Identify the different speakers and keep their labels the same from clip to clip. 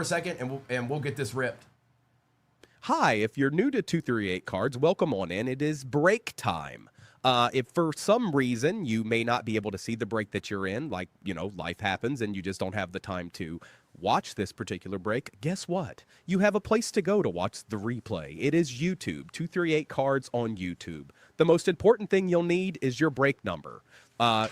Speaker 1: a second, and we'll get this ripped.
Speaker 2: Hi, if you're new to 238 Cards, welcome on in. It is break time. If for some reason you may not be able to see the break that you're in, like, life happens and you just don't have the time to watch this particular break, guess what? You have a place to go to watch the replay. It is YouTube, 238 Cards on YouTube. The most important thing you'll need is your break number.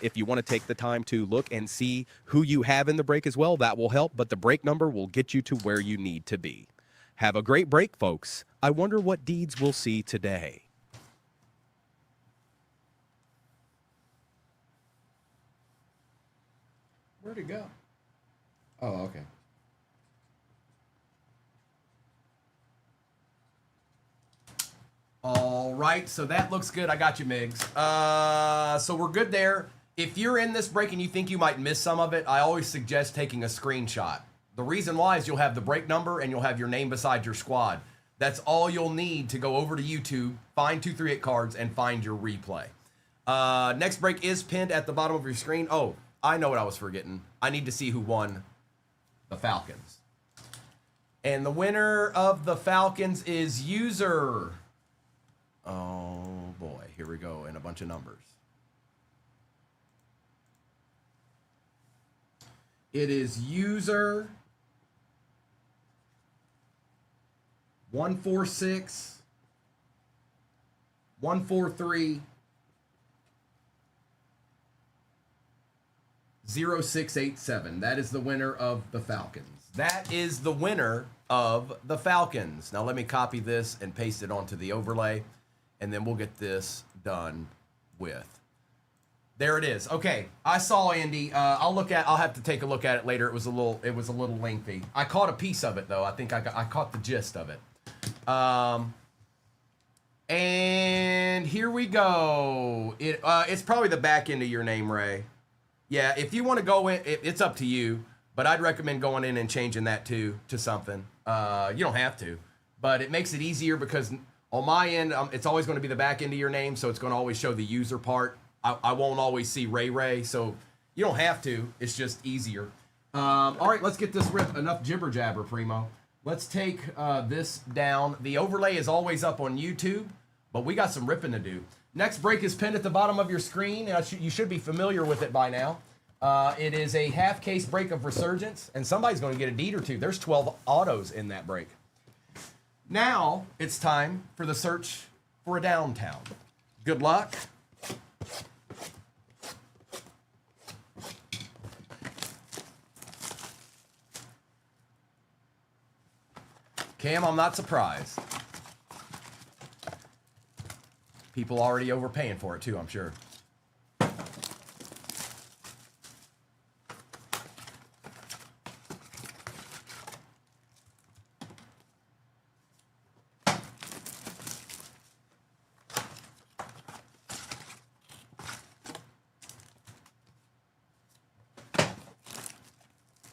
Speaker 2: If you want to take the time to look and see who you have in the break as well, that will help, but the break number will get you to where you need to be. Have a great break, folks. I wonder what deeds we'll see today.
Speaker 1: Where'd it go? Oh, okay. All right, so that looks good. I got you, Migs. So we're good there. If you're in this break and you think you might miss some of it, I always suggest taking a screenshot. The reason why is you'll have the break number and you'll have your name beside your squad. That's all you'll need to go over to YouTube, find 238 Cards, and find your replay. Next break is pinned at the bottom of your screen. Oh, I know what I was forgetting. I need to see who won the Falcons. And the winner of the Falcons is User. Oh, boy. Here we go, and a bunch of numbers. It is User 146 143 0687. That is the winner of the Falcons. That is the winner of the Falcons. Now let me copy this and paste it onto the overlay, and then we'll get this done with. There it is. Okay, I saw Andy. I'll have to take a look at it later. It was a little lengthy. I caught a piece of it though. I think I caught the gist of it. And here we go. It's probably the back end of your name, Ray. Yeah, if you want to go in, it's up to you. But I'd recommend going in and changing that to something. You don't have to, but it makes it easier because on my end, it's always going to be the back end of your name, so it's going to always show the user part. I won't always see Ray, so you don't have to. It's just easier. All right, let's get this ripped. Enough jibber jabber, Primo. Let's take this down. The overlay is always up on YouTube, but we got some ripping to do. Next break is pinned at the bottom of your screen. You should be familiar with it by now. It is a half case break of Resurgence, and somebody's going to get a deed or two. There's 12 autos in that break. Now it's time for the search for a downtown. Good luck. Cam, I'm not surprised. People already overpaying for it too, I'm sure.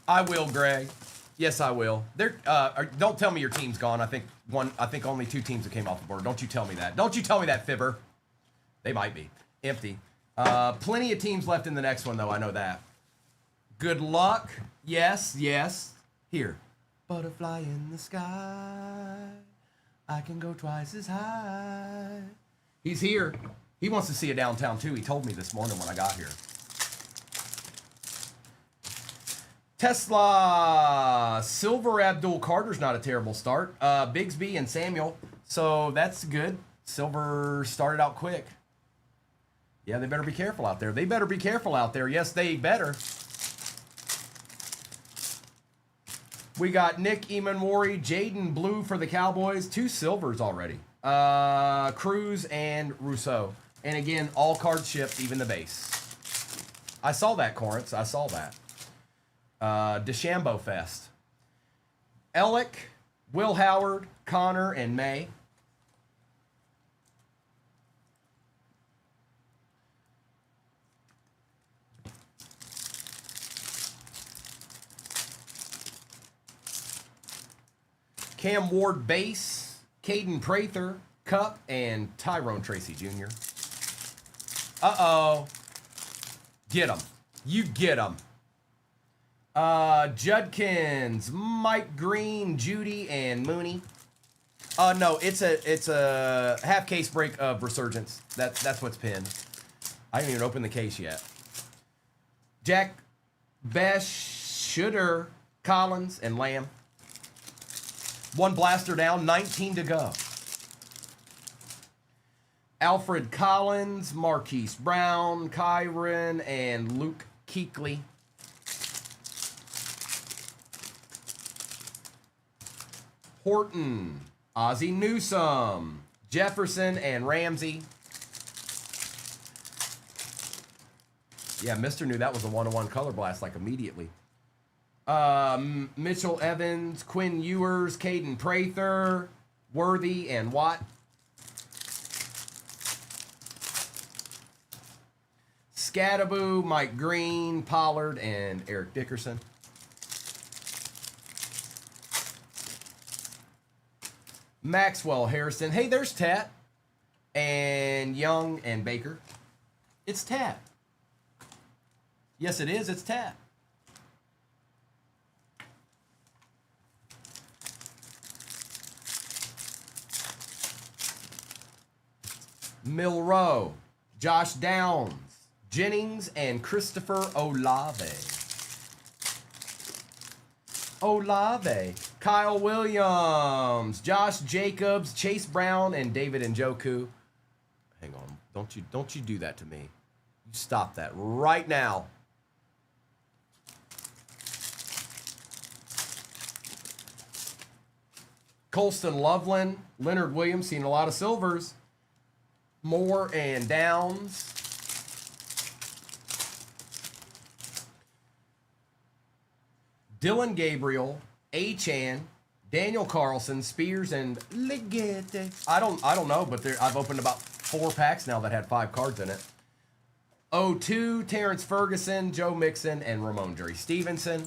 Speaker 1: I will, Greg. Yes, I will. Don't tell me your team's gone. I think only 2 teams that came off the board. Don't you tell me that. Don't you tell me that, Fibber. They might be. Empty. Plenty of teams left in the next one, though. I know that. Good luck. Yes, yes. Here. Butterfly in the sky. I can go twice as high. He's here. He wants to see a downtown, too. He told me this morning when I got here. Tesla, Silver Abdul Carter's not a terrible start. Bigsby and Samuel, so that's good. Silver started out quick. Yeah, they better be careful out there. They better be careful out there. Yes, they better. We got Nick Emanwari, Jaden Blue for the Cowboys. 2 silvers already. Cruz and Rousseau. And again, all cards shipped, even the base. I saw that, Corrance. I saw that. DeChambeau Fest. Ellick, Will Howard, Connor, and May. Cam Ward Base, Caden Prather, Cup, and Tyrone Tracy Jr. Uh-oh. Get him. You get him. Judkins, Mike Green, Judy, and Mooney. No, it's a half case break of Resurgence. That's what's pinned. I didn't even open the case yet. Jack, Besh, Shooter, Collins, and Lamb. One blaster down, 19 to go. Alfred Collins, Marquise Brown, Kyron, and Luke Kuechly. Horton, Ozzie Newsome, Jefferson, and Ramsey. Yeah, Mister knew that was a 1-1 color blast like immediately. Mitchell Evans, Quinn Ewers, Caden Prather, Worthy, and Watt. Scattaboo, Mike Green, Pollard, and Eric Dickerson. Maxwell Harrison. Hey, there's Tat. And Young and Baker. It's Tat. Yes, it is. It's Tat. Milrow, Josh Downs, Jennings, and Christopher Olave. Olave, Kyle Williams, Josh Jacobs, Chase Brown, and David Njoku. Hang on, don't you do that to me. You stop that right now. Colston Loveland, Leonard Williams, seen a lot of silvers. Moore and Downs. Dylan Gabriel, A-Chan, Daniel Carlson, Spears, and Legette. I don't know, but I've opened about 4 packs now that had 5 cards in it. 02, Terrence Ferguson, Joe Mixon, and Ramon Jerry Stevenson.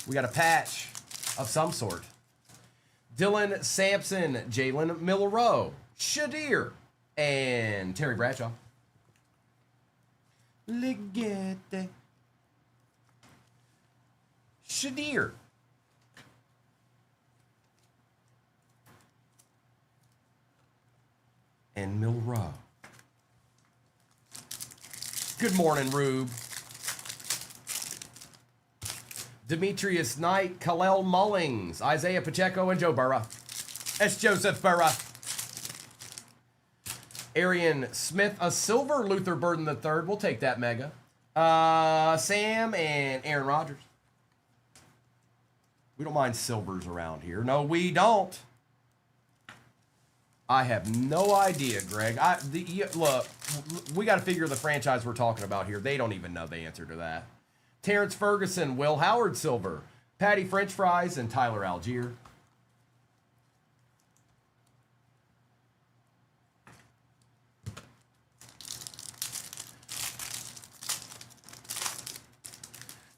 Speaker 1: We got a patch of some sort. Dylan Sampson, Jalen Milrow, Shadir, and Terry Bradshaw. Legette. Shadir. And Milrow. Good morning, Rube. Demetrius Knight, Kalel Mullings, Isaiah Pacheco, and Joe Burrow. That's Joseph Burrow. Arian Smith, a silver Luther Burden III. We'll take that mega. Sam and Aaron Rodgers. We don't mind silvers around here. No, we don't. I have no idea, Greg. Look, we got to figure the franchise we're talking about here. They don't even know the answer to that. Terrence Ferguson, Will Howard silver, Patty French Fries, and Tyler Algier.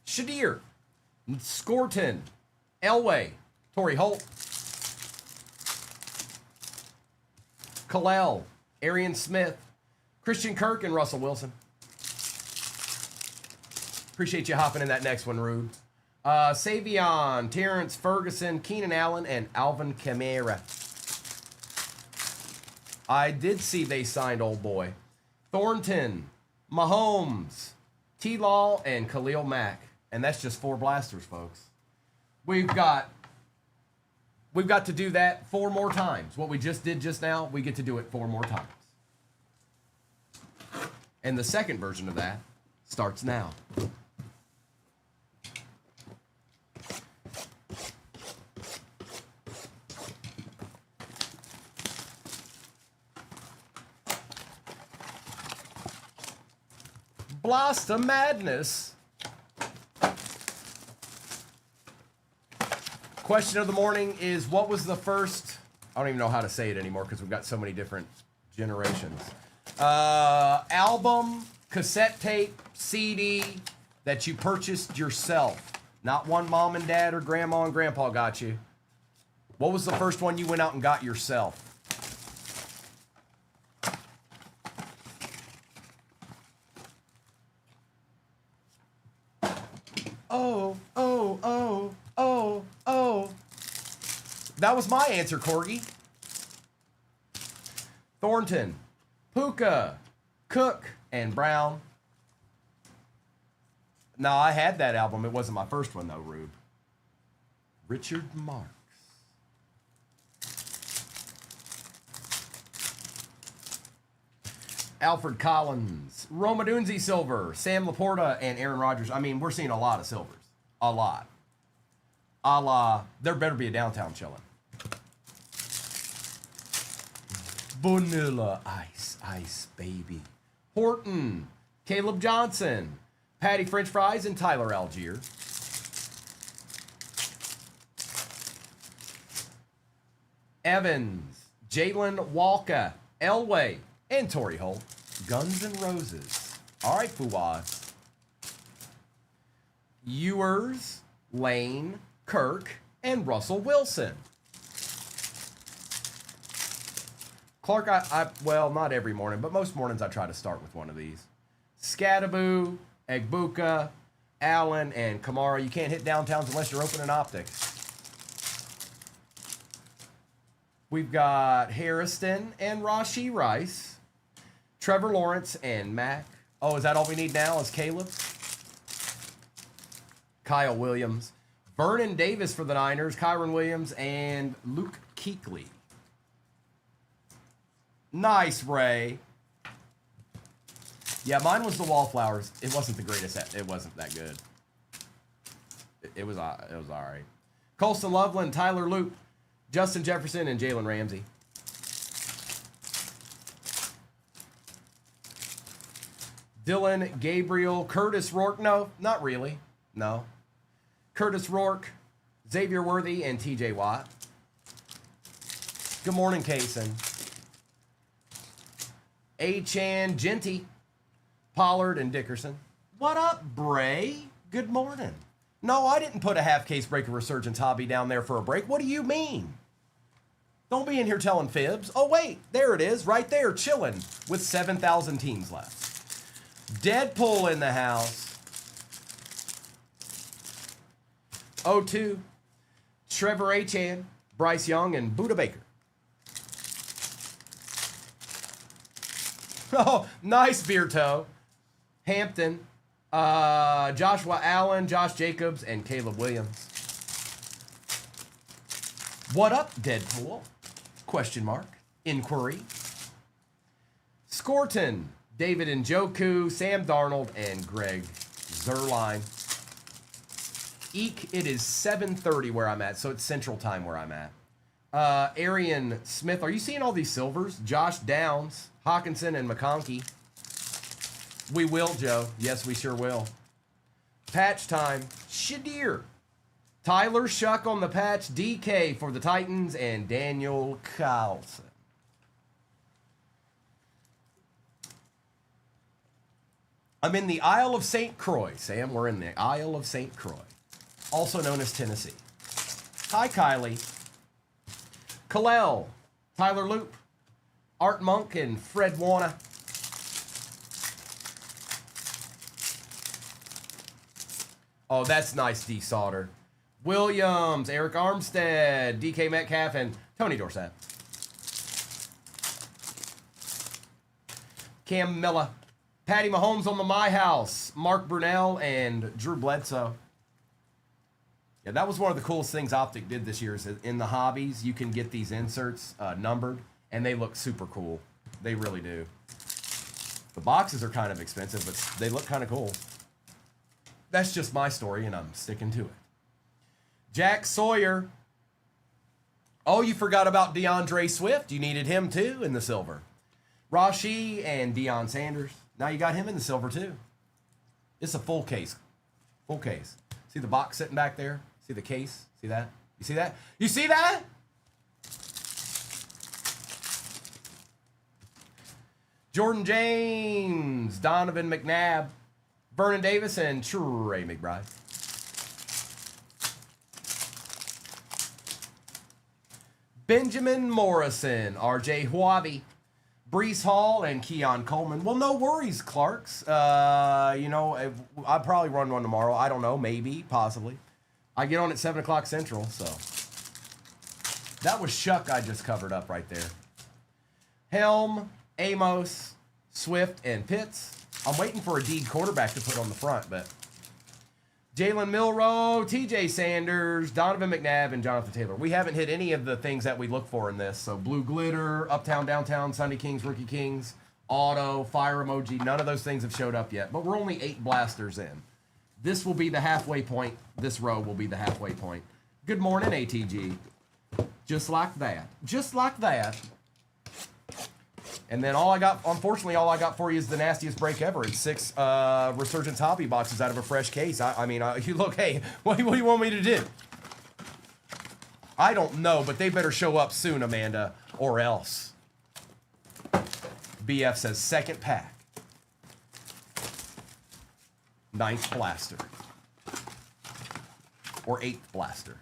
Speaker 1: Shadir, Scorton, Elway, Torrey Holt, Kalel, Arian Smith, Christian Kirk, and Russell Wilson. Appreciate you hopping in that next one, Rude. Savion, Terrence Ferguson, Keenan Allen, and Alvin Kamara. I did see they signed old boy. Thornton, Mahomes, T-Law, and Khalil Mack. And that's just 4 blasters, folks. We've got to do that 4 more times. What we just did just now, we get to do it 4 more times. And the second version of that starts now. Blast of Madness. Question of the morning is, what was the first, I don't even know how to say it anymore because we've got so many different generations. Album, cassette tape, CD that you purchased yourself. Not one mom and dad or grandma and grandpa got you. What was the first one you went out and got yourself? Oh, That was my answer, Corgi. Thornton, Puka, Cook, and Brown. No, I had that album. It wasn't my first one, though, Rube. Richard Marx. Alfred Collins, Roma Dunzi silver, Sam Laporta, and Aaron Rodgers. I mean, we're seeing a lot of silvers. A lot. A la, there better be a downtown chillin'. Vanilla ice, ice baby. Horton, Caleb Johnson, Patty French Fries, and Tyler Algier. Evans, Jalen Walker, Elway, and Torrey Holt. Guns N' Roses. All right, Fuad. Ewers, Lane, Kirk, and Russell Wilson. Clark, well, not every morning, but most mornings I try to start with one of these. Scattaboo, Egbuka, Allen, and Kamara. You can't hit downtowns unless you're opening optics. We've got Harrison and Rashee Rice. Trevor Lawrence and Mac. Oh, is that all we need now is Caleb? Kyle Williams. Vernon Davis for the Niners. Kyron Williams and Luke Kuechly. Nice, Ray. Yeah, mine was the Wallflowers. It wasn't the greatest. It wasn't that good. It was all right. Colston Loveland, Tyler Loop, Justin Jefferson, and Jalen Ramsey. Dylan Gabriel, Curtis Rourke. No, not really. No. Curtis Rourke, Xavier Worthy, and TJ Watt. Good morning, Kaysen. Achan Genty, Pollard, and Dickerson. What up, Bray? Good morning. No, I didn't put a half case break of Resurgence hobby down there for a break. What do you mean? Don't be in here telling fibs. Oh, wait, there it is, right there, chilling with 7,000 teams left. Deadpool in the house. 0-2. Trevor Achan, Bryce Young, and Buda Baker. Oh, nice beer toe. Hampton, Joshua Allen, Josh Jacobs, and Caleb Williams. What up, Deadpool? Question mark. Inquiry. Scorton, David Njoku, Sam Darnold, and Greg Zerline. Eek, it is 7:30 where I'm at, so it's Central Time where I'm at. Arian Smith, are you seeing all these silvers? Josh Downs, Hawkinson, and McConkey. We will, Joe. Yes, we sure will. Patch time. Shadir. Tyler Shuck on the patch. DK for the Titans. And Daniel Carlson. I'm in the Isle of St. Croix, Sam. We're in the Isle of St. Croix, also known as Tennessee. Hi, Kylie. Kalel, Tyler Loop, Art Monk, and Fred Warner. Oh, that's nice, D. Sauter. Williams, Eric Armstead, DK Metcalf, and Tony Dorsett. Cam Miller, Patty Mahomes on the My House, Mark Brunell, and Drew Bledsoe. Yeah, that was one of the coolest things Optic did this year. Is in the hobbies, you can get these inserts numbered, and they look super cool. They really do. The boxes are kind of expensive, but they look kind of cool. That's just my story, and I'm sticking to it. Jack Sawyer. Oh, you forgot about DeAndre Swift. You needed him, too, in the silver. Rashee and Deion Sanders. Now you got him in the silver, too. It's a full case. Full case. See the box sitting back there? See the case? See that? You see that? You see that? Jordan James, Donovan McNabb, Vernon Davis, and Trey McBride. Benjamin Morrison, RJ Huabi, Brees Hall, and Keon Coleman. Well, no worries, Clarks. I'll probably run one tomorrow. I don't know, maybe, possibly. I get on at 7 o'clock Central, so. That was Shuck I just covered up right there. Helm, Amos, Swift, and Pitts. I'm waiting for a deed quarterback to put on the front, but Jalen Milroe, TJ Sanders, Donovan McNabb, and Jonathan Taylor. We haven't hit any of the things that we look for in this. So Blue Glitter, Uptown, Downtown, Sunday Kings, Rookie Kings, Auto, Fire Emoji. None of those things have showed up yet, but we're only 8 blasters in. This will be the halfway point. This row will be the halfway point. Good morning, ATG. Just like that. Just like that. And then unfortunately, all I got for you is the nastiest break ever. It's 6 Resurgence Hobby boxes out of a fresh case. I mean, you look, hey, what do you want me to do? I don't know, but they better show up soon, Amanda, or else. BF says second pack. 9th blaster. Or 8th blaster.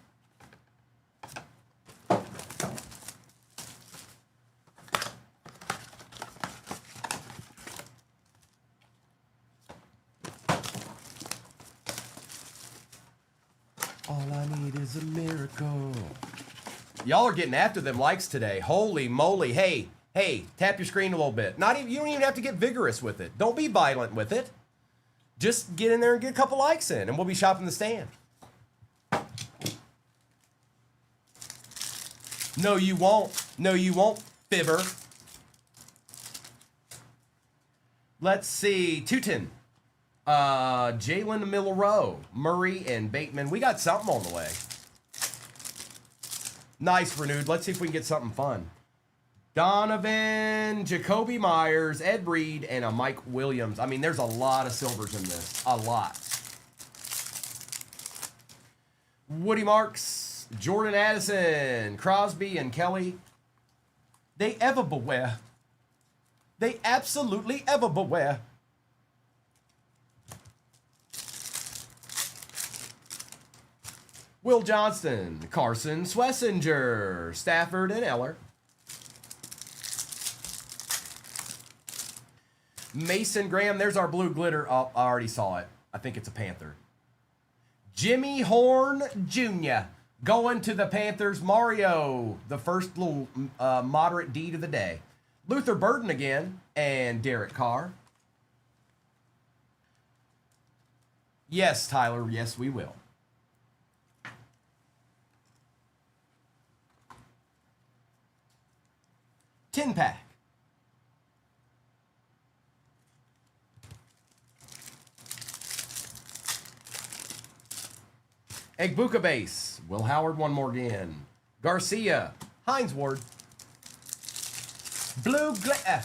Speaker 1: All I need is a miracle. Y'all are getting after them likes today. Holy moly. Hey, tap your screen a little bit. You don't even have to get vigorous with it. Don't be violent with it. Just get in there and get a couple likes in, and we'll be shopping the stand. No, you won't. No, you won't, Fibber. Let's see. Tootin. Jalen Milroe, Murray, and Bateman. We got something on the way. Nice, Renewed. Let's see if we can get something fun. Donovan, Jacoby Myers, Ed Reed, and a Mike Williams. I mean, there's a lot of silvers in this. A lot. Woody Marks, Jordan Addison, Crosby, and Kelly. They ever beware. They absolutely ever beware. Will Johnston, Carson Swessinger, Stafford, and Eller. Mason Graham, there's our blue glitter. Oh, I already saw it. I think it's a Panther. Jimmy Horn Jr. going to the Panthers. Mario, the first little moderate deed of the day. Luther Burden again, and Derek Carr. Yes, Tyler, yes, we will. Tin pack. Egbuka base. Will Howard one more again. Garcia. Hines Ward. Blue glitter.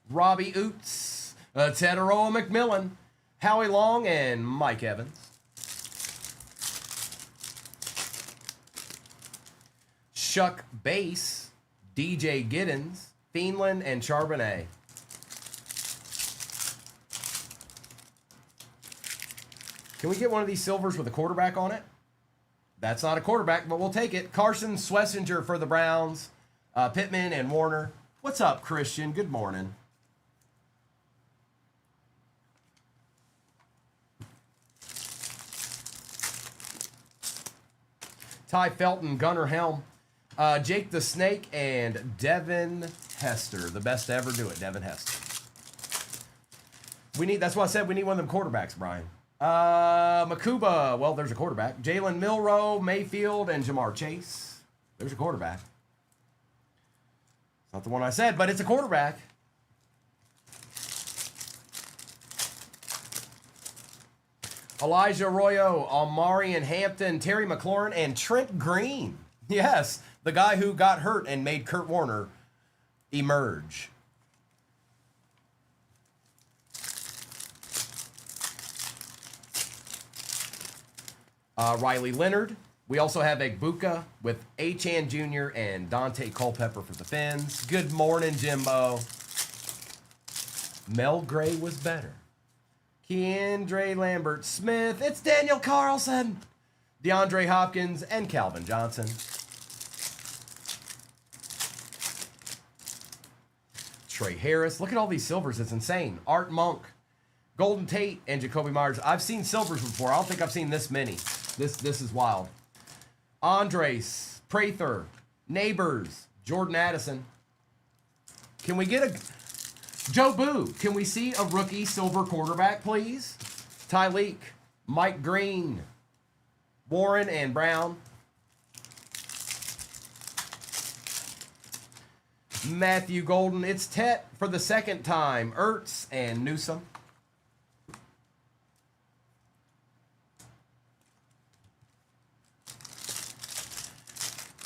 Speaker 1: Robbie Oots. Tedero McMillan. Howie Long and Mike Evans. Shuck base. DJ Giddens. Thielen and Charbonnet. Can we get one of these silvers with a quarterback on it? That's not a quarterback, but we'll take it. Carson Swessinger for the Browns. Pittman and Warner. What's up, Christian? Good morning. Ty Felton, Gunnar Helm. Jake the Snake, and Devin Hester. The best to ever do it, Devin Hester. That's why I said we need one of them quarterbacks, Brian. Makuba, well, there's a quarterback. Jalen Milroe, Mayfield, and Jamar Chase. There's a quarterback. It's not the one I said, but it's a quarterback. Elijah Arroyo, Amari and Hampton, Terry McLaurin, and Trent Green. Yes, the guy who got hurt and made Kurt Warner emerge. Riley Leonard. We also have Egbuka with Achan Jr. and Dante Culpepper for the Fins. Good morning, Jimbo. Mel Gray was better. Keandre Lambert Smith. It's Daniel Carlson. DeAndre Hopkins and Calvin Johnson. Trey Harris. Look at all these silvers. It's insane. Art Monk. Golden Tate and Jacoby Myers. I've seen silvers before. I don't think I've seen this many. This is wild. Andres, Prather, Neighbors, Jordan Addison. Can we get a Joe Boo? Can we see a rookie silver quarterback, please? Tyleek, Mike Green, Warren and Brown. Matthew Golden. It's Tet for the second time. Ertz and Newsom.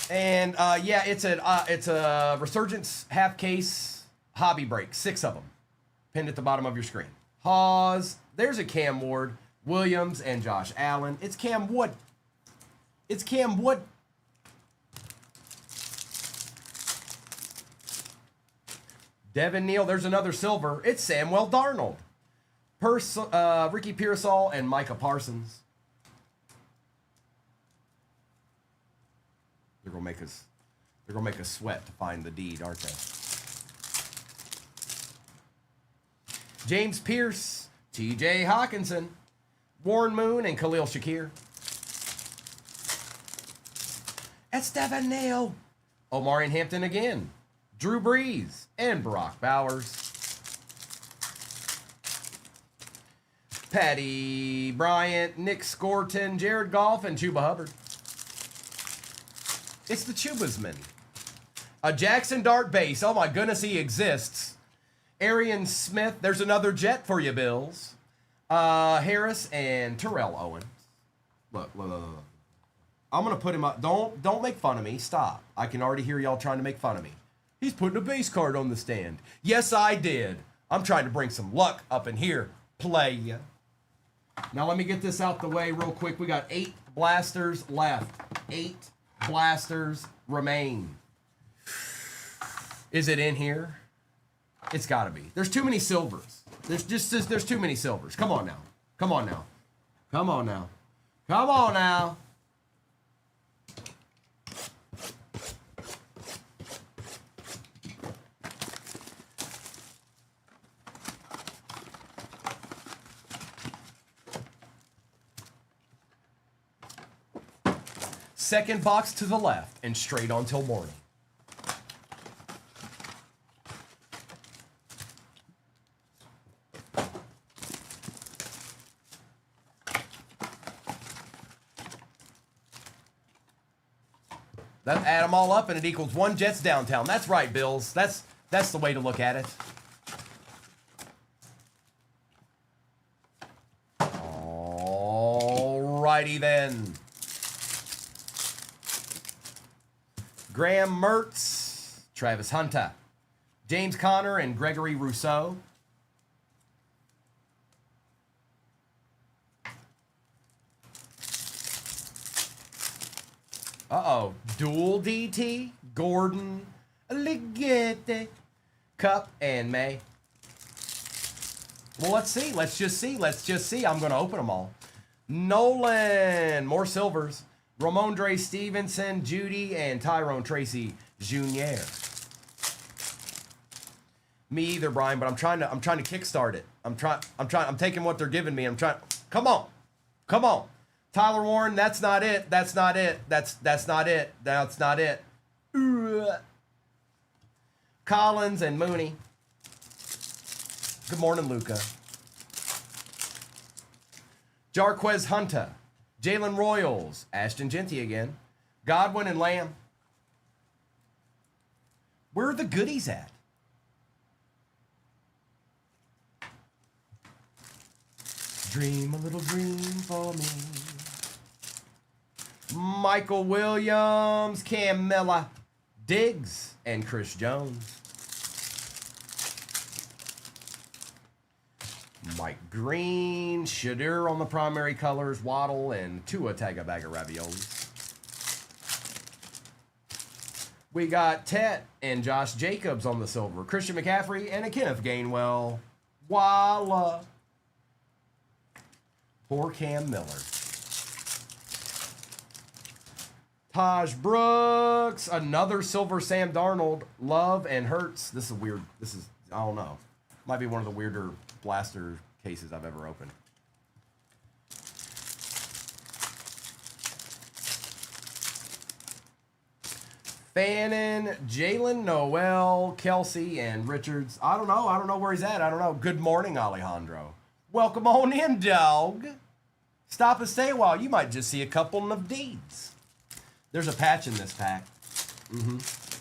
Speaker 1: And yeah, it's a Resurgence half case hobby break. 6 of them pinned at the bottom of your screen. Hawes. There's a Cam Ward, Williams, and Josh Allen. It's Cam Wood. It's Cam Wood. Devin Neal. There's another silver. It's Samuel Darnold. Ricky Pearsall and Micah Parsons. They're gonna make us. They're gonna make us sweat to find the deed, aren't they? James Pierce, T.J. Hawkinson, Warren Moon, and Khalil Shakir. That's Devin Neal. Omari Hampton again. Drew Brees and Barack Bowers. Patty Bryant, Nick Scorton, Jared Goff, and Chuba Hubbard. It's the Chubasman. A Jackson Dart base. Oh my goodness, he exists. Arian Smith. There's another Jet for you, Bills. Harris and Terrell Owens. Look. I'm gonna put him up. Don't make fun of me. Stop. I can already hear y'all trying to make fun of me. He's putting a base card on the stand. Yes, I did. I'm trying to bring some luck up in here. Play ya. Now let me get this out the way real quick. We got 8 blasters left. 8 blasters remain. Is it in here? It's got to be. There's too many silvers. There's too many silvers. Come on now. Come on now. Come on now. Come on now. Second box to the left and straight on till morning. That add them all up and it equals 1 Jets downtown. That's right, Bills. That's the way to look at it. All righty then. Graham Mertz, Travis Hunter, James Conner, and Gregory Rousseau. Uh-oh. Dual DT, Gordon, Ligette, Cup, and May. Well, let's see. Let's just see. I'm going to open them all. Nolan, more silvers. Ramondre Stevenson, Judy, and Tyrone Tracy Jr. Me either, Brian, but I'm trying to kickstart it. I'm taking what they're giving me. Come on. Tyler Warren, that's not it. That's not it. Collins and Mooney. Good morning, Luca. Jarquez Hunter. Jalen Royals, Ashton Genty again, Godwin and Lamb. Where are the goodies at? Dream a little dream for me. Michael Williams, Camilla Diggs, and Chris Jones. Mike Green, Shadur on the primary colors, Waddle, and Tua Tagovailoa raviolis. We got Tet and Josh Jacobs on the silver, Christian McCaffrey, and a Kenneth Gainwell. Voila. For Cam Miller. Taj Brooks, another silver Sam Darnold, Love, and Hurts. This is weird. I don't know. Might be one of the weirder blaster cases I've ever opened. Fannin, Jalen Noel, Kelsey, and Richards. I don't know. I don't know where he's at. I don't know. Good morning, Alejandro. Welcome on in, dog. Stop and stay a while. You might just see a couple of deeds. There's a patch in this pack.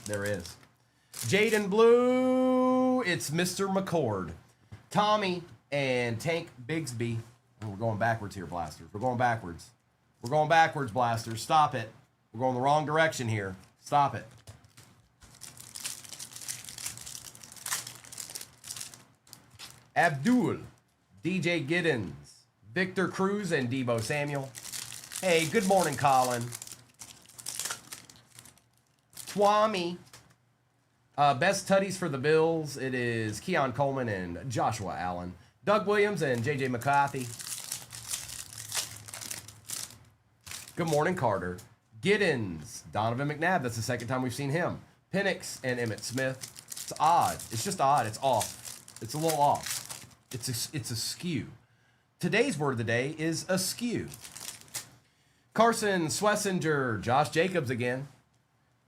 Speaker 1: There is. Jaden Blue, it's Mr. McCord. Tommy and Tank Bigsby. Oh, we're going backwards here, Blasters. We're going backwards. We're going backwards, Blasters. Stop it. We're going the wrong direction here. Stop it. Abdul, DJ Giddens, Victor Cruz, and Debo Samuel. Hey, good morning, Colin. Twami. Best tutties for the Bills. It is Keon Coleman and Joshua Allen. Doug Williams and JJ McCarthy. Good morning, Carter. Giddens, Donovan McNabb. That's the second time we've seen him. Penix and Emmitt Smith. It's odd. It's just odd. It's off. It's a little off. It's a skew. Today's word of the day is askew. Carson Swessinger, Josh Jacobs again.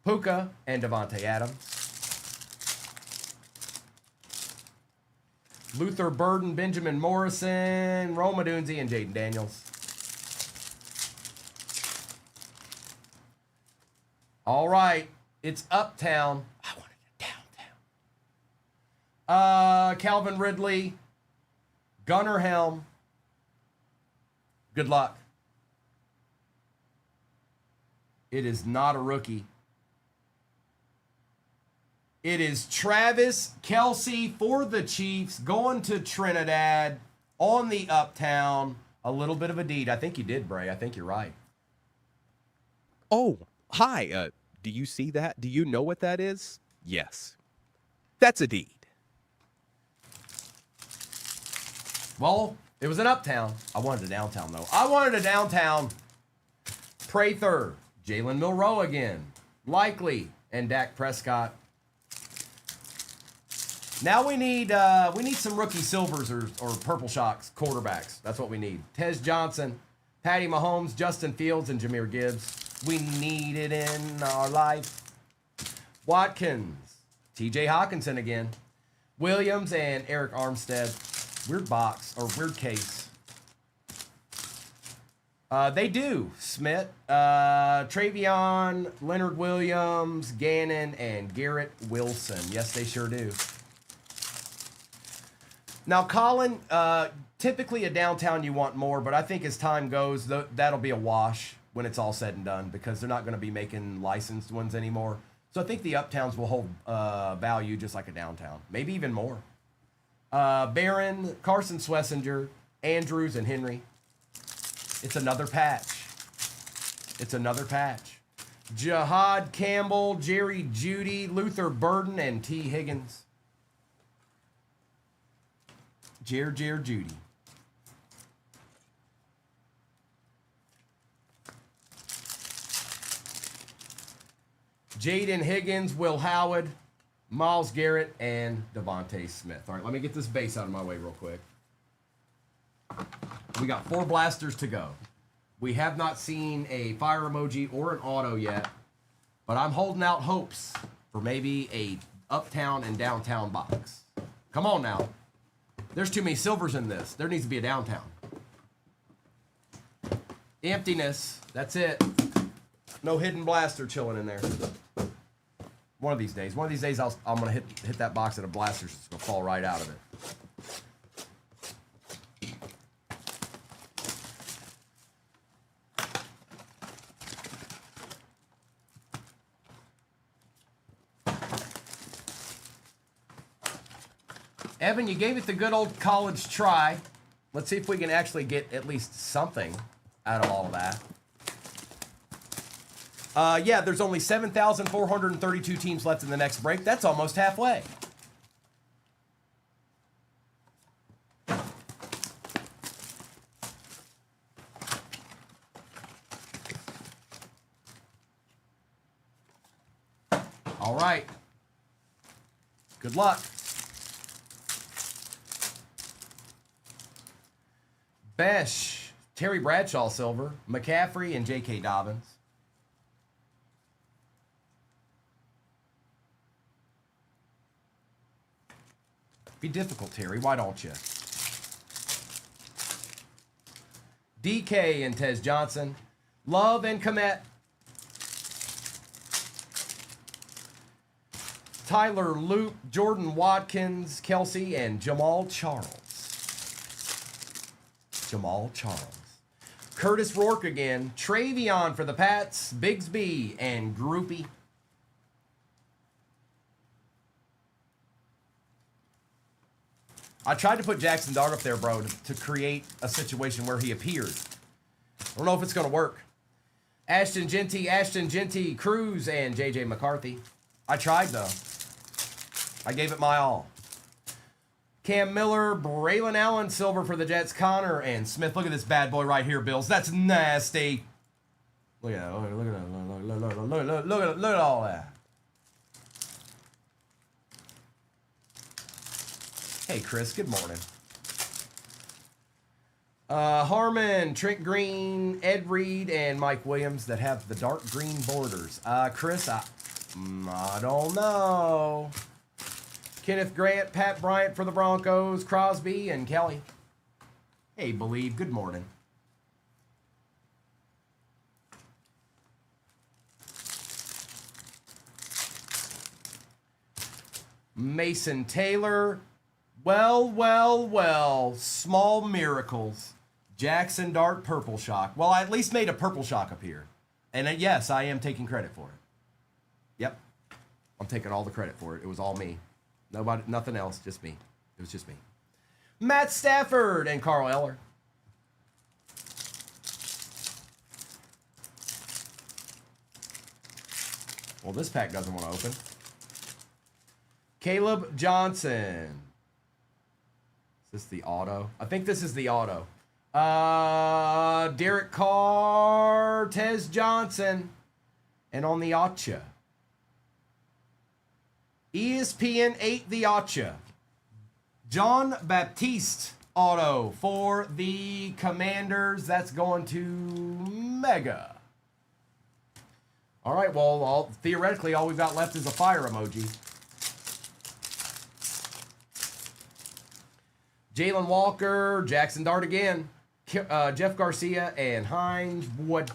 Speaker 1: Puka and Devontae Adams. Luther Burden, Benjamin Morrison, Roma Dunzi, and Jaden Daniels. All right, it's Uptown. I wanted it downtown. Calvin Ridley, Gunnar Helm. Good luck. It is not a rookie. It is Travis Kelce for the Chiefs going to Trinidad on the Uptown. A little bit of a deed. I think you did, Bray. I think you're right.
Speaker 2: Oh, hi. Do you see that? Do you know what that is? Yes. That's a deed.
Speaker 1: Well, it was an Uptown. I wanted a downtown, though. I wanted a downtown. Prather, Jalen Milroe again. Likely, and Dak Prescott. Now we need some rookie silvers or purple shocks quarterbacks. That's what we need. Tez Johnson, Patty Mahomes, Justin Fields, and Jahmyr Gibbs. We need it in our life. Watkins, T.J. Hawkinson again. Williams and Eric Armstead. Weird box or weird case. They do. Smith, Travion, Leonard Williams, Gannon, and Garrett Wilson. Yes, they sure do. Now, Colin, typically a downtown you want more, but I think as time goes, that'll be a wash when it's all said and done because they're not going to be making licensed ones anymore. So I think the Uptowns will hold value just like a downtown, maybe even more. Barron, Carson Swessinger, Andrews, and Henry. It's another patch. It's another patch. Jahad Campbell, Jerry Jeudy, Luther Burden, and T. Higgins. Judy. Jaden Higgins, Will Howard, Myles Garrett, and Devontae Smith. All right, let me get this base out of my way real quick. We got 4 blasters to go. We have not seen a fire emoji or an auto yet, but I'm holding out hopes for maybe a uptown and downtown box. Come on now. There's too many silvers in this. There needs to be a downtown. Emptiness. That's it. No hidden blaster chilling in there. One of these days. One of these days I'm going to hit that box and a blaster's just going to fall right out of it. Evan, you gave it the good old college try. Let's see if we can actually get at least something out of all of that. Yeah, there's only 7,432 teams left in the next break. That's almost halfway. All right. Good luck. Besh, Terry Bradshaw silver, McCaffrey, and J.K. Dobbins. Be difficult, Terry. Why don't you? DK and Tez Johnson. Love and Komet. Tyler Loop, Jordan Watkins, Kelsey, and Jamal Charles. Jamal Charles. Curtis Rourke again. Travion for the Pats. Bigsby and Groupie. I tried to put Jackson Dart up there, bro, to create a situation where he appeared. I don't know if it's going to work. Ashton Genty, Cruz, and JJ McCarthy. I tried, though. I gave it my all. Cam Miller, Braylon Allen, silver for the Jets, Connor, and Smith. Look at this bad boy right here, Bills. That's nasty. Look at that. Look at all that. Hey, Chris. Good morning. Harmon, Trent Green, Ed Reed, and Mike Williams that have the dark green borders. Chris, I don't know. Kenneth Grant, Pat Bryant for the Broncos, Crosby, and Kelly. Hey, Believe. Good morning. Mason Taylor. Well. Small miracles. Jackson Dart, Purple Shock. Well, I at least made a Purple Shock appear. And yes, I am taking credit for it. Yep. I'm taking all the credit for it. It was all me. Nobody, nothing else, just me. It was just me. Matt Stafford and Carl Eller. Well, this pack doesn't want to open. Caleb Johnson. Is this the auto? I think this is the auto. Derek Carr, Tez Johnson, and on the Acha. ESPN 8 the Acha. John Baptiste auto for the Commanders. That's going to Mega. All right, well, theoretically, all we've got left is a fire emoji. Jalen Walker, Jackson Dart again, Jeff Garcia, and Hines Wood.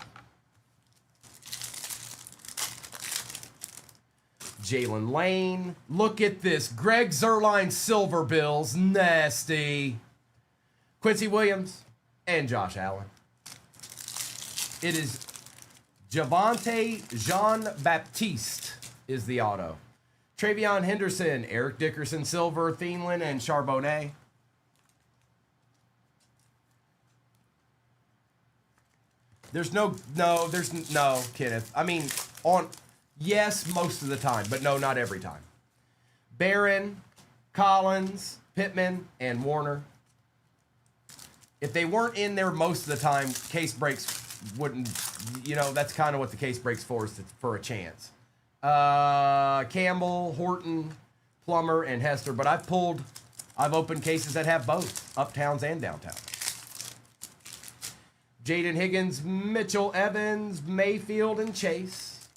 Speaker 1: Jalen Lane. Look at this. Greg Zerline Silver Bills. Nasty. Quincy Williams and Josh Allen. It is Javante Jean-Baptiste is the auto. Travion Henderson, Eric Dickerson Silver, Thielen, and Charbonnet. There's no, Kenneth. I mean, yes, most of the time, but no, not every time. Barron, Collins, Pittman, and Warner. If they weren't in there most of the time, case breaks wouldn't, that's kind of what the case breaks for, is for a chance. Campbell, Horton, Plummer, and Hester. But I've opened cases that have both, uptowns and downtowns. Jaden Higgins, Mitchell Evans, Mayfield, and Chase.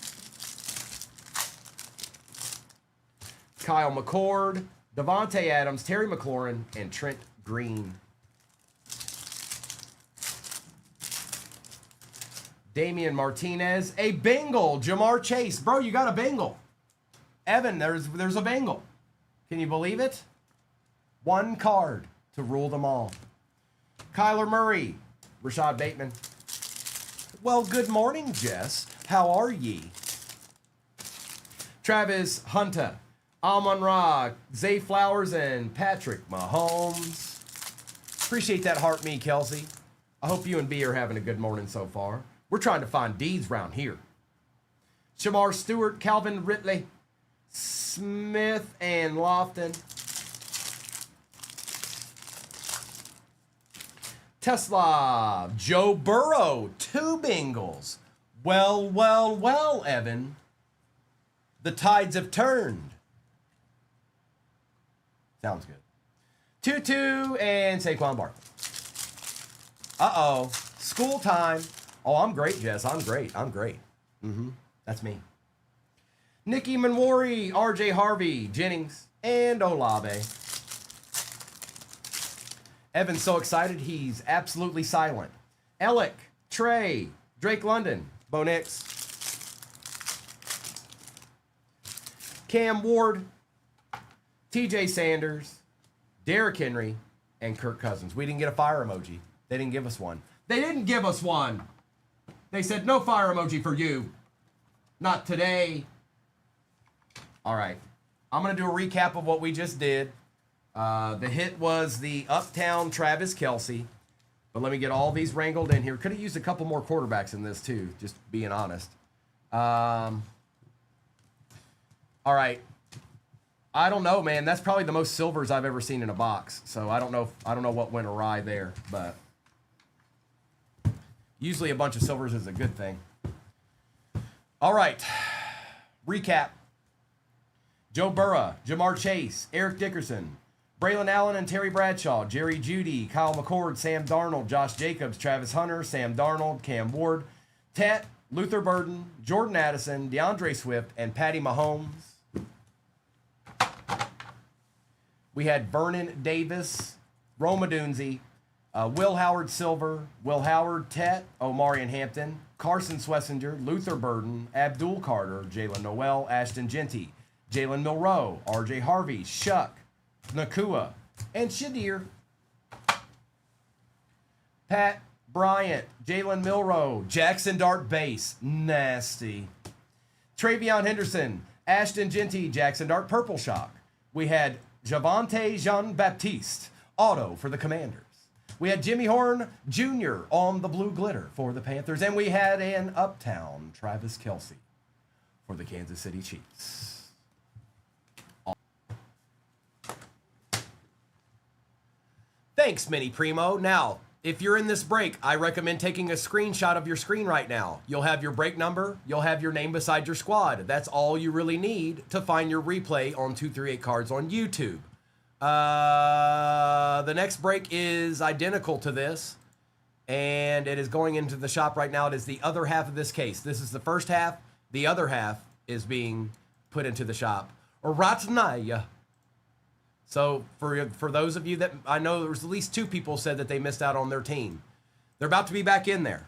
Speaker 1: Kyle McCord, Devontae Adams, Terry McLaurin, and Trent Green. Damian Martinez, a Bengal, Jamar Chase. Bro, you got a Bengal. Evan, there's a Bengal. Can you believe it? One card to rule them all. Kyler Murray, Rashad Bateman. Well, good morning, Jess. How are ye? Travis Hunter, Amon Ra, Zay Flowers, and Patrick Mahomes. Appreciate that heart, me, Kelsey. I hope you and B are having a good morning so far. We're trying to find D's round here. Shamar Stewart, Calvin Ridley, Smith, and Lofton. Tesla, Joe Burrow, 2 Bengals. Well, Evan. The tides have turned. Sounds good. Tutu and Saquon Barkley. Uh-oh. School time. Oh, I'm great, Jess. I'm great. That's me. Nikki Manwari, RJ Harvey, Jennings, and Olave. Evan's so excited, he's absolutely silent. Alec, Trey, Drake London, Bo Nix, Cam Ward, TJ Sanders, Derrick Henry, and Kirk Cousins. We didn't get a fire emoji. They didn't give us one. They didn't give us one. They said no fire emoji for you. Not today. All right. I'm going to do a recap of what we just did. The hit was the Uptown Travis Kelce. But let me get all these wrangled in here. Could have used a couple more quarterbacks in this too, just being honest. All right. I don't know, man. That's probably the most silvers I've ever seen in a box. So I don't know what went awry there, but usually a bunch of silvers is a good thing. All right. Recap. Joe Burrow, Jamar Chase, Eric Dickerson, Braylon Allen and Terry Bradshaw, Jerry Jeudy, Kyle McCord, Sam Darnold, Josh Jacobs, Travis Hunter, Sam Darnold, Cam Ward, Tet, Luther Burden, Jordan Addison, DeAndre Swift, and Patty Mahomes. We had Vernon Davis, Roma Dunze, Will Howard Silver, Will Howard, Tet, Omarion Hampton, Carson Swessinger, Luther Burden, Abdul Carter, Jalen Noel, Ashton Genty, Jalen Milroe, RJ Harvey, Shuck, Nakua, and Shadir. Pat Bryant, Jalen Milroe, Jackson Dart Base, nasty. Travion Henderson, Ashton Genty, Jackson Dart Purple Shock. We had Javante Jean-Baptiste, auto for the Commanders. We had Jimmy Horn Jr. on the blue glitter for the Panthers. And we had an Uptown Travis Kelce for the Kansas City Chiefs. Thanks, Mini Primo. Now, if you're in this break, I recommend taking a screenshot of your screen right now. You'll have your break number. You'll have your name beside your squad. That's all you really need to find your replay on 238 Cards on YouTube. The next break is identical to this, and it is going into the shop right now. It is the other half of this case. This is the first half. The other half is being put into the shop right now. So for those of you that, I know there was at least 2 people said that they missed out on their team. They're about to be back in there.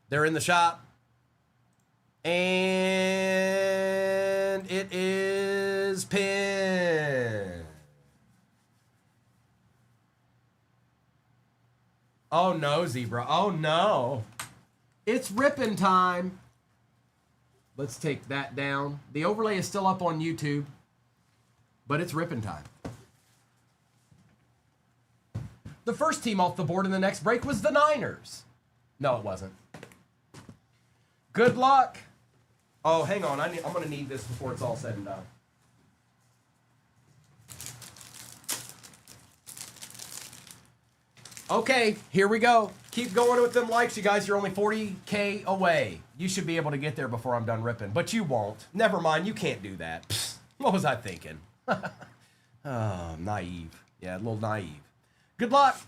Speaker 1: They're in the shop. And it is pinned. Oh no, Zebra. Oh no. It's ripping time. Let's take that down. The overlay is still up on YouTube, but it's ripping time. The first team off the board in the next break was the Niners. No, it wasn't. Good luck. Oh, hang on. I'm going to need this before it's all said and done. Okay, here we go. Keep going with them likes, you guys. You're only 40K away. You should be able to get there before I'm done ripping, but you won't. Never mind, you can't do that. Psst, what was I thinking? Oh, naive. Yeah, a little naive. Good luck.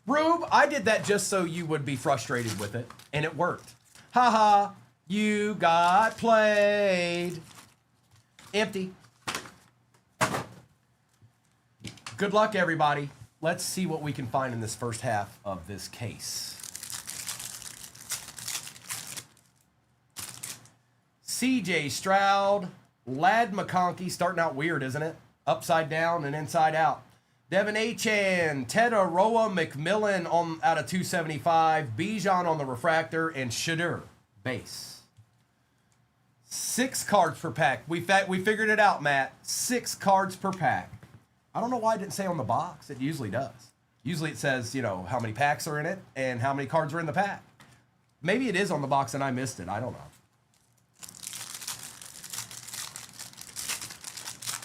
Speaker 1: Rube, I did that just so you would be frustrated with it, and it worked. Haha, you got played. Empty. Good luck, everybody. Let's see what we can find in this first half of this case. CJ Stroud, Lad McConkey, starting out weird, isn't it? Upside down and inside out. Devin Achan, Tedoroa McMillan out of 275, Bijan on the refractor, and Shadur base. 6 cards per pack. We figured it out, Matt. 6 cards per pack. I don't know why it didn't say on the box. It usually does. Usually it says, you know, how many packs are in it and how many cards are in the pack. Maybe it is on the box and I missed it. I don't know.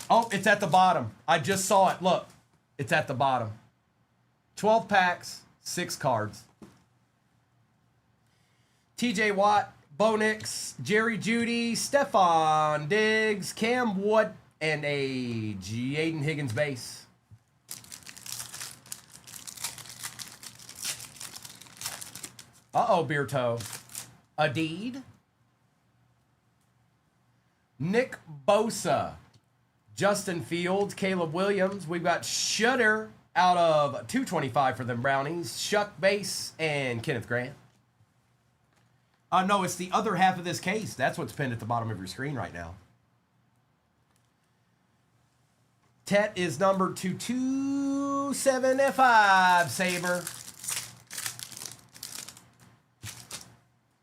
Speaker 1: Oh, it's at the bottom. I just saw it. Look, it's at the bottom. 12 packs, 6 cards. TJ Watt, Bo Nix, Jerry Jeudy, Stephon Diggs, Cam Wood, and a Jaden Higgins base. Uh-oh, beer toe. Adeed. Nick Bosa. Justin Fields, Caleb Williams. We've got Shutter out of 225 for them Brownies. Shuck Base and Kenneth Grant. No, it's the other half of this case. That's what's pinned at the bottom of your screen right now. Tet is numbered to 275, Saber.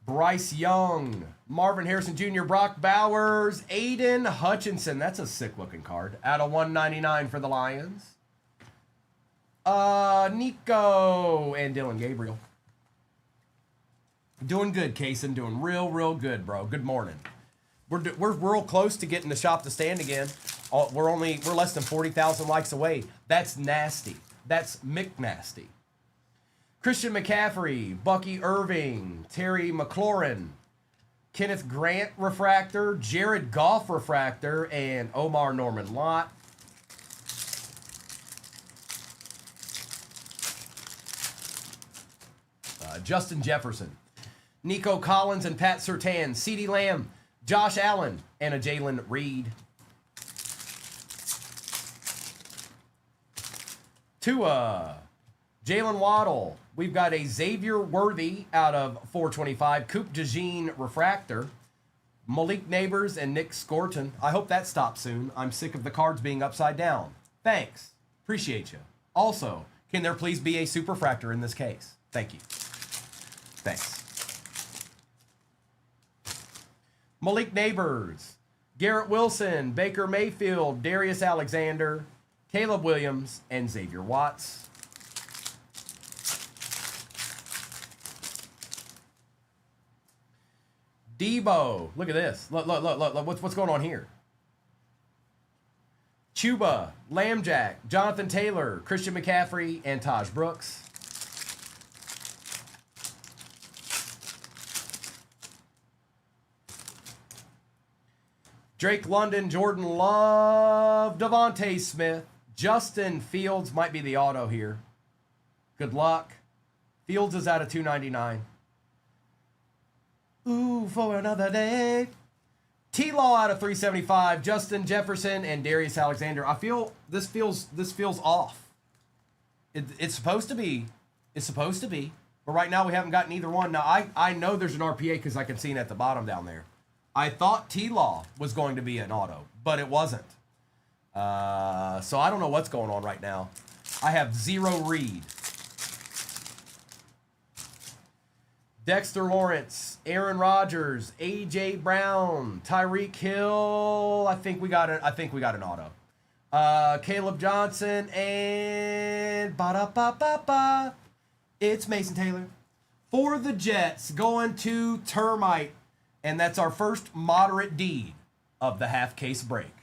Speaker 1: Bryce Young, Marvin Harrison Jr., Brock Bowers, Aiden Hutchinson. That's a sick-looking card. Out of 199 for the Lions. Nico and Dylan Gabriel. Doing good, Kaysen. Doing real good, bro. Good morning. We're real close to getting the shop to stand again. We're less than 40,000 likes away. That's nasty. That's McNasty. Christian McCaffrey, Bucky Irving, Terry McLaurin, Kenneth Grant refractor, Jared Goff refractor, and Omar Norman Lott. Justin Jefferson, Nico Collins and Pat Surtain, CeeDee Lamb, Josh Allen, and a Jalen Reed. Tua, Jalen Waddle. We've got a Xavier Worthy out of 425. Coop DeJean refractor. Malik Neighbors and Nick Scorton. I hope that stops soon. I'm sick of the cards being upside down. Thanks. Appreciate you. Also, can there please be a superfractor in this case? Thank you. Thanks. Malik Neighbors, Garrett Wilson, Baker Mayfield, Darius Alexander, Caleb Williams, and Xavier Watts. Debo, look at this. Look, what's going on here? Chuba, Lambjack, Jonathan Taylor, Christian McCaffrey, and Taj Brooks. Drake London, Jordan Love, Devontae Smith, Justin Fields might be the auto here. Good luck. Fields is out of 299. Ooh, for another day. T-Law out of 375. Justin Jefferson and Darius Alexander. I feel this feels off. It's supposed to be. It's supposed to be. But right now we haven't gotten either one. Now I know there's an RPA because I can see it at the bottom down there. I thought T-Law was going to be an auto, but it wasn't. So I don't know what's going on right now. I have zero read. Dexter Lawrence, Aaron Rodgers, A.J. Brown, Tyreek Hill. I think we got an auto. Caleb Johnson and ba-da-ba-ba-ba. It's Mason Taylor. For the Jets, going to Termite. And that's our first moderate deed of the half case break.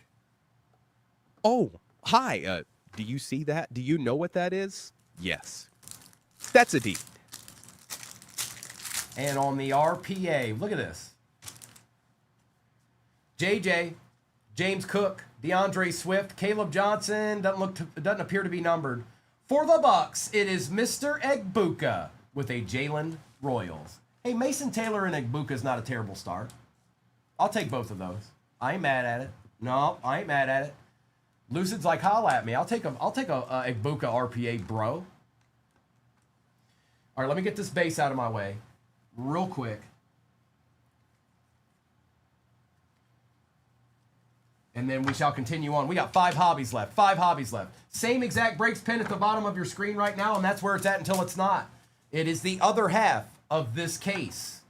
Speaker 2: Oh, hi. Do you see that? Do you know what that is? Yes. That's a deed.
Speaker 1: And on the RPA, look at this. JJ, James Cook, DeAndre Swift, Caleb Johnson, doesn't appear to be numbered. For the Bucks, it is Mr. Egbuka with a Jalen Royals. Hey, Mason Taylor and Egbuka is not a terrible start. I'll take both of those. I ain't mad at it. No, I ain't mad at it. Lucid's like, holla at me. I'll take a Egbuka RPA, bro. All right, let me get this base out of my way real quick. And then we shall continue on. We got 5 hobbies left. 5 hobbies left. Same exact breaks pin at the bottom of your screen right now, and that's where it's at until it's not. It is the other half of this case.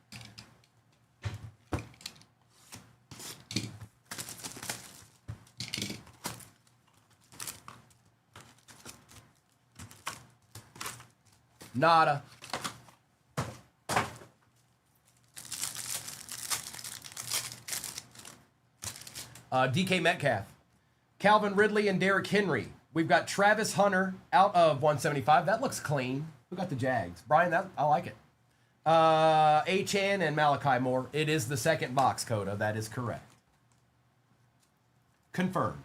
Speaker 1: Nada. DK Metcalf, Calvin Ridley, and Derrick Henry. We've got Travis Hunter out of 175. That looks clean. Who got the Jags? Brian, I like it. Achan and Malachi Moore. It is the second box, Coda. That is correct. Confirmed.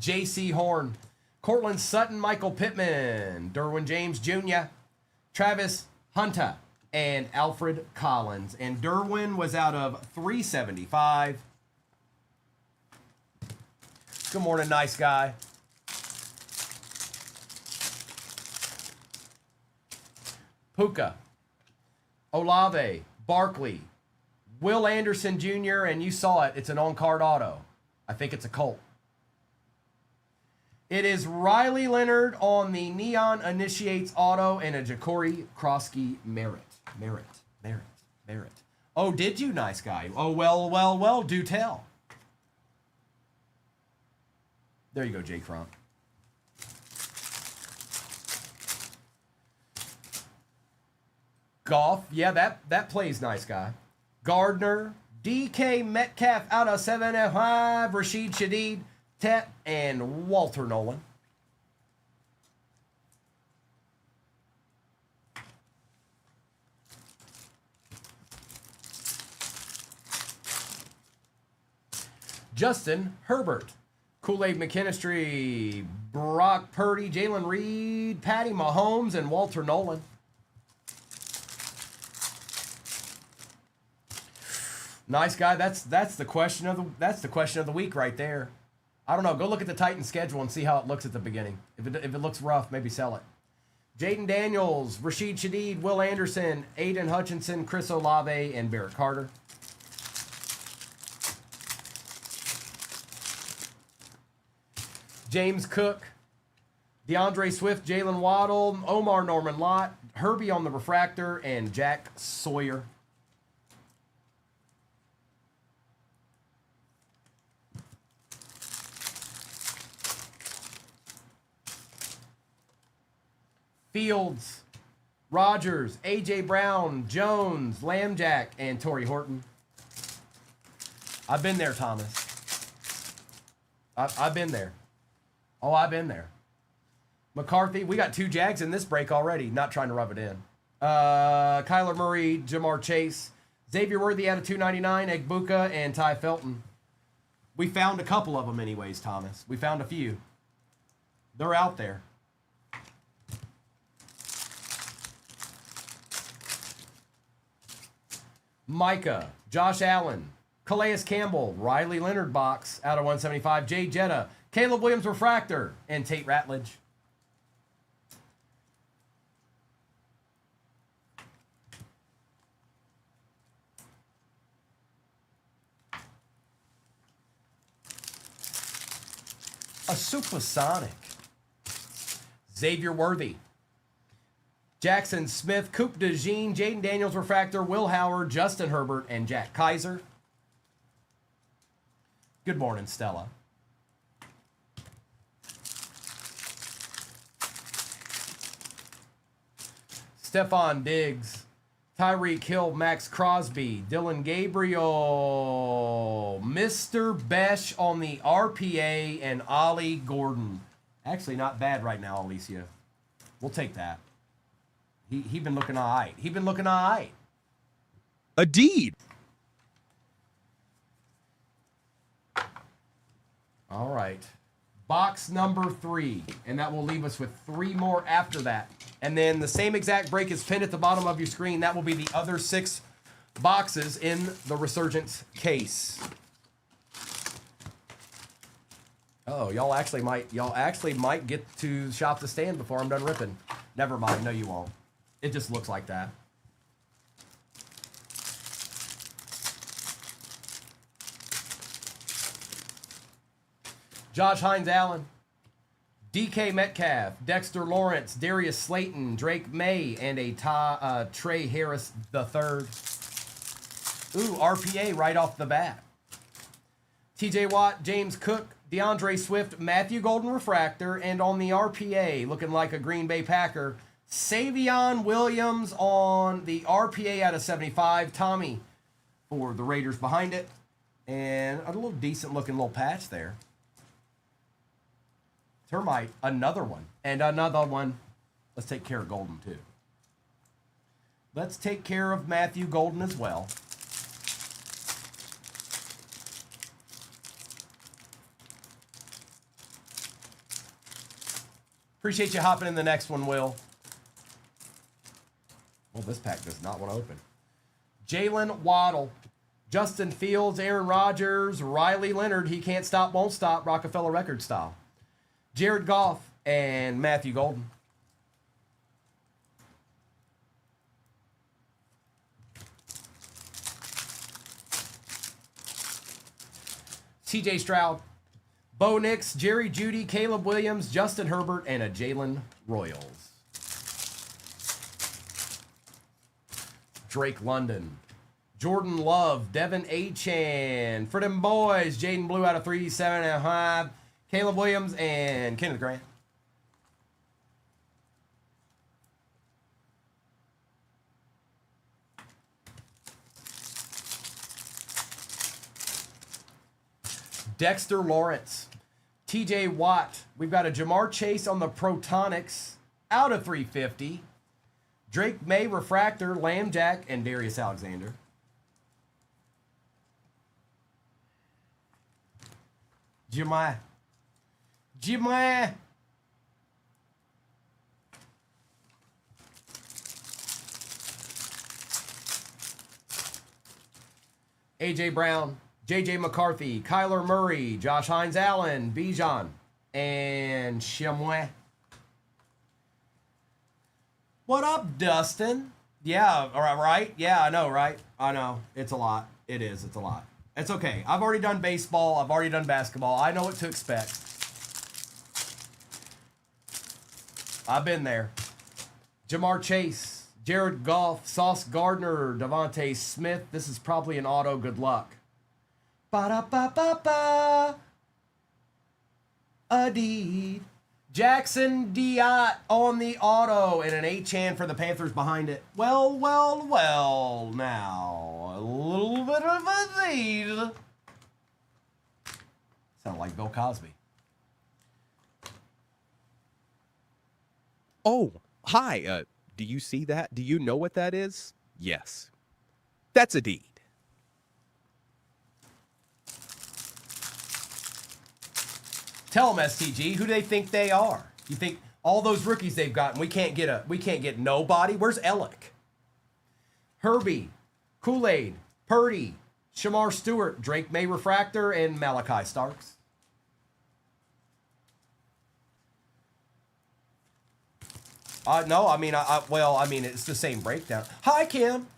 Speaker 1: J.C. Horn, Cortland Sutton, Michael Pittman, Derwin James Jr., Travis Hunter, and Alfred Collins. And Derwin was out of 375. Good morning, nice guy. Puka, Olave, Barkley, Will Anderson Jr., and you saw it. It's an on-card auto. I think it's a Colt. It is Riley Leonard on the Neon Initiates auto and a Ja'Cory Krosky Merritt. Oh, did you, nice guy? Oh, well, do tell. There you go, Jay Cronk. Goff, yeah, that plays, nice guy. Gardner, DK Metcalf out of 705, Rashid Shaheed, Tet, and Walter Nolan. Justin Herbert, Kool-Aid McKinstry, Brock Purdy, Jalen Reed, Patty Mahomes, and Walter Nolan. Nice guy. That's the question of the week right there. I don't know. Go look at the Titans schedule and see how it looks at the beginning. If it looks rough, maybe sell it. Jaden Daniels, Rashid Shaheed, Will Anderson, Aiden Hutchinson, Chris Olave, and Barrett Carter. James Cook, DeAndre Swift, Jalen Waddle, Omar Norman Lott, Herbie on the refractor, and Jack Sawyer. Fields, Rogers, A.J. Brown, Jones, Lambjack, and Torrey Horton. I've been there, Thomas. I've been there. Oh, I've been there. McCarthy, we got 2 Jags in this break already. Not trying to rub it in. Kyler Murray, Jamar Chase, Xavier Worthy out of 299, Egbuka, and Ty Felton. We found a couple of them anyways, Thomas. We found a few. They're out there. Micah, Josh Allen, Calais Campbell, Riley Leonard box out of 175, Jay Jetta, Caleb Williams refractor, and Tate Ratledge. A supersonic. Xavier Worthy, Jackson Smith, Coop DeJean, Jaden Daniels refractor, Will Howard, Justin Herbert, and Jack Kaiser. Good morning, Stella. Stephon Diggs, Tyreek Hill, Max Crosby, Dylan Gabriel, Mr. Besh on the RPA, and Ollie Gordon. Actually, not bad right now, Alicia. We'll take that. He been looking all right.
Speaker 2: A deed.
Speaker 1: All right. Box number 3. And that will leave us with 3 more after that. And then the same exact break is pinned at the bottom of your screen. That will be the other 6 boxes in the Resurgence case. Oh, y'all actually might get to shop the stand before I'm done ripping. Never mind. No, you won't. It just looks like that. Josh Hines Allen, DK Metcalf, Dexter Lawrence, Darius Slayton, Drake May, and a Trey Harris III. Ooh, RPA right off the bat. TJ Watt, James Cook, DeAndre Swift, Matthew Golden refractor, and on the RPA, looking like a Green Bay Packer, Savion Williams on the RPA out of 75. Tommy for the Raiders behind it. And a little decent looking little patch there. Termite, another one. And another one. Let's take care of Golden too. Let's take care of Matthew Golden as well. Appreciate you hopping in the next one, Will. Well, this pack does not want to open. Jalen Waddle, Justin Fields, Aaron Rodgers, Riley Leonard. He can't stop, won't stop. Rockefeller record style. Jared Goff and Matthew Golden. TJ Stroud, Bo Nix, Jerry Jeudy, Caleb Williams, Justin Herbert, and a Jalen Royals. Drake London, Jordan Love, Devin Achan. For them boys, Jaden Blue out of 3, 7.5. Caleb Williams and Kenneth Grant. Dexter Lawrence, TJ Watt. We've got a Jamar Chase on the Protonics out of 350. Drake May Refractor, Lamb Jack, and Darius Alexander. Jemai. AJ Brown, JJ McCarthy, Kyler Murray, Josh Hines Allen, Bijan, and Shamwe. What up, Dustin? Yeah, all right, right? Yeah, I know, right? I know. It's a lot. It is. It's a lot. It's okay. I've already done baseball. I've already done basketball. I know what to expect. I've been there. Jamar Chase, Jared Goff, Sauce Gardner, Devontae Smith. This is probably an auto. Good luck. Ba-da-ba-ba-ba. Adeed. Jackson Diott on the auto and an Achan for the Panthers behind it. Well, now. A little bit of a lead. Sound like Bill Cosby.
Speaker 2: Oh, hi. Do you see that? Do you know what that is? Yes. That's a deed.
Speaker 1: Tell them, STG, who do they think they are? You think all those rookies they've gotten, we can't get nobody? Where's Ellick? Herbie, Kool-Aid, Purdy, Shamar Stewart, Drake May Refractor, and Malachi Starks. No, I mean, it's the same breakdown. Hi, Kim.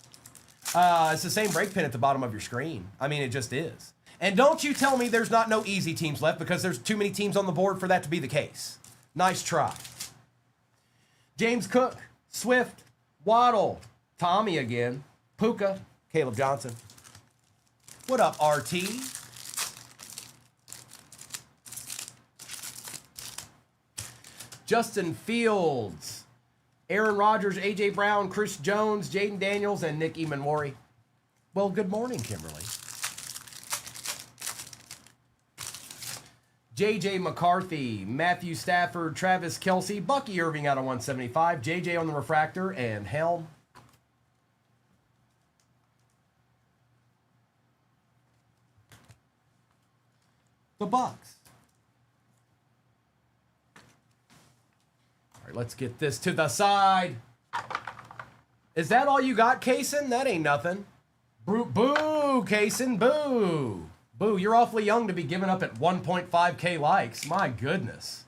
Speaker 1: It's the same break pin at the bottom of your screen. I mean, it just is. And don't you tell me there's not no easy teams left, because there's too many teams on the board for that to be the case. Nice try. James Cook, Swift, Waddle, Tommy again, Puka, Caleb Johnson. What up, RT? Justin Fields, Aaron Rodgers, AJ Brown, Chris Jones, Jaden Daniels, and Nick Emanwari. Well, good morning, Kimberly. JJ McCarthy, Matthew Stafford, Travis Kelce, Bucky Irving out of 175, JJ on the refractor, and Helm. The Bucks. All right, let's get this to the side. Is that all you got, Kaysen? That ain't nothing. Boo, Kaysen, boo. Boo, you're awfully young to be giving up at 1.5K likes. My goodness.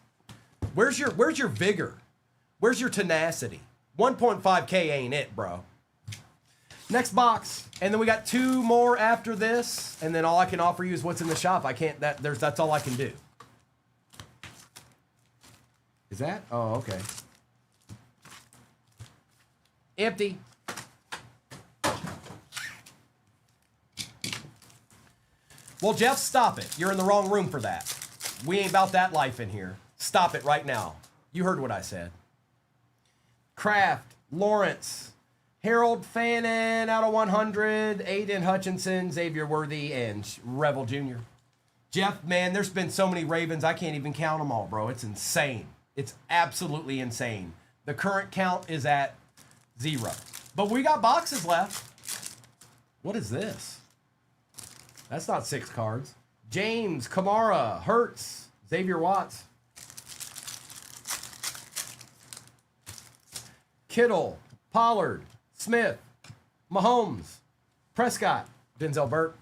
Speaker 1: Where's your vigor? Where's your tenacity? 1.5K ain't it, bro. Next box. And then we got 2 more after this. And then all I can offer you is what's in the shop. That's all I can do. Is that? Oh, okay. Empty. Well, Jeff, stop it. You're in the wrong room for that. We ain't about that life in here. Stop it right now. You heard what I said. Kraft, Lawrence, Harold Fannin out of 100, Aiden Hutchinson, Xavier Worthy, and Revel Jr. Jeff, man, there's been so many Ravens, I can't even count them all, bro. It's insane. It's absolutely insane. The current count is at 0. But we got boxes left. What is this? That's not 6 cards. James, Kamara, Hurts, Xavier Watts. Kittle, Pollard, Smith, Mahomes, Prescott, Denzel Burke.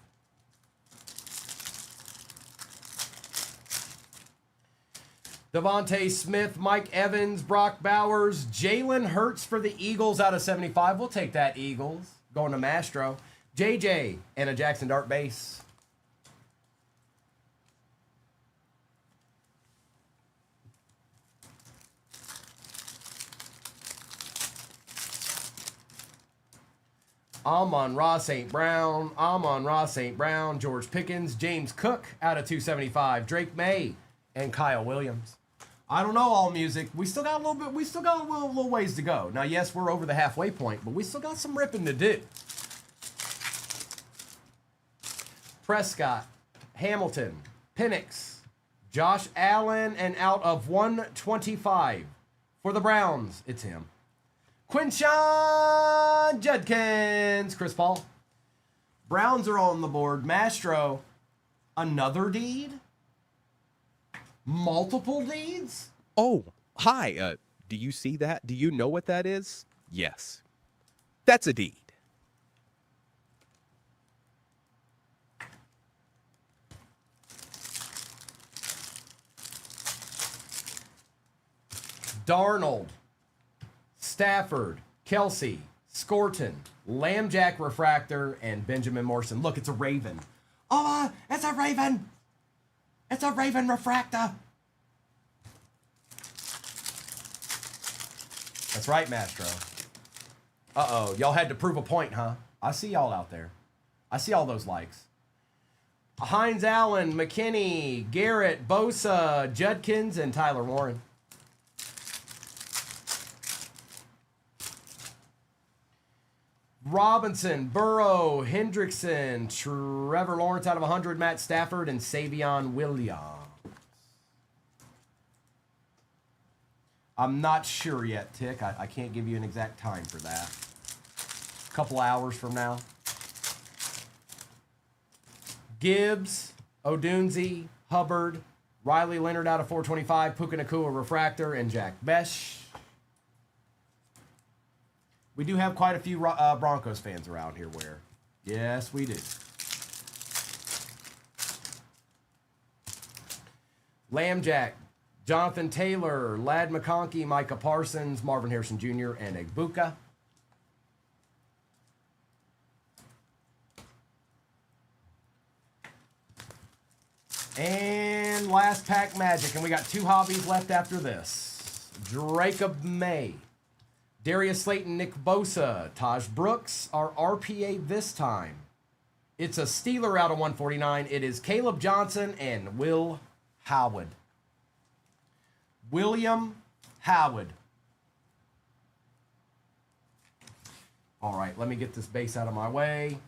Speaker 1: Devontae Smith, Mike Evans, Brock Bowers, Jalen Hurts for the Eagles out of 75. We'll take that, Eagles. Going to Mastro. JJ and a Jackson Dart base. Amon-Ra St. Brown, Amon-Ra St. Brown, George Pickens, James Cook out of 275, Drake May, and Kyle Williams. I don't know, all music. We still got a little bit. We still got a little ways to go. Now, yes, we're over the halfway point, but we still got some ripping to do. Prescott, Hamilton, Penix, Josh Allen, and out of 125 for the Browns, it's him. Quinshawn Judkins, Chris Paul. Browns are on the board. Mastro, another deed? Multiple deeds?
Speaker 2: Oh, hi. Do you see that? Do you know what that is? Yes. That's a deed.
Speaker 1: Darnold, Stafford, Kelsey, Scorton, Lambjack Refractor, and Benjamin Morrison. Look, it's a Raven. Oh, it's a Raven. It's a Raven Refractor. That's right, Mastro. Uh-oh, y'all had to prove a point, huh? I see y'all out there. I see all those likes. Hines Allen, McKinney, Garrett, Bosa, Judkins, and Tyler Warren. Robinson, Burrow, Hendrickson, Trevor Lawrence out of 100, Matt Stafford, and Savion Williams. I'm not sure yet, Tick. I can't give you an exact time for that. A couple hours from now. Gibbs, Odunze, Hubbard, Riley Leonard out of 425, Puka Nacua Refractor, and Jack Besh. We do have quite a few Broncos fans around here where, yes, we do. Lambjack, Jonathan Taylor, Lad McConkey, Micah Parsons, Marvin Harrison Jr., and Egbuka. And last pack Magic, and we got two hobbies left after this. Jacob May, Darius Slayton, Nick Bosa, Taj Brooks, our RPA this time. It's a Steeler out of 149. It is Caleb Johnson and Will Howard. William Howard. All right, let me get this base out of my way.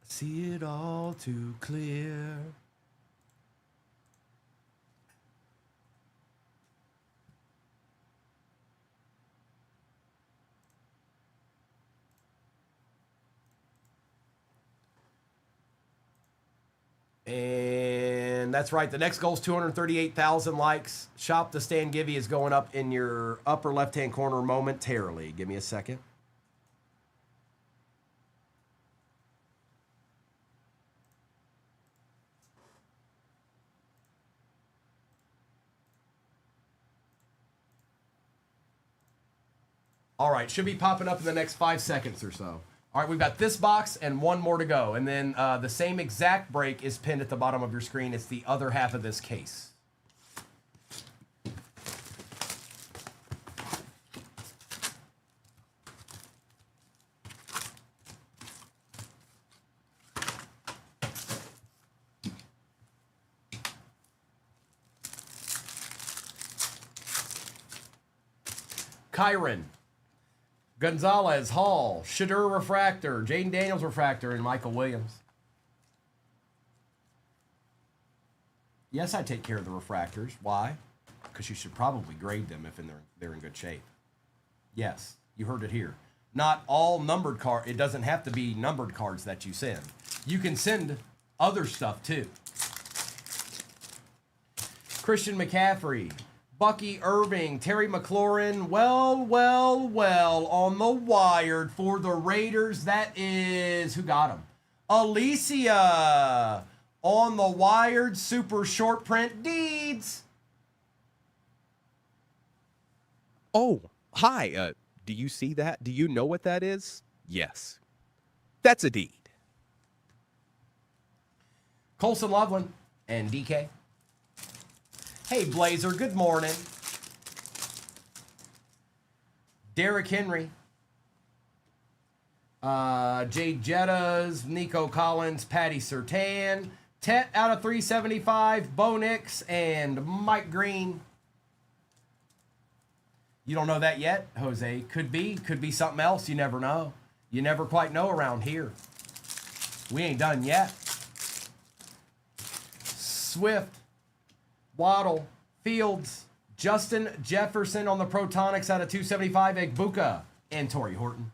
Speaker 1: See it all too clear. And that's right. The next goal is 238,000 likes. Shop the Stan Givey is going up in your upper left-hand corner momentarily. Give me a second. All right, should be popping up in the next 5 seconds or so. All right, we've got this box and one more to go. And then the same exact break is pinned at the bottom of your screen. It's the other half of this case. Kyron, Gonzalez, Hall, Shadur Refractor, Jaden Daniels Refractor, and Michael Williams. Yes, I take care of the refractors. Why? Because you should probably grade them if they're in good shape. Yes, you heard it here. Not all numbered cards. It doesn't have to be numbered cards that you send. You can send other stuff too. Christian McCaffrey, Bucky Irving, Terry McLaurin, well, on the wired for the Raiders. That is, who got him? Alicia, on the wired, super short print deeds.
Speaker 2: Oh, hi. Do you see that? Do you know what that is? Yes. That's a deed.
Speaker 1: Colson Loveland and DK. Hey, Blazer, good morning. Derrick Henry. Jade Jettas, Nico Collins, Patty Surtain, Tet out of 375, Bo Nix, and Mike Green. You don't know that yet, Jose. Could be something else. You never know. You never quite know around here. We ain't done yet. Swift, Waddle, Fields, Justin Jefferson on the Protonics out of 275, Egbuka, and Torrey Horton.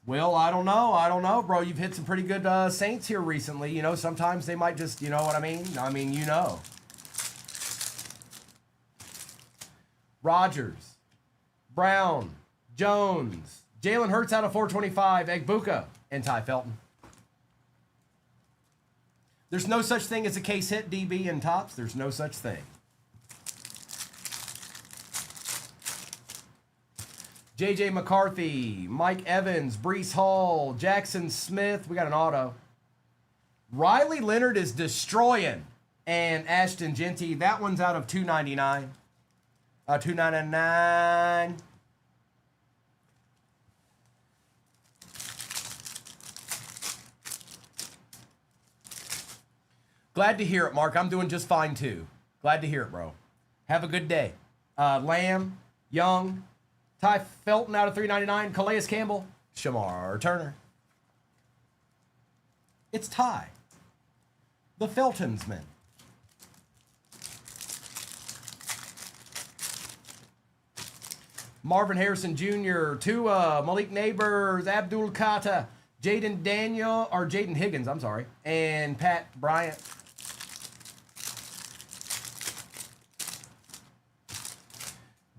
Speaker 1: Well, I don't know, bro. You've hit some pretty good Saints here recently. You know, sometimes they might just, you know what I mean? I mean, you know. Rodgers, Brown, Jones, Jalen Hurts out of 425, Egbuka, and Ty Felton. There's no such thing as a case hit, DB, and tops. There's no such thing. J.J. McCarthy, Mike Evans, Breece Hall, Jackson Smith. We got an auto. Riley Leonard is destroying. And Ashton Genty, that one's out of 299. 299. Glad to hear it, Mark. I'm doing just fine, too. Glad to hear it, bro. Have a good day. Lamb, Young, Ty Felton out of 399, Calais Campbell, Shamar Turner. It's Ty, the Feltonsman. Marvin Harrison Jr., Tua, Malik Neighbors, Abdul Kata, Jaden Higgins, I'm sorry, and Pat Bryant.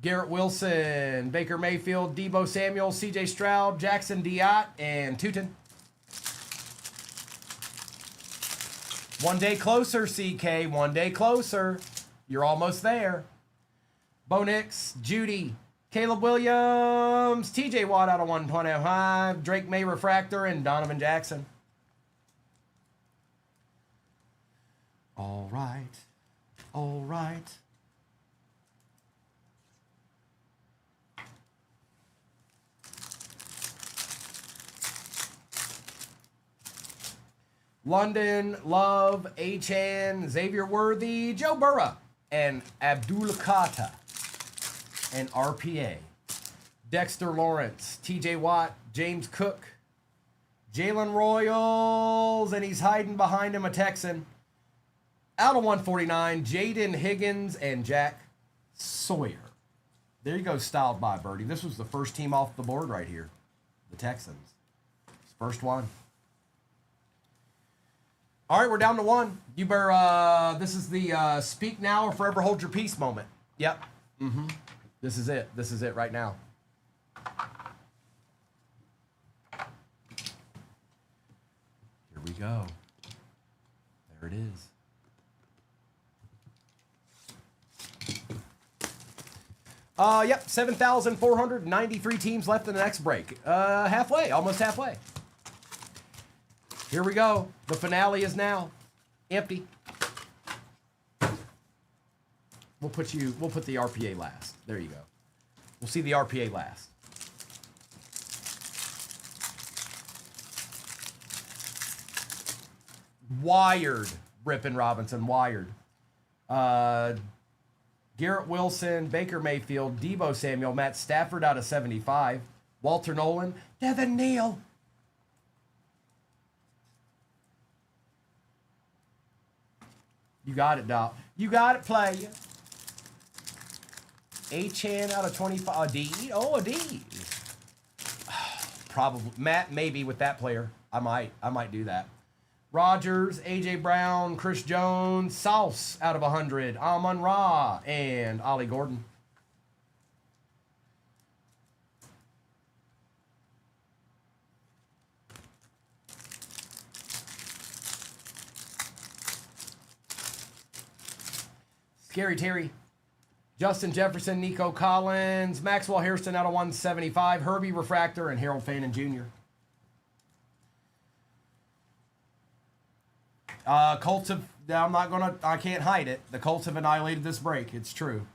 Speaker 1: Garrett Wilson, Baker Mayfield, Debo Samuel, CJ Stroud, Jackson Diott, and Tootin. One day closer, CK. One day closer. You're almost there. Bo Nix, Judy, Caleb Williams, TJ Watt out of 125, Drake May Refractor, and Donovan Jackson. All right. All right. London, Love, Achan, Xavier Worthy, Joe Burrow, and Abdul Kata, and RPA. Dexter Lawrence, TJ Watt, James Cook, Jalen Royals, and he's hiding behind him a Texan. Out of 149, Jaden Higgins and Jack Sawyer. There you go, styled by Birdie. This was the first team off the board right here. The Texans. First one. All right, we're down to one. You better, this is the speak now or forever hold your peace moment. Yep. Mm-hmm. This is it. This is it right now. Here we go. There it is. Yep, 7,493 teams left in the next break. Halfway, almost halfway. Here we go. The finale is now empty. We'll put the RPA last. There you go. We'll see the RPA last. Wired, Rippin' Robinson, wired. Garrett Wilson, Baker Mayfield, Debo Samuel, Matt Stafford out of 75, Walter Nolan, Devin Neal. You got it, Doc. You got it, player. A-Chan out of 25. A D? Oh, a D. Probably. Matt, maybe with that player. I might do that. Rogers, AJ Brown, Chris Jones, Sauce out of 100, Amon Ra, and Ollie Gordon. Scary Terry, Justin Jefferson, Nico Collins, Maxwell Hairston out of 175, Herbie Refractor, and Harold Fannin Jr. Colts have, I can't hide it. The Colts have annihilated this break. It's true.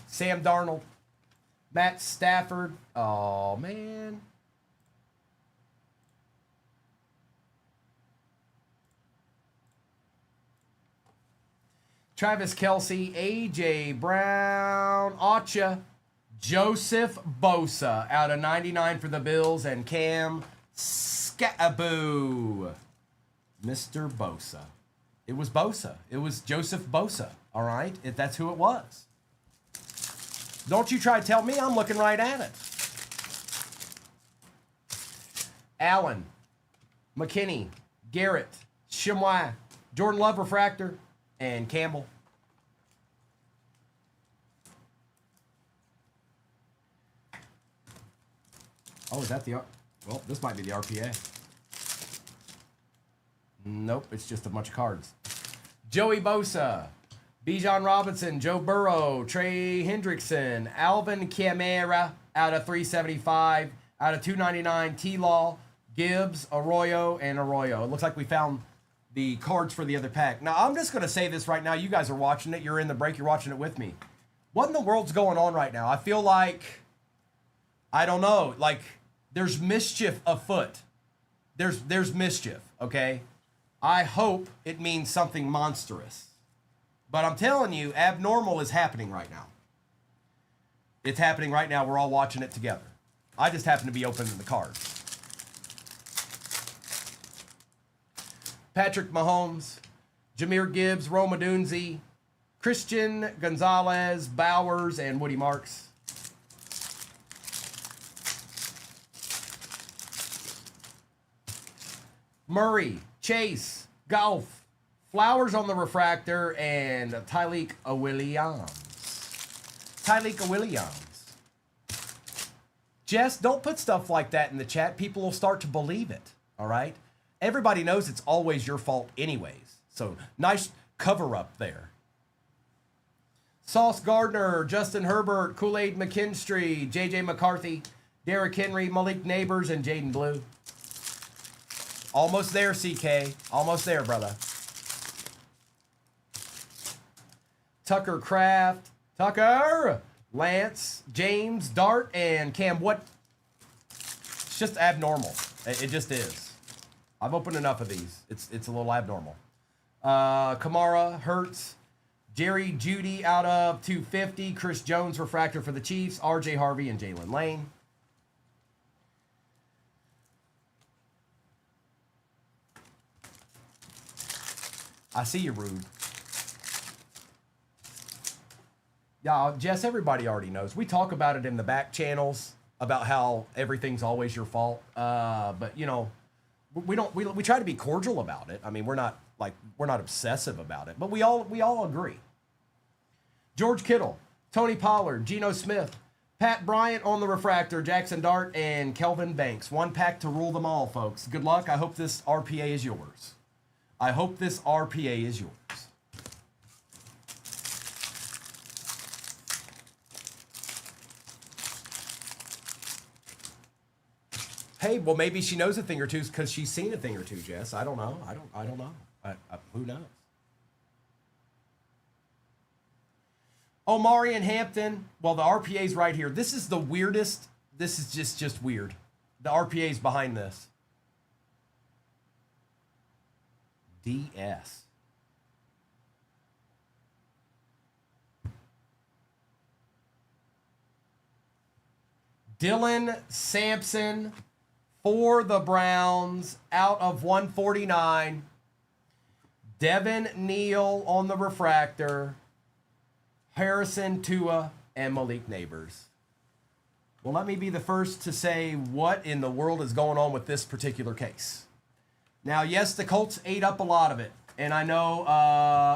Speaker 1: Sam Darnold, Matt Stafford. Oh, man. Travis Kelce, A.J. Brown, Acha, Joseph Bosa out of 99 for the Bills, and Cam Scaboo. Mr. Bosa. It was Bosa. It was Joseph Bosa, all right? That's who it was. Don't you try to tell me, I'm looking right at it. Allen, McKinney, Garrett, Shimoy, Jordan Love Refractor, and Campbell. Oh, is that the... Well, this might be the RPA. Nope, it's just a bunch of cards. Joey Bosa, Bijan Robinson, Joe Burrow, Trey Hendrickson, Alvin Kamara out of 375, out of 299, T-Law, Gibbs, Arroyo, and Arroyo. It looks like we found the cards for the other pack. Now, I'm just going to say this right now. You guys are watching it. You're in the break. You're watching it with me. What in the world's going on right now? I feel like, I don't know, like there's mischief afoot. There's mischief, okay? I hope it means something monstrous. But I'm telling you, abnormal is happening right now. It's happening right now. We're all watching it together. I just happen to be opening the cards. Patrick Mahomes, Jahmyr Gibbs, Rome Odunze, Christian Gonzalez, Bowers, and Woody Marks. Murray, Chase, Golf, Flowers on the refractor, and Tyleek Williams. Tyleek Williams. Jess, don't put stuff like that in the chat. People will start to believe it, all right? Everybody knows it's always your fault anyways. So nice cover up there. Sauce Gardner, Justin Herbert, Kool-Aid McKinstry, J.J. McCarthy, Derrick Henry, Malik Neighbors, and Jaden Blue. Almost there, CK. Almost there, brother. Tucker Kraft, Tucker, Lance, James, Dart, and Cam. What? It's just abnormal. It just is. I've opened enough of these. It's a little abnormal. Kamara, Hurts, Jerry Jeudy out of 250, Chris Jones refractor for the Chiefs, R.J. Harvey, and Jalen Lane. I see you, Rude. Yeah, Jess, everybody already knows. We talk about it in the back channels about how everything's always your fault. But you know, we try to be cordial about it. I mean, we're not obsessive about it, but we all agree. George Kittle, Tony Pollard, Geno Smith, Pat Bryant on the refractor, Jackson Dart, and Kelvin Banks. One pack to rule them all, folks. Good luck. I hope this RPA is yours. I hope this RPA is yours. Hey, well, maybe she knows a thing or two because she's seen a thing or two, Jess. I don't know. I don't know. Who knows? Omari and Hampton. Well, the RPA's right here. This is the weirdest. This is just weird. The RPA's behind this. DS. Dylan Sampson for the Browns out of 149. Devin Neal on the refractor. Harrison, Tua, and Malik Neighbors. Well, let me be the first to say what in the world is going on with this particular case. Now, yes, the Colts ate up a lot of it. And I know,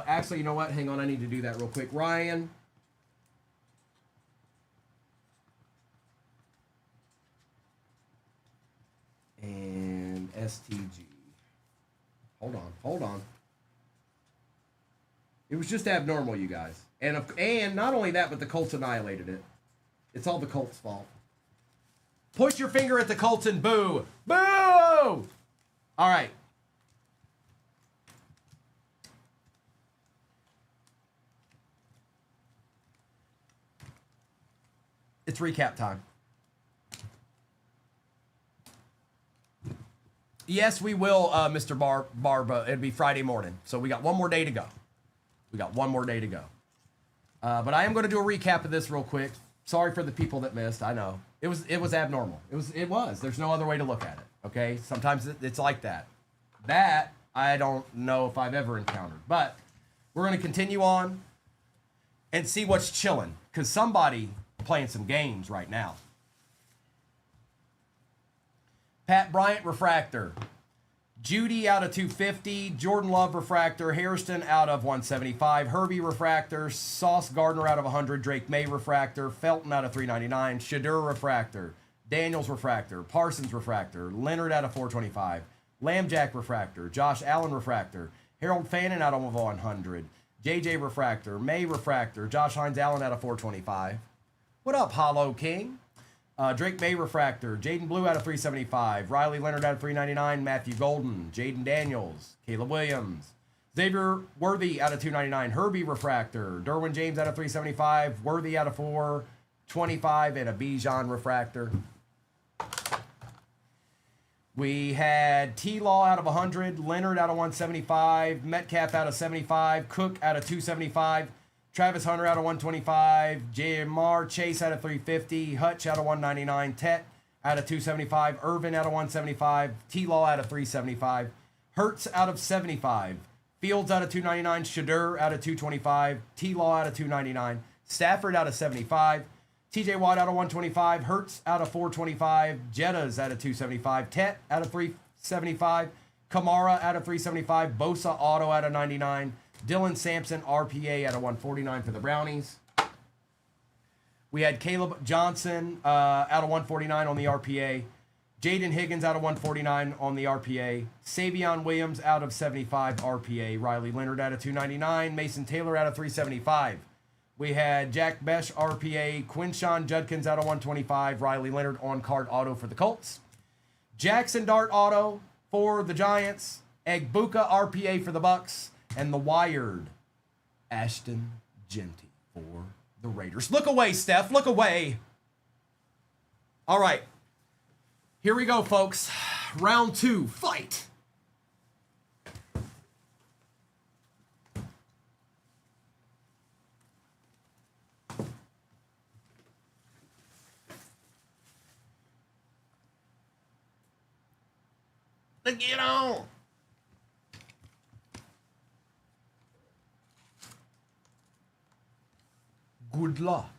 Speaker 1: actually, you know what? Hang on, I need to do that real quick. Ryan. And STG. Hold on. It was just abnormal, you guys. And not only that, but the Colts annihilated it. It's all the Colts' fault. Point your finger at the Colts and boo. Boo! All right. It's recap time. Yes, we will, Mr. Barba. It'll be Friday morning. So we got one more day to go. But I am going to do a recap of this real quick. Sorry for the people that missed. I know. It was abnormal. It was. There's no other way to look at it. Okay? Sometimes it's like that. That, I don't know if I've ever encountered. But we're going to continue on and see what's chilling. Because somebody playing some games right now. Pat Bryant refractor. Judy out of 250. Jordan Love refractor. Hairston out of 175. Herbie refractor. Sauce Gardner out of 100. Drake May refractor. Felton out of 399. Shadur refractor. Daniels refractor. Parsons refractor. Leonard out of 425. Lambjack refractor. Josh Allen refractor. Harold Fannin out of 100. JJ refractor. May refractor. Josh Hines Allen out of 425. What up, Hollow King? Drake May refractor. Jaden Blue out of 375. Riley Leonard out of 399. Matthew Golden. Jaden Daniels. Caleb Williams. Xavier Worthy out of 299. Herbie refractor. Derwin James out of 375. Worthy out of 425. And a Bijan refractor. We had T-Law out of 100. Leonard out of 175. Metcalf out of 75. Cook out of 275. Travis Hunter out of 125, Jamar Chase out of 350, Hutch out of 199, Tet out of 275, Irvin out of 175, T-Law out of 375, Hertz out of 75, Fields out of 299, Shadur out of 225, T-Law out of 299, Stafford out of 75, TJ Watt out of 125, Hertz out of 425, Jettas out of 275, Tet out of 375, Kamara out of 375, Bosa Auto out of 99, Dylan Sampson, RPA out of 149 for the Brownies. We had Caleb Johnson out of 149 on the RPA. Jaden Higgins out of 149 on the RPA. Savion Williams out of 75 RPA. Riley Leonard out of 299. Mason Taylor out of 375. We had Jack Besh RPA. Quinshawn Judkins out of 125. Riley Leonard on card auto for the Colts. Jackson Dart auto for the Giants. Egbuka RPA for the Bucks. And the wired Ashton Genty for the Raiders. Look away, Steph. Look away. All right. Here we go, folks. Round 2. Fight. Let's get on. Good luck.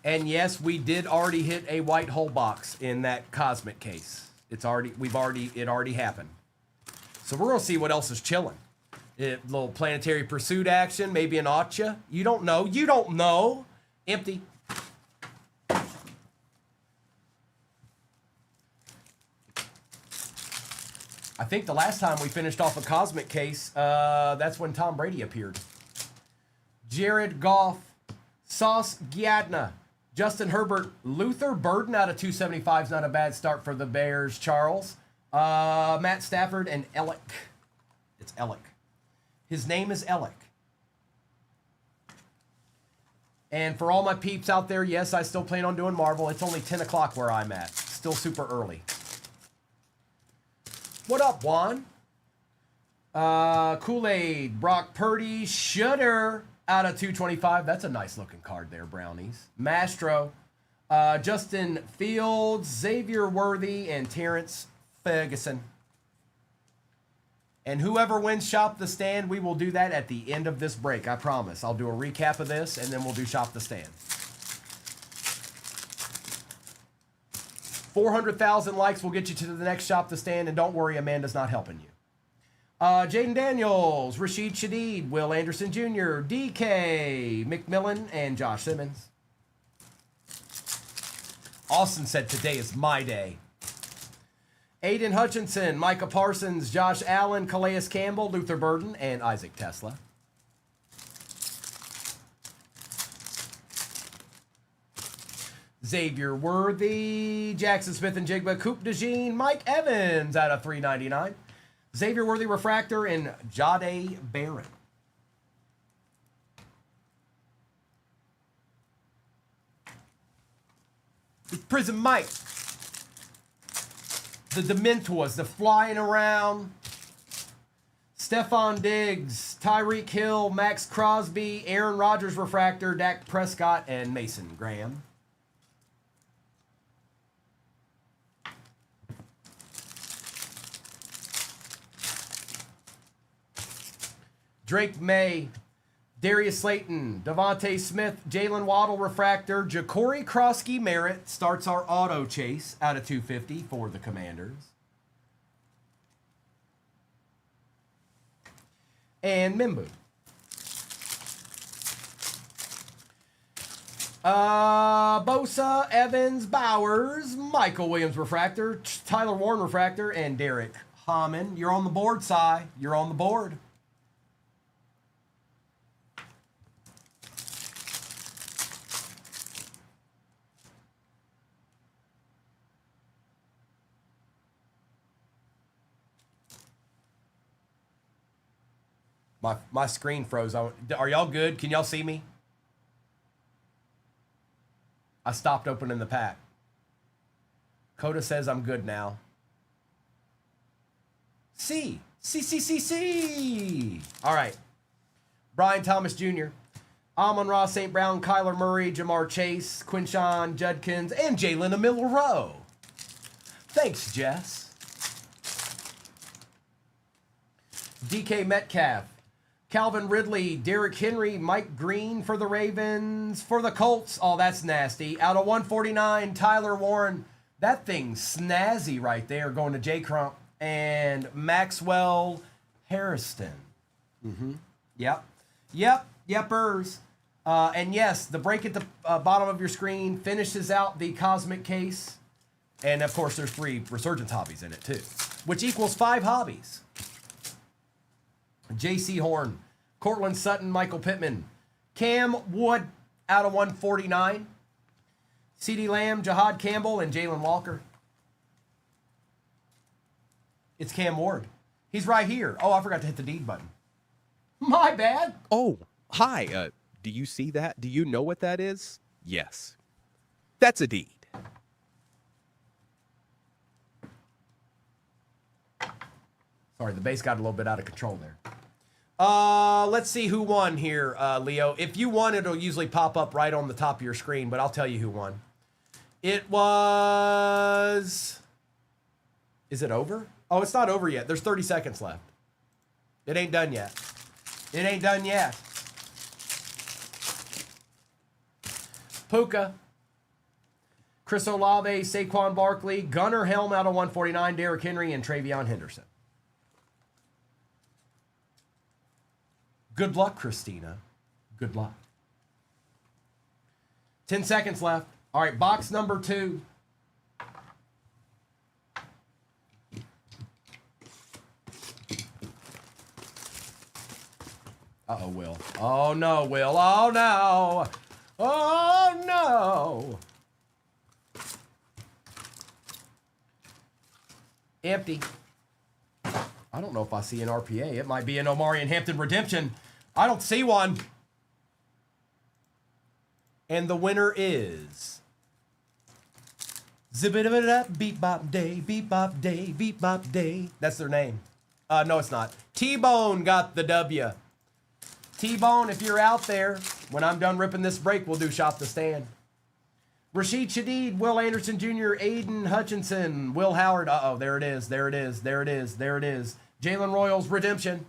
Speaker 1: And yes, we did already hit a white hole box in that cosmic case. It already happened. So we're gonna see what else is chilling. A little planetary pursuit action, maybe an Acha. You don't know. You don't know. Empty. I think the last time we finished off a cosmic case, that's when Tom Brady appeared. Jared Goff, Sauce Giadna, Justin Herbert, Luther Burden out of 275 is not a bad start for the Bears. Charles, Matt Stafford, and Alec. It's Alec. His name is Alec. And for all my peeps out there, yes, I still plan on doing Marvel. It's only 10 o'clock where I'm at. Still super early. What up, Juan? Kool-Aid, Brock Purdy, Shudder out of 225. That's a nice looking card there, Brownies. Mastro, Justin Fields, Xavier Worthy, and Terrence Ferguson. And whoever wins Shop the Stand, we will do that at the end of this break. I promise. I'll do a recap of this, and then we'll do Shop the Stand. 400,000 likes will get you to the next Shop the Stand, and don't worry, Amanda's not helping you. Jaden Daniels, Rashid Shadid, Will Anderson Jr., DK, McMillan, and Josh Simmons. Austin said, today is my day. Aiden Hutchinson, Micah Parsons, Josh Allen, Calais Campbell, Luther Burden, and Isaac Tesla. Xavier Worthy, Jackson Smith and Jigba, Coop DeJean, Mike Evans out of 399. Xavier Worthy Refractor and Jade Barron. Prison Mike. The Dementors, the flying around. Stephon Diggs, Tyreek Hill, Max Crosby, Aaron Rodgers Refractor, Dak Prescott, and Mason Graham. Drake May, Darius Slayton, Devontae Smith, Jalen Waddle Refractor, Ja'Cory Krosky Merritt starts our auto chase out of 250 for the Commanders. And Mimbu. Bosa, Evans, Bowers, Michael Williams Refractor, Tyler Warren Refractor, and Derek Hammond. You're on the board, Cy. You're on the board. My screen froze. Are y'all good? Can y'all see me? I stopped opening the pack. Coda says I'm good now. C. All right. Brian Thomas Jr., Amon-Ra St. Brown, Kyler Murray, Jamar Chase, Quinshawn Judkins, and Jalen Amil-Rowe. Thanks, Jess. DK Metcalf, Calvin Ridley, Derrick Henry, Mike Green for the Ravens. For the Colts, oh, that's nasty. Out of 149, Tyler Warren. That thing's snazzy right there, going to J. Crump. And Maxwell Harrison. Yepers. And yes, the break at the bottom of your screen finishes out the Cosmic Case. And, of course, there's 3 Resurgence hobbies in it, too, which equals 5 hobbies. J.C. Horn, Cortland Sutton, Michael Pittman, Cam Wood out of 149, CeeDee Lamb, Jahad Campbell, and Jalen Walker. It's Cam Ward. He's right here. Oh, I forgot to hit the deed button. My bad.
Speaker 2: Oh, hi. Do you see that? Do you know what that is? Yes. That's a deed.
Speaker 1: Sorry, the base got a little bit out of control there. Let's see who won here, Leo. If you won, it'll usually pop up right on the top of your screen, but I'll tell you who won. It was... Is it over? Oh, it's not over yet. There's 30 seconds left. It ain't done yet. It ain't done yet. Puka, Chris Olave, Saquon Barkley, Gunnar Helm out of 149, Derrick Henry, and Travion Henderson. Good luck, Christina. Good luck. 10 seconds left. All right, box number 2. Uh-oh, Will. Oh, no, Will. Oh, no. Oh, no. Empty. I don't know if I see an RPA. It might be an Omarion Hampton Redemption. I don't see one. And the winner is... Zibidibidap, beep bop day, beep bop day, beep bop day. That's their name. No, it's not. T-Bone got the W. T-Bone, if you're out there, when I'm done ripping this break, we'll do Shop the Stand. Rashid Shadid, Will Anderson Jr., Aiden Hutchinson, Will Howard. Uh-oh, there it is, there it is, there it is, there it is. Jalen Royals redemption.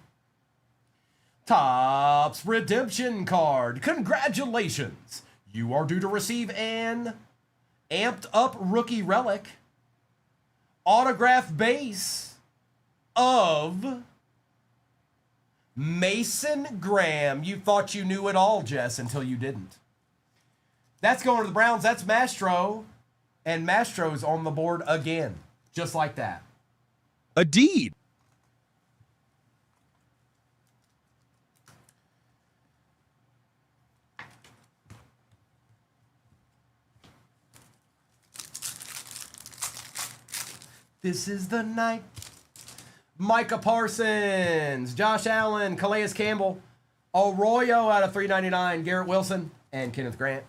Speaker 1: Topps redemption card. Congratulations. You are due to receive an amped up rookie relic autograph base of Mason Graham. You thought you knew it all, Jess, until you didn't. That's going to the Browns. That's Mastro. And Mastro's on the board again. Just like that.
Speaker 2: A deed.
Speaker 1: This is the night. Micah Parsons, Josh Allen, Calais Campbell, Arroyo out of 399, Garrett Wilson, and Kenneth Grant.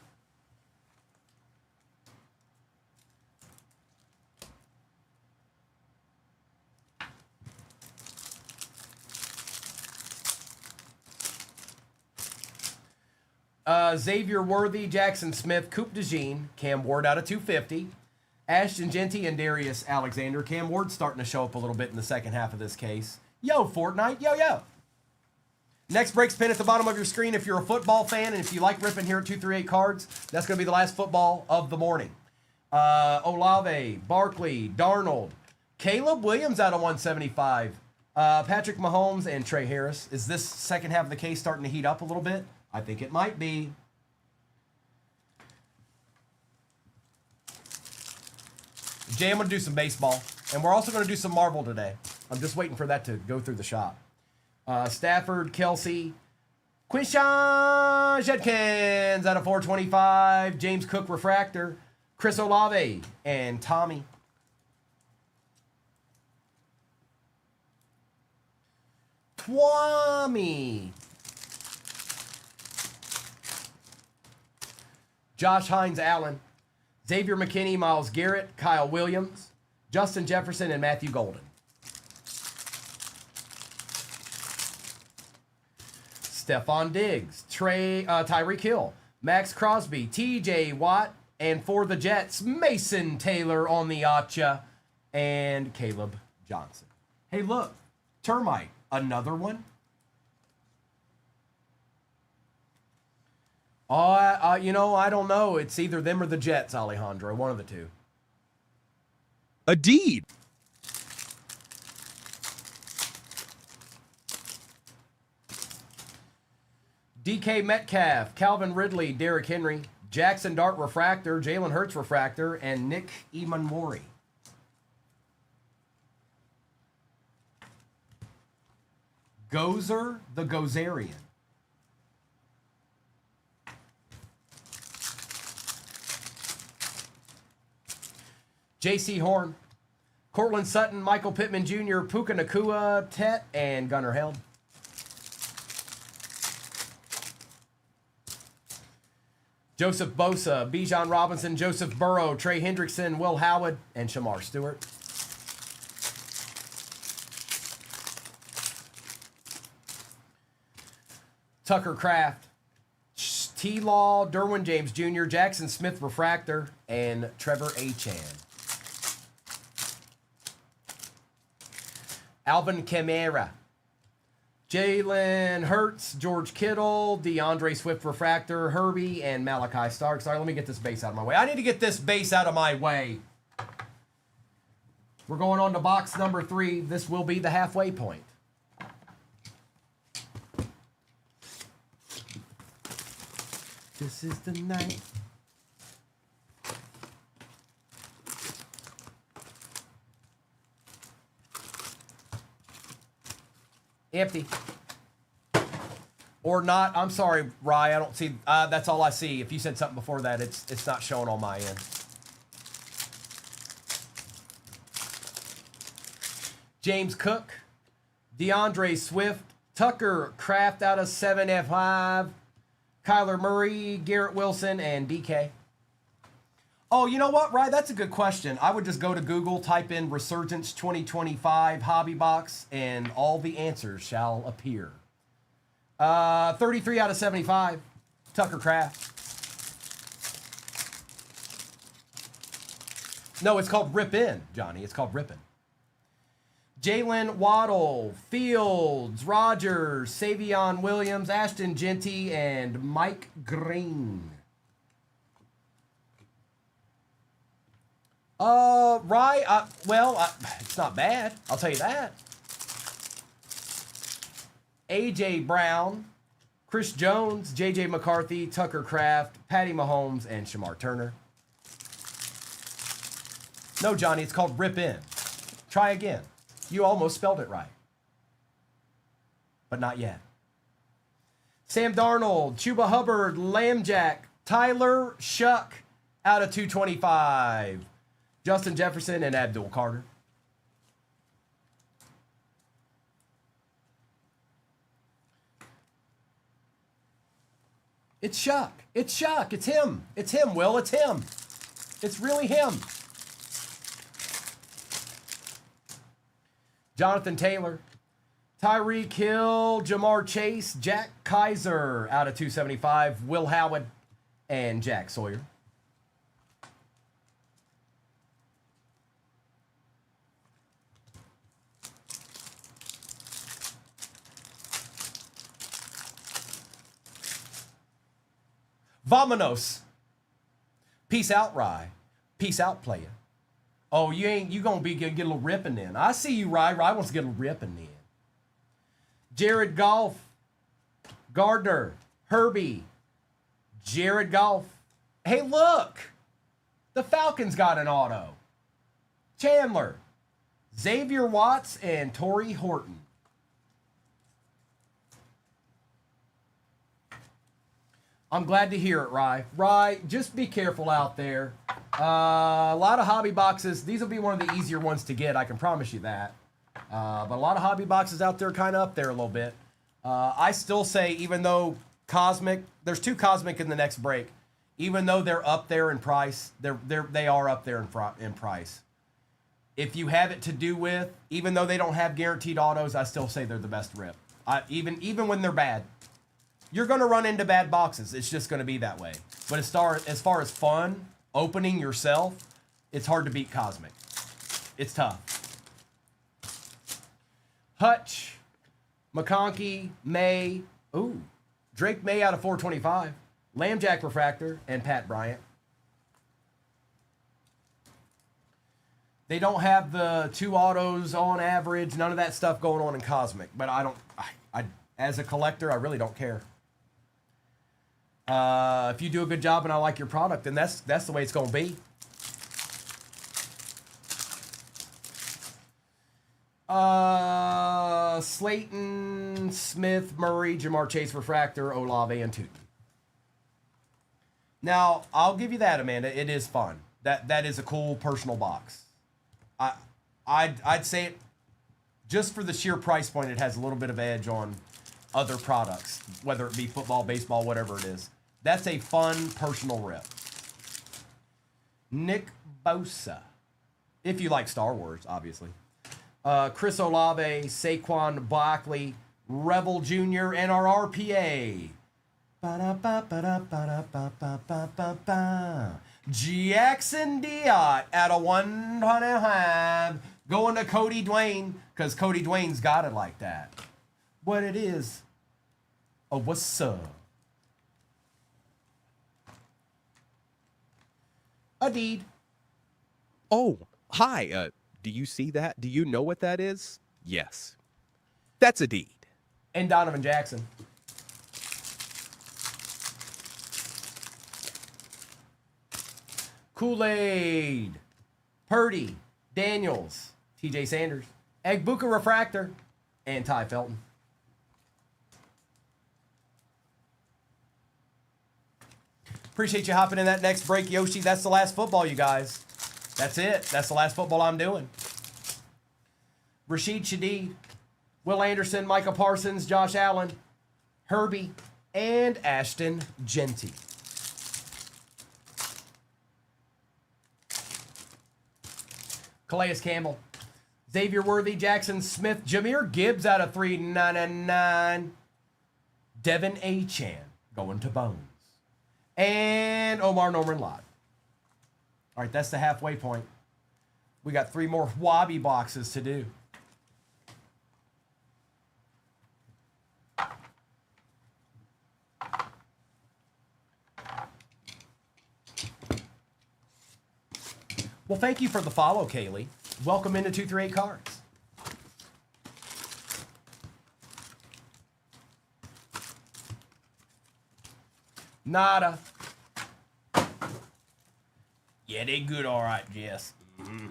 Speaker 1: Xavier Worthy, Jackson Smith, Coop DeJean, Cam Ward out of 250. Ashton Genty and Darius Alexander. Cam Ward's starting to show up a little bit in the second half of this case. Yo, Fortnite. Yo, yo. Next breaks pin at the bottom of your screen if you're a football fan, and if you like ripping here at 238 Cards, that's going to be the last football of the morning. Olave, Barkley, Darnold, Caleb Williams out of 175. Patrick Mahomes and Trey Harris. Is this second half of the case starting to heat up a little bit? I think it might be. Jay, I'm going to do some baseball. And we're also going to do some marble today. I'm just waiting for that to go through the shop. Stafford, Kelsey, Quinshon Judkins out of 425. James Cook Refractor. Chris Olave and Tommy. Twami. Josh Hines Allen. Xavier McKinney, Myles Garrett, Kyle Williams, Justin Jefferson, and Matthew Golden. Stephon Diggs, Tyreek Hill, Max Crosby, TJ Watt, and for the Jets, Mason Taylor on the Acha, and Caleb Johnson. Hey, look, Termite, another one. I don't know. It's either them or the Jets, Alejandro. One of the two.
Speaker 2: A deed.
Speaker 1: DK Metcalf, Calvin Ridley, Derrick Henry, Jackson Dart Refractor, Jalen Hurts Refractor, and Nick Emanwari. Gozer the Gozerian. J.C. Horn, Cortland Sutton, Michael Pittman Jr., Puka Nacua, Tet, and Gunnar Held. Joseph Bosa, Bijan Robinson, Joseph Burrow, Trey Hendrickson, Will Howard, and Shamar Stewart. Tucker Kraft, T-Law, Derwin James Jr., Jackson Smith Refractor, and Trevor Achan. Alvin Kamara, Jalen Hurts, George Kittle, DeAndre Swift Refractor, Herbie, and Malachi Starks. All right, let me get this base out of my way. I need to get this base out of my way. We're going on to box number 3. This will be the halfway point. This is the night. Empty. Or not. I'm sorry, Rye. I don't see. That's all I see. If you said something before that, it's not showing on my end. James Cook, DeAndre Swift, Tucker Kraft out of 7F5, Kyler Murray, Garrett Wilson, and DK. Oh, you know what, Rye? That's a good question. I would just go to Google, type in Resurgence 2025 Hobby Box, and all the answers shall appear. 33 out of 75, Tucker Kraft. No, it's called Rip In, Johnny. It's called Rippin'. Jalen Waddle, Fields, Rogers, Savion Williams, Ashton Genty, and Mike Green. It's not bad. I'll tell you that. A.J. Brown, Chris Jones, J.J. McCarthy, Tucker Kraft, Patty Mahomes, and Shamar Turner. No, Johnny, it's called Rip In. Try again. You almost spelled it right. But not yet. Sam Darnold, Chuba Hubbard, Lambjack, Tyler Shuck out of 225. Justin Jefferson and Abdul Carter. It's Shuck. It's Shuck. It's him. It's him, Will. It's him. It's really him. Jonathan Taylor, Tyreek Hill, Jamar Chase, Jack Kaiser out of 275, Will Howard, and Jack Sawyer. Vamonos. Peace out, Rye. Peace out, player. Oh, you gonna get a little ripping in. I see you, Rye. Rye wants to get a little ripping in. Jared Goff, Gardner, Herbie, Jared Goff. Hey, look, the Falcons got an auto. Chandler, Xavier Watts, and Torrey Horton. I'm glad to hear it, Rye. Rye, just be careful out there. A lot of hobby boxes. These will be one of the easier ones to get. I can promise you that. But a lot of hobby boxes out there kind of up there a little bit. I still say, even though Cosmic, there's 2 Cosmic in the next break. Even though they're up there in price, they are up there in price. If you have it to do with, even though they don't have guaranteed autos, I still say they're the best rip. Even when they're bad. You're going to run into bad boxes. It's just going to be that way. But as far as fun, opening yourself, it's hard to beat Cosmic. It's tough. Hutch, McConkey, May. Ooh, Drake May out of 425. Lambjack Refractor, and Pat Bryant. They don't have the 2 autos on average. None of that stuff going on in Cosmic. But I as a collector, I really don't care. If you do a good job and I like your product, then that's the way it's going to be. Slayton, Smith, Murray, Jamar Chase, Refractor, Olave, and Tootin. Now, I'll give you that, Amanda. It is fun. That is a cool personal box. I'd say it just for the sheer price point. It has a little bit of edge on other products, whether it be football, baseball, whatever it is. That's a fun personal rip. Nick Bosa, if you like Star Wars, obviously. Chris Olave, Saquon Barkley, Rebel Jr., and our RPA. Jackson Diott at a 1.5, going to Cody Dwayne, because Cody Dwayne's got it like that. What it is. Oh, what's up? A deed.
Speaker 2: Oh, hi. Do you see that? Do you know what that is? Yes. That's a deed.
Speaker 1: And Donovan Jackson. Kool-Aid. Purdy. Daniels. TJ Sanders. Egbuka Refractor. And Ty Felton. Appreciate you hopping in that next break, Yoshi. That's the last football, you guys. That's it. That's the last football I'm doing. Rashid Shaheed, Will Anderson, Micah Parsons, Josh Allen, Herbie, and Ashton Genty. Calais Campbell, Xavier Worthy, Jackson Smith, Jahmyr Gibbs out of 399. Devin A. Chan going to Bones. And Omar Norman Lott. All right, that's the halfway point. We got 3 more Wabi boxes to do. Well, thank you for the follow, Kaylee. Welcome into 238 Cards. Nada. Yeah, they good, all right, Jess. Mm-hmm.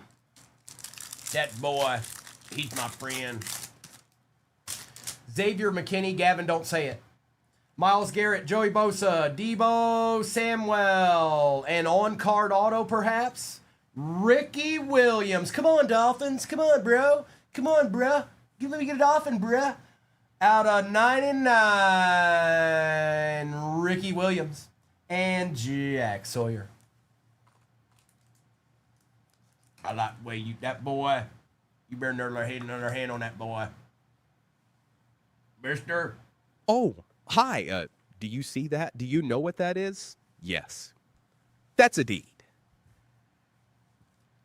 Speaker 1: That boy, he's my friend. Xavier McKinney, Gavin, don't say it. Miles Garrett, Joey Bosa, Debo Samuel, and on-card auto, perhaps? Ricky Williams. Come on, Dolphins. Come on, bro. Come on, bro. Let me get a Dolphin, bro. Out of 99, Ricky Williams and Jack Sawyer. I like the way you, that boy, you better never lay another hand on that boy. Mister.
Speaker 2: Oh, hi. Do you see that? Do you know what that is? Yes. That's a deed.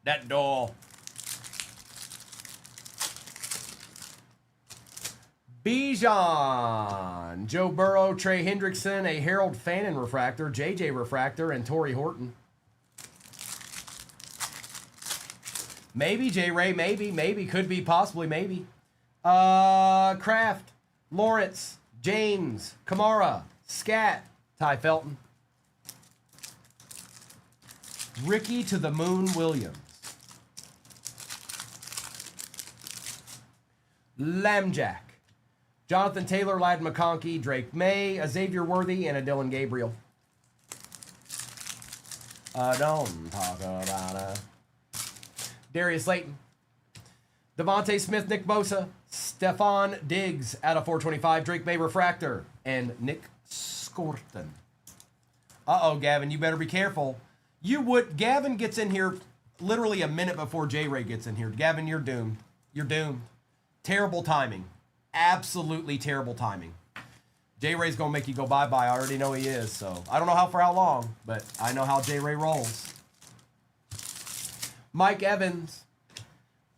Speaker 1: That doll. Bijan, Joe Burrow, Trey Hendrickson, a Harold Fannin refractor, JJ refractor, and Torrey Horton. Maybe J. Ray, maybe, could be, possibly, maybe. Kraft, Lawrence, James, Kamara, Scat, Ty Felton. Ricky to the Moon Williams. Lamjack. Jonathan Taylor, Ladd McConkey, Drake May, a Xavier Worthy, and a Dylan Gabriel. Don't talk about it. Darius Slayton. Devontae Smith, Nick Bosa, Stephon Diggs out of 425, Drake May Refractor, and Nick Scorton. Uh-oh, Gavin, you better be careful. Gavin gets in here literally a minute before J-Ray gets in here. Gavin, you're doomed. You're doomed. Terrible timing. Absolutely terrible timing. J-Ray's going to make you go bye-bye. I already know he is, so I don't know for how long, but I know how J-Ray rolls. Mike Evans,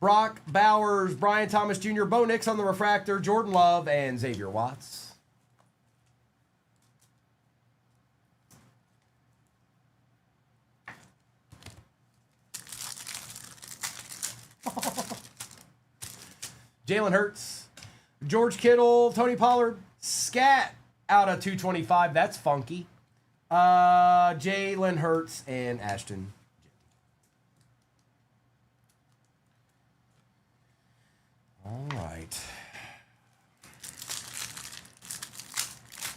Speaker 1: Brock Bowers, Brian Thomas Jr., Bo Nix on the refractor, Jordan Love, and Xavier Watts. Jalen Hurts, George Kittle, Tony Pollard, Scat out of 225. That's funky. Jalen Hurts and Ashton. All right.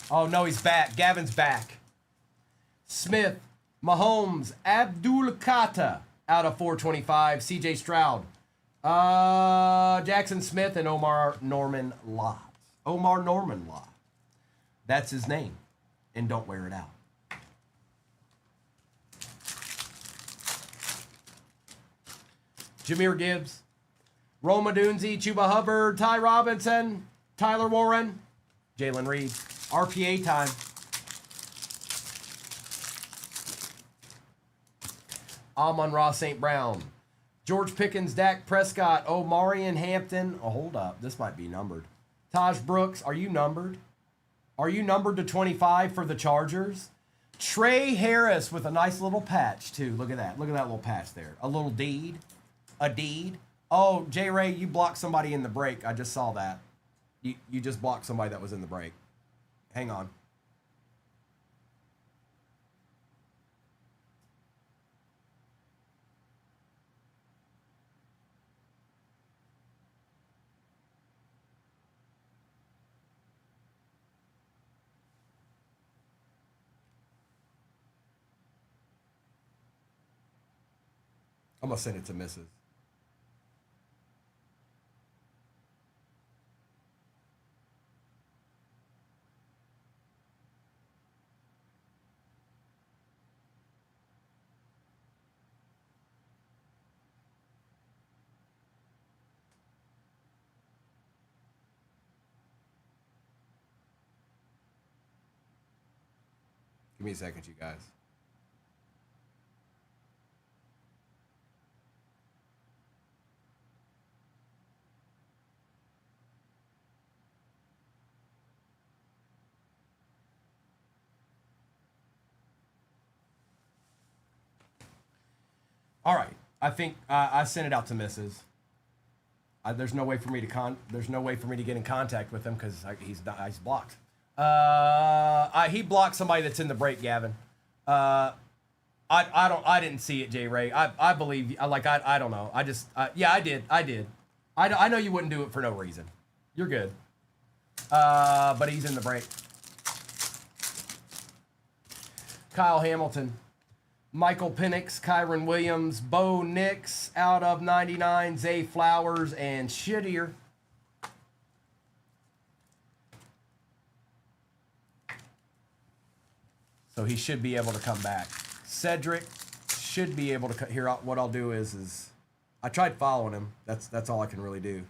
Speaker 1: Oh, no, he's back. Gavin's back. Smith, Mahomes, Abdul Kata out of 425. CJ Stroud. Jackson Smith and Omar Norman Lott. Omar Norman Lott. That's his name. And don't wear it out. Jahmyr Gibbs. Roma Dunzi, Chuba Hubbard, Ty Robinson, Tyler Warren, Jalen Reed. RPA time. Amon-Ra St. Brown. George Pickens, Dak Prescott, Omarion Hampton. Oh, hold up. This might be numbered. Taj Brooks, are you numbered? Are you numbered to 25 for the Chargers? Trey Harris with a nice little patch, too. Look at that. Look at that little patch there. A little deed. A deed. Oh, J-Ray, you blocked somebody in the break. I just saw that. You just blocked somebody that was in the break. Hang on. I'm going to send it to Mrs. Give me a second, you guys. All right. I think I sent it out to Mrs. There's no way for me to get in contact with him because he's blocked. He blocked somebody that's in the break, Gavin. I didn't see it, J Ray. I believe I don't know. Yeah, I did. I know you wouldn't do it for no reason. You're good. But he's in the break. Kyle Hamilton, Michael Penix, Kyron Williams, Bo Nix out of 99, Zay Flowers, and Shittier. So he should be able to come back. Cedric should be able to here. What I'll do is I tried following him. That's all I can really do.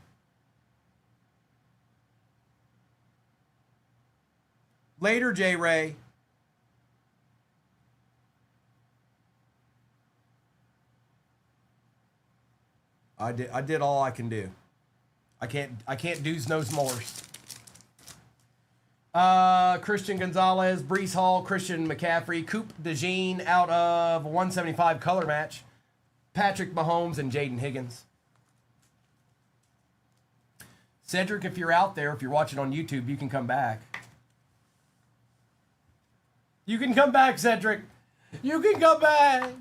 Speaker 1: Later, J Ray. I did all I can do. I can't do's no's mores. Christian Gonzalez, Brees Hall, Christian McCaffrey, Coop DeJean out of 175 color match. Patrick Mahomes and Jaden Higgins. Cedric, if you're out there, if you're watching on YouTube, you can come back. You can come back, Cedric. You can come back.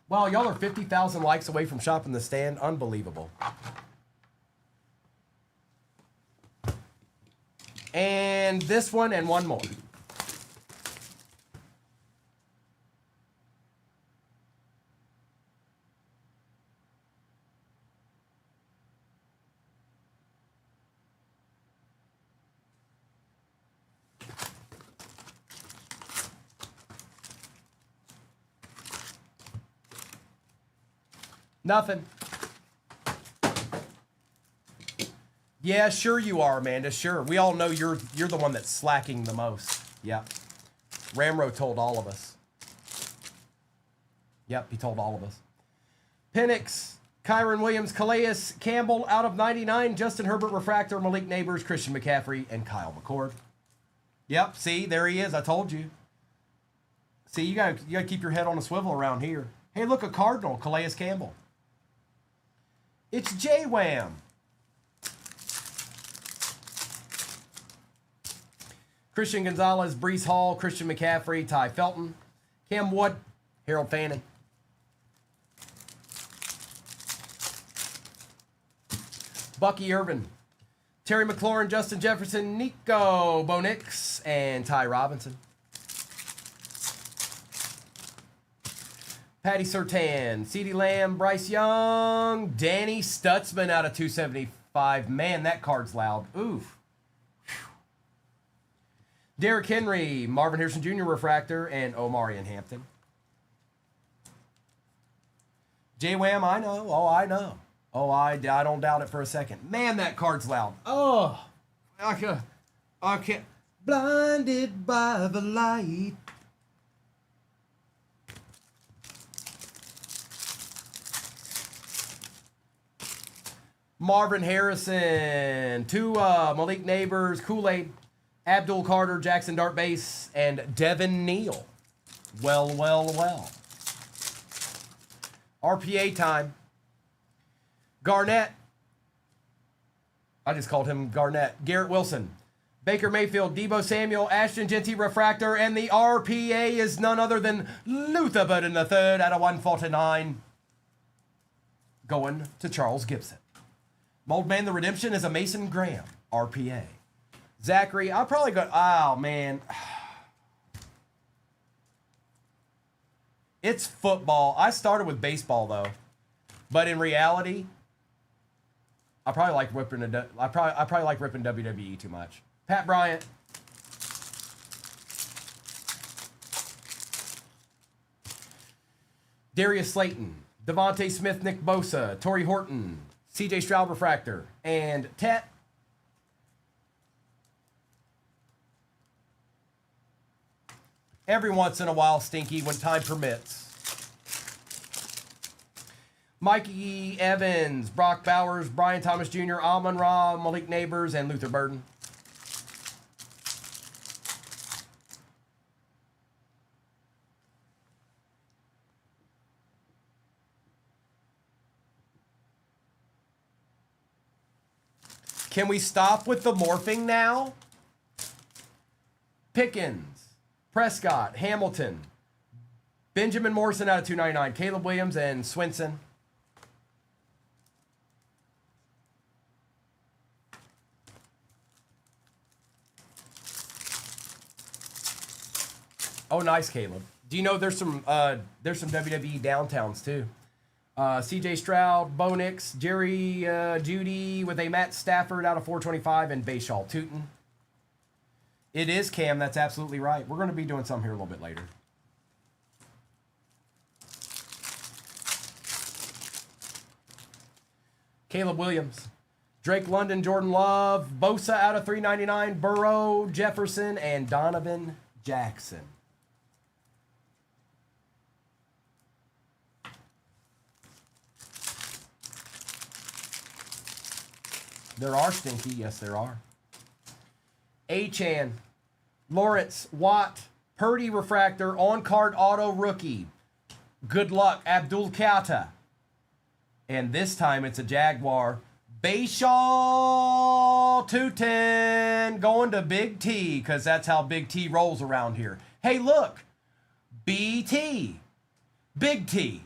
Speaker 1: Wow, y'all are 50,000 likes away from shopping the stand. Unbelievable. And this one and one more. Nothing. Yeah, sure you are, Amanda. Sure. We all know you're the one that's slacking the most. Yep. Ramro told all of us. Yep, he told all of us. Penix, Kyron Williams, Calais Campbell out of 99, Justin Herbert Refractor, Malik Neighbors, Christian McCaffrey, and Kyle McCord. Yep, see, there he is. I told you. See, you gotta keep your head on a swivel around here. Hey, look, a Cardinal, Calais Campbell. It's J-Wham. Christian Gonzalez, Brees Hall, Christian McCaffrey, Ty Felton, Cam Wood, Harold Fanning. Bucky Irvin, Terry McLaurin, Justin Jefferson, Nico Bo Nix, and Ty Robinson. Patty Surtain, CeeDee Lamb, Bryce Young, Danny Stutzman out of 275. Man, that card's loud. Oof. Derrick Henry, Marvin Harrison Jr. Refractor, and Omarion Hampton. J-Wham, I know. Oh, I know. Oh, I don't doubt it for a second. Man, that card's loud. Oh, I can't. Blinded by the light. Marvin Harrison, Tua, Malik Neighbors, Kool-Aid, Abdul Carter, Jackson Dart Base, and Devin Neal. Well. RPA time. Garnett. I just called him Garnett. Garrett Wilson. Baker Mayfield, Debo Samuel, Ashton Genty Refractor, and the RPA is none other than Luther Burden III out of 149. Going to Charles Gibson. Moldman the Redemption is a Mason Graham. RPA. Zachary, I'll probably go. Oh, man. It's football. I started with baseball, though. But in reality, I probably like ripping WWE too much. Pat Bryant. Darius Slayton. Devontae Smith, Nick Bosa, Torrey Horton, CJ Stroud Refractor, and Tet. Every once in a while, Stinky, when time permits. Mikey Evans, Brock Bowers, Brian Thomas Jr., Amon Ra, Malik Neighbors, and Luther Burden. Can we stop with the morphing now? Pickens, Prescott, Hamilton, Benjamin Morrison out of 299, Caleb Williams, and Swinson. Oh, nice, Caleb. Do you know there's some WWE downtowns too? C.J. Stroud, Bo Nix, Jerry Judy with a Matt Stafford out of 425, and Bayshaw Tootin. It is, Cam. That's absolutely right. We're going to be doing some here a little bit later. Caleb Williams, Drake London, Jordan Love, Bosa out of 399, Burrow, Jefferson, and Donovan Jackson. There are, Stinky. Yes, there are. Achan, Lawrence, Watt, Purdy refractor, on-card auto rookie. Good luck, Abdul Kata. And this time it's a Jaguar. Bayshaw Tootin going to Big T, because that's how Big T rolls around here. Hey, look. BT. Big T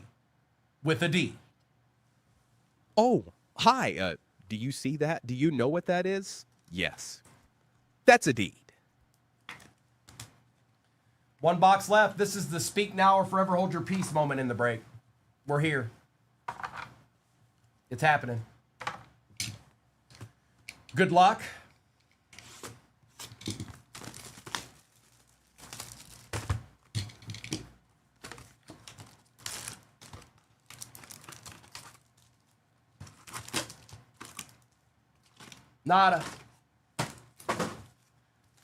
Speaker 1: with a D.
Speaker 2: Oh, hi. Do you see that? Do you know what that is? Yes. That's a deed.
Speaker 1: One box left. This is the speak now or forever hold your peace moment in the break. We're here. It's happening. Good luck. Nada.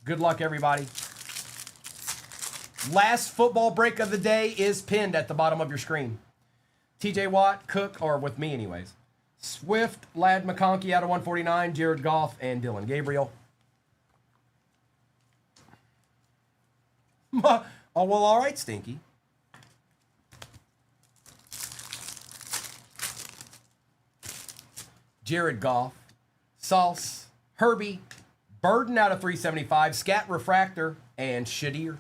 Speaker 1: Good luck, everybody. Last football break of the day is pinned at the bottom of your screen. TJ Watt, Cook, or with me anyways. Swift, Ladd McConkey out of 149, Jared Goff, and Dylan Gabriel. Oh, well, all right, Stinky. Jared Goff, Sauce, Herbie, Burden out of 375, Scat Refractor, and Shadir.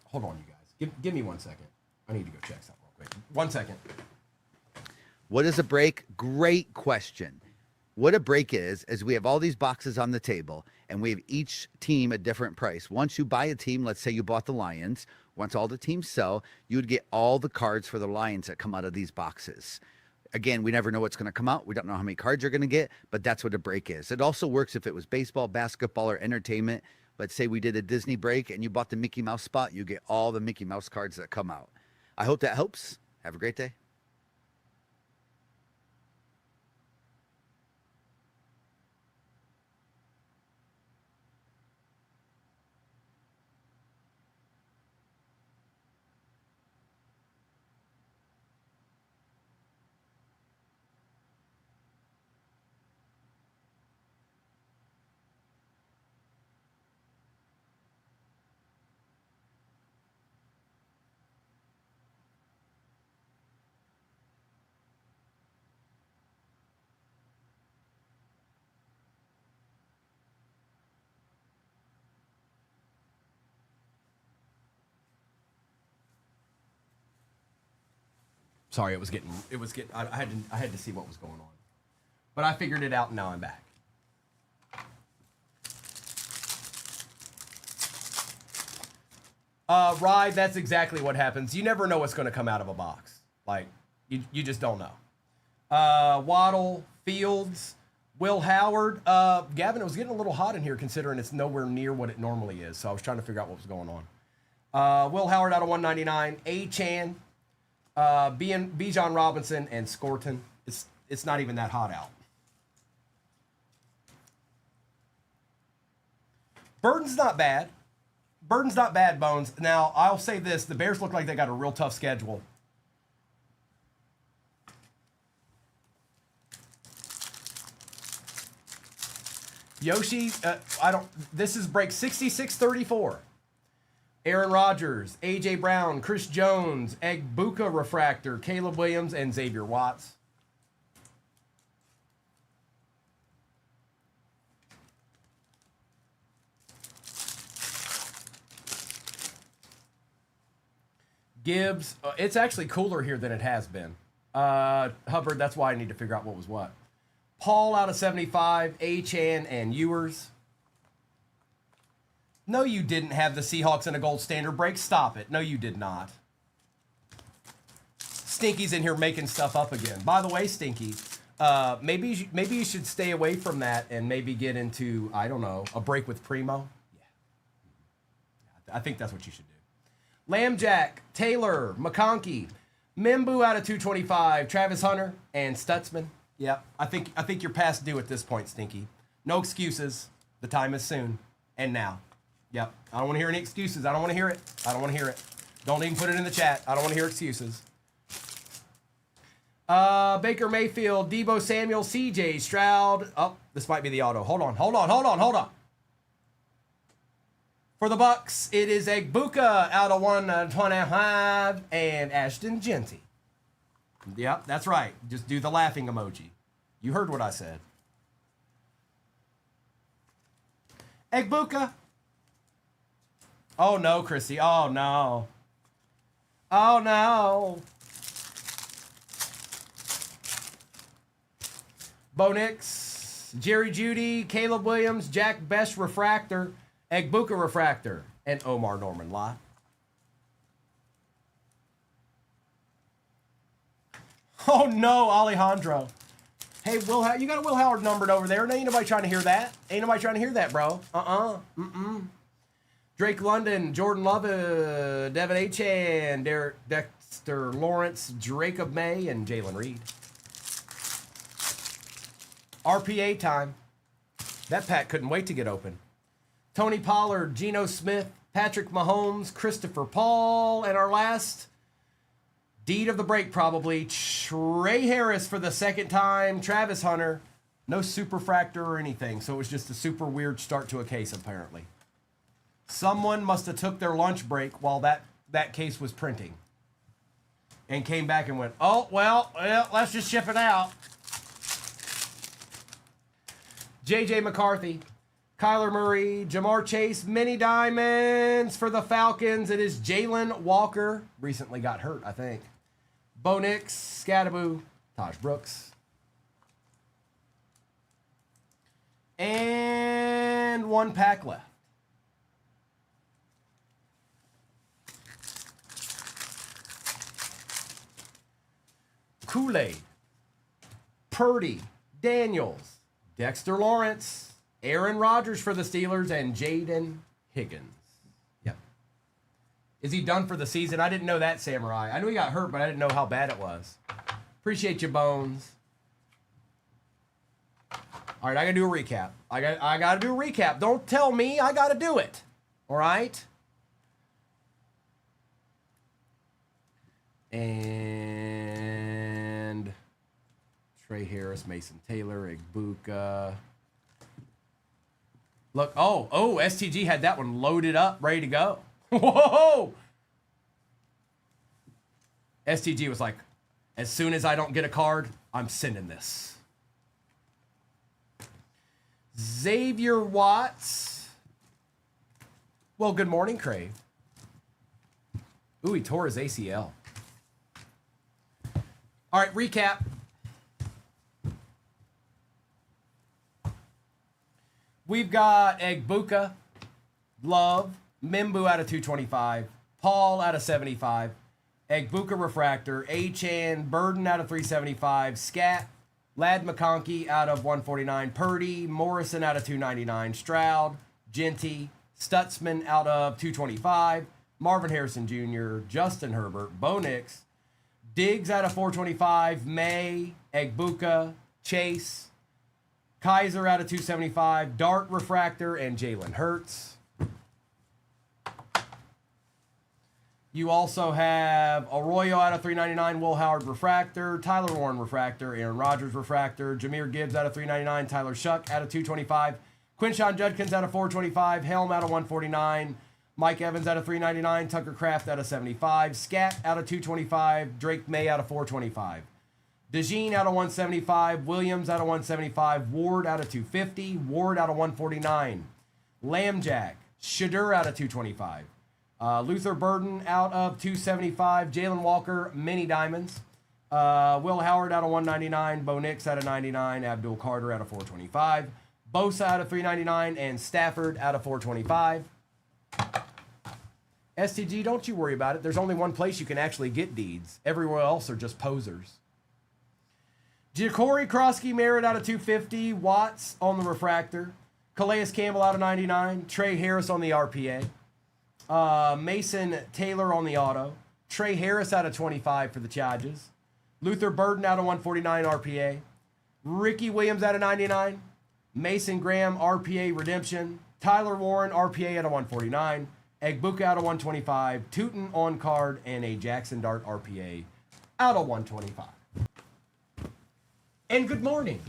Speaker 1: Hold on, you guys. Give me 1 second. I need to go check something real quick. 1 second.
Speaker 3: What is a break? Great question. What a break is we have all these boxes on the table and we have each team a different price. Once you buy a team, let's say you bought the Lions, once all the teams sell, you would get all the cards for the Lions that come out of these boxes. Again, we never know what's going to come out. We don't know how many cards you're going to get, but that's what a break is. It also works if it was baseball, basketball, or entertainment. Let's say we did a Disney break and you bought the Mickey Mouse spot, you get all the Mickey Mouse cards that come out. I hope that helps. Have a great day.
Speaker 1: Sorry, I had to see what was going on. But I figured it out and now I'm back. Rye, that's exactly what happens. You never know what's going to come out of a box. Like, you just don't know. Waddle, Fields, Will Howard. Gavin, it was getting a little hot in here considering it's nowhere near what it normally is. So I was trying to figure out what was going on. Will Howard out of 199. A-Chan. Bijan Robinson, and Scorton. It's not even that hot out. Burden's not bad. Burden's not bad, Bones. Now, I'll say this. The Bears look like they got a real tough schedule. Yoshi, this is break 6634. Aaron Rodgers, A.J. Brown, Chris Jones, Egbuka Refractor, Caleb Williams, and Xavier Watts. Gibbs, it's actually cooler here than it has been. Hubbard, that's why I need to figure out what was what. Paul out of 75, Achan, and Ewers. No, you didn't have the Seahawks in a gold standard break. Stop it. No, you did not. Stinky's in here making stuff up again. By the way, Stinky, maybe you should stay away from that and maybe get into, I don't know, a break with Primo. Yeah. I think that's what you should do. Lambjack, Taylor, McConkey, Mimbu out of 225, Travis Hunter, and Stutzman. Yep, I think you're past due at this point, Stinky. No excuses. The time is soon and now. Yep, I don't want to hear any excuses. I don't want to hear it. I don't want to hear it. Don't even put it in the chat. I don't want to hear excuses. Baker Mayfield, Debo Samuel, CJ Stroud. Oh, this might be the auto. Hold on. For the Bucks, it is Egbuka out of 125 and Ashton Genty. Yep, that's right. Just do the laughing emoji. You heard what I said. Egbuka. Oh no, Chrissy. Oh no. Oh no. Bo Nix, Jerry Jeudy, Caleb Williams, Jack Best Refractor, Egbuka Refractor, and Omar Norman Lott. Oh no, Alejandro. Hey, Will, you got a Will Howard numbered over there. Ain't nobody trying to hear that. Ain't nobody trying to hear that, bro. Drake London, Jordan Love, Devin Achan, Dexter Lawrence, Jacob May, and Jalen Reed. RPA time. That pack couldn't wait to get open. Tony Pollard, Geno Smith, Patrick Mahomes, Christopher Paul, and our last deed of the break probably, Trey Harris for the second time, Travis Hunter. No superfractor or anything, so it was just a super weird start to a case apparently. Someone must have took their lunch break while that case was printing and came back and went, oh, well, let's just ship it out. J.J. McCarthy, Kyler Murray, Jamar Chase, mini diamonds for the Falcons. It is Jalen Walker. Recently got hurt, I think. Bo Nix, Scattaboo, Taj Brooks. And one pack left. Kool-Aid, Purdy, Daniels, Dexter Lawrence, Aaron Rodgers for the Steelers, and Jaden Higgins. Yep. Is he done for the season? I didn't know that, Samurai. I knew he got hurt, but I didn't know how bad it was. Appreciate you, Bones. All right, I got to do a recap. I got to do a recap. Don't tell me I got to do it. All right? And Trey Harris, Mason Taylor, Egbuka. Look, oh, STG had that one loaded up, ready to go. Whoa! STG was like, as soon as I don't get a card, I'm sending this. Xavier Watts. Well, good morning, Crave. Ooh, he tore his ACL. All right, recap. We've got Egbuka, Love, Mimbu out of 225, Paul out of 75, Egbuka Refractor, Achan, Burden out of 375, Scat, Lad McConkey out of 149, Purdy, Morrison out of 299, Stroud, Genty, Stutzman out of 225, Marvin Harrison Jr., Justin Herbert, Bo Nix, Diggs out of 425, May, Egbuka, Chase, Kaiser out of 275, Dart Refractor, and Jalen Hurts. You also have Arroyo out of 399, Will Howard Refractor, Tyler Warren Refractor, Aaron Rodgers Refractor, Jameer Gibbs out of 399, Tyler Shuck out of 225, Quinshon Judkins out of 425, Helm out of 149, Mike Evans out of 399. Tucker Kraft out of 75. Scat out of 225. Drake May out of 425. DeJean out of 175. Williams out of 175. Ward out of 250. Ward out of 149. Lambjack. Shadur out of 225. Luther Burden out of 275. Jalen Walker, mini diamonds. Will Howard out of 199. Bo Nix out of 99. Abdul Carter out of 425. Bosa out of 399. And Stafford out of 425. STG, don't you worry about it. There's only one place you can actually get deeds. Everywhere else are just posers. Ja'Cory Krosky Merritt out of 250. Watts on the refractor. Calais Campbell out of 99. Trey Harris on the RPA. Mason Taylor on the auto. Trey Harris out of 25 for the Chargers. Luther Burden out of 149 RPA. Ricky Williams out of 99. Mason Graham RPA redemption. Tyler Warren RPA out of 149. Egbuka out of 125. Tootin on card and a Jackson Dart RPA out of 125. And good morning.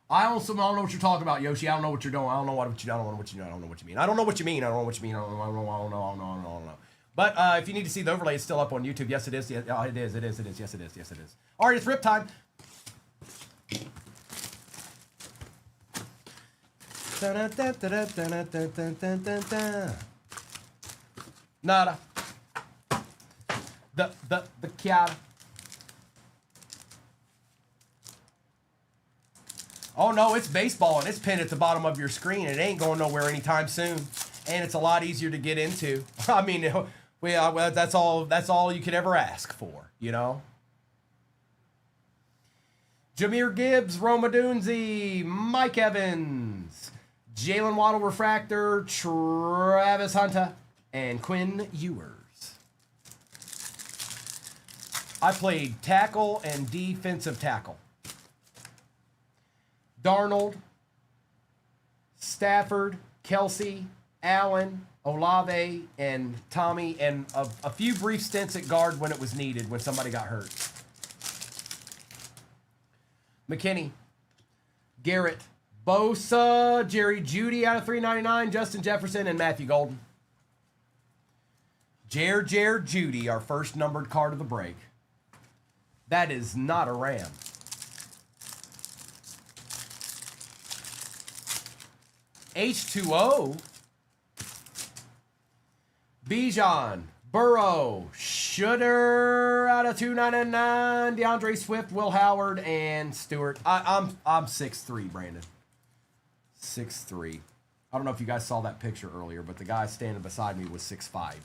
Speaker 1: I also don't know what you're talking about, Yoshi. I don't know what you're doing. I don't know what you. I don't know what you. I don't know what you mean. I don't know what you mean. I don't know what you mean. I don't know. But if you need to see the overlay, it's still up on YouTube. Yes, it is. Yeah, it is. It is. It is. Yes, it is. Yes, it is. All right, it's rip time. Nada. The Kiara. Oh no, it's baseball and it's pinned at the bottom of your screen. It ain't going nowhere anytime soon, and it's a lot easier to get into. I mean, that's all you could ever ask for, you know. Jahmyr Gibbs, Roma Dunzi, Mike Evans, Jalen Waddle refractor, Travis Hunter, and Quinn Ewers. I played tackle and defensive tackle. Darnold, Stafford, Kelsey, Allen, Olave, and Tommy, and a few brief stints at guard when it was needed, when somebody got hurt. McKinney, Garrett, Bosa, Jerry Jeudy out of 399, Justin Jefferson, and Matthew Golden. Jer Jeudy, our first numbered card of the break. That is not a Ram. H2O, Bijan, Burrow, Shooter out of 299, DeAndre Swift, Will Howard, and Stewart. I'm 6'3", Brandon. 6'3". I don't know if you guys saw that picture earlier, but the guy standing beside me was 6'5".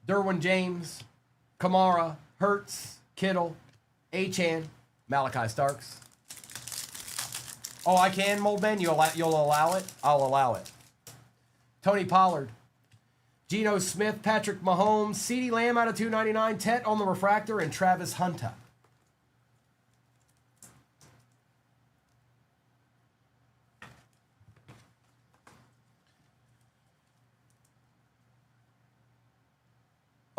Speaker 1: Derwin James, Kamara, Hurts, Kittle, Achane, Malachi Starks. Oh, I can, Moldman? You'll allow it? I'll allow it. Tony Pollard. Geno Smith, Patrick Mahomes, CeeDee Lamb out of 299, Tet on the refractor, and Travis Hunter.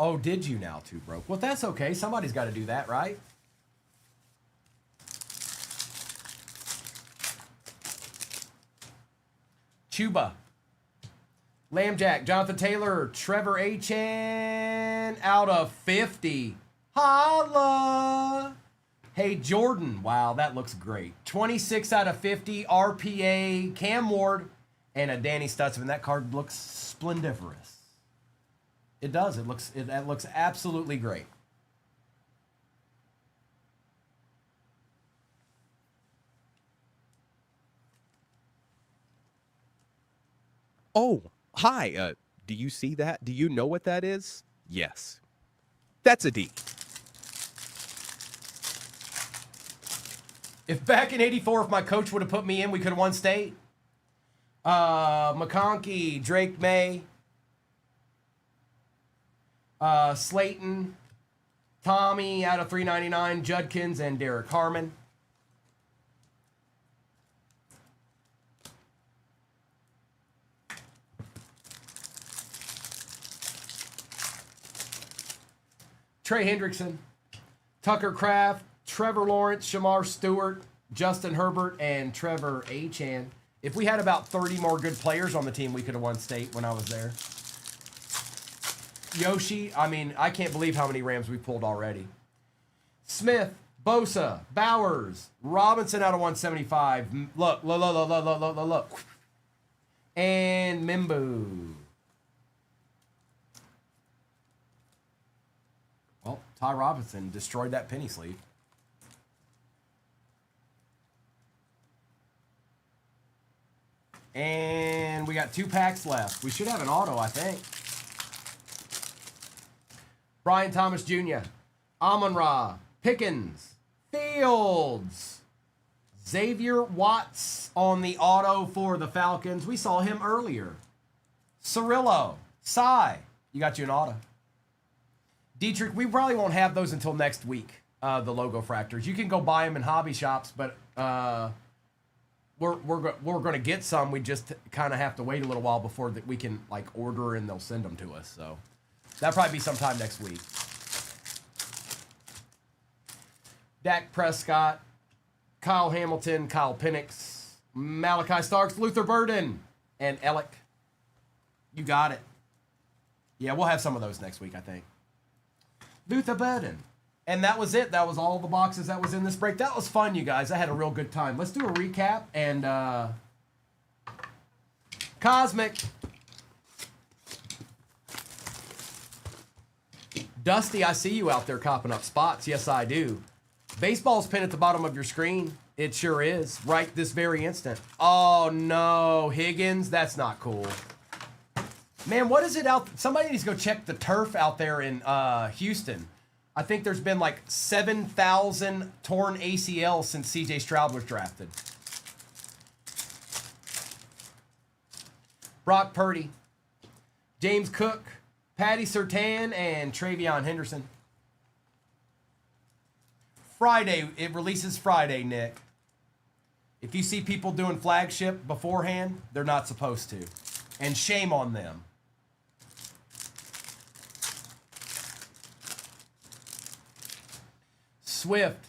Speaker 1: Oh, did you now, Two Broke? Well, that's okay. Somebody's got to do that, right? Chuba, Lambjack, Jonathan Taylor, Trevor Achane out of 50. Holla! Hey, Jordan. Wow, that looks great. 26 out of 50, RPA, Cam Ward, and a Danny Stutzman. That card looks splendiferous. It does. It looks absolutely great.
Speaker 2: Oh, hi. Do you see that? Do you know what that is? Yes. That's a D.
Speaker 1: If back in '84, if my coach would have put me in, we could have won state. McConkey, Drake May, Slayton, Tommy out of 399, Judkins, and Derek Harmon. Trey Hendrickson, Tucker Kraft, Trevor Lawrence, Shamar Stewart, Justin Herbert, and Trevor Achan. If we had about 30 more good players on the team, we could have won state when I was there. Yoshi, I mean, I can't believe how many Rams we pulled already. Smith, Bosa, Bowers, Robinson out of 175. Look. And Mimbu. Well, Ty Robinson destroyed that penny sleeve. And we got 2 packs left. We should have an auto, I think. Brian Thomas Jr., Amon-Ra, Pickens, Fields, Xavier Watts on the auto for the Falcons. We saw him earlier. Cirillo, Cy, you got you an auto. Dietrich, we probably won't have those until next week, the logo fractors. You can go buy them in hobby shops, but we're going to get some. We just kind of have to wait a little while before that we can like order and they'll send them to us. So that'll probably be sometime next week. Dak Prescott, Kyle Hamilton, Kyle Penix, Malachi Starks, Luther Burden, and Alec. You got it. Yeah, we'll have some of those next week, I think. Luther Burden. And that was it. That was all the boxes that was in this break. That was fun, you guys. I had a real good time. Let's do a recap. And Cosmic. Dusty, I see you out there copping up spots. Yes, I do. Baseball's pinned at the bottom of your screen. It sure is. Right this very instant. Oh, no. Higgins, that's not cool. Man, what is it out? Somebody needs to go check the turf out there in Houston. I think there's been like 7,000 torn ACLs since C.J. Stroud was drafted. Brock Purdy, James Cook, Patty Surtain, and Travion Henderson. Friday, it releases Friday, Nick. If you see people doing flagship beforehand, they're not supposed to. And shame on them. Swift,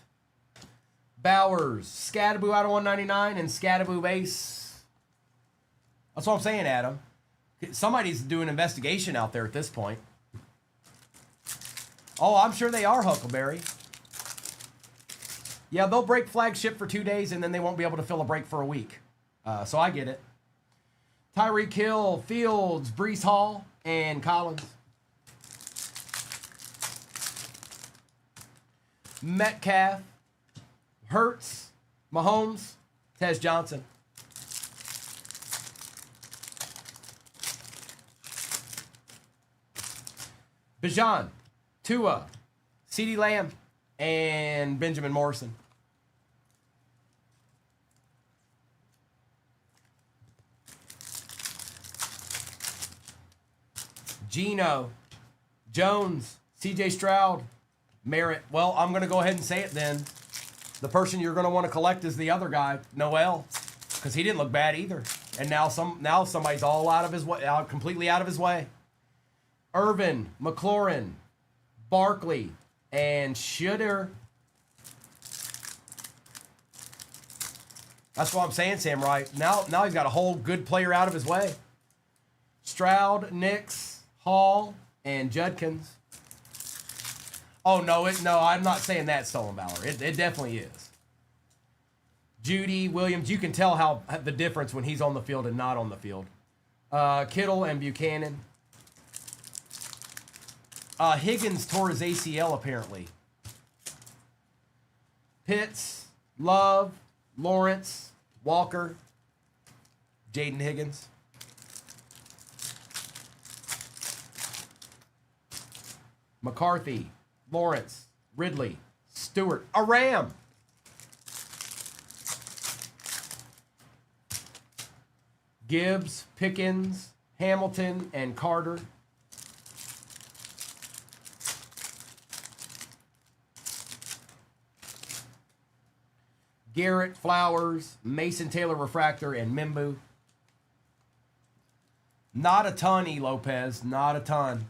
Speaker 1: Bowers, Scadaboo out of 199, and Scadaboo base. That's what I'm saying, Adam. Somebody's doing an investigation out there at this point. Oh, I'm sure they are, Huckleberry. Yeah, they'll break flagship for 2 days, and then they won't be able to fill a break for a week. So I get it. Tyreek Hill, Fields, Breece Hall, and Collins. Metcalf, Hurts, Mahomes, Tez Johnson. Bijan, Tua, CeeDee Lamb, and Benjamin Morrison. Geno, Jones, CJ Stroud, Merritt. Well, I'm going to go ahead and say it then. The person you're going to want to collect is the other guy, Noel, because he didn't look bad either. And now somebody's all out of his way, completely out of his way. Irvin, McLaurin, Barkley, and Shooter. That's what I'm saying, Samurai. Now he's got a whole good player out of his way. Stroud, Nix, Hall, and Judkins. Oh, no, I'm not saying that, Stolen Valor. It definitely is. Judy, Williams, you can tell how the difference when he's on the field and not on the field. Kittle and Buchanan. Higgins tore his ACL, apparently. Pitts, Love, Lawrence, Walker, Jaden Higgins. McCarthy, Lawrence, Ridley, Stewart, a Ram. Gibbs, Pickens, Hamilton, and Carter. Garrett, Flowers, Mason Taylor Refractor, and Mimbu. Not a ton, E. Lopez. Not a ton.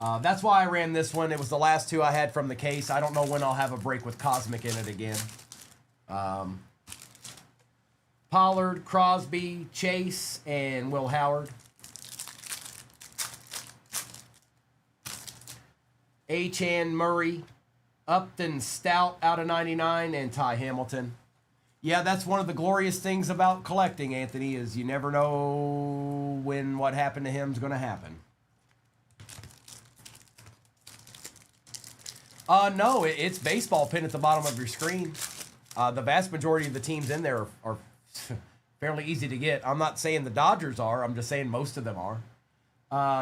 Speaker 1: That's why I ran this one. It was the last two I had from the case. I don't know when I'll have a break with Cosmic in it again. Pollard, Crosby, Chase, and Will Howard. Achan Murray, Upton Stout out of 99, and Ty Hamilton. Yeah, that's one of the glorious things about collecting, Anthony, is you never know when what happened to him is going to happen. No, it's baseball pin at the bottom of your screen. The vast majority of the teams in there are fairly easy to get. I'm not saying the Dodgers are. I'm just saying most of them are.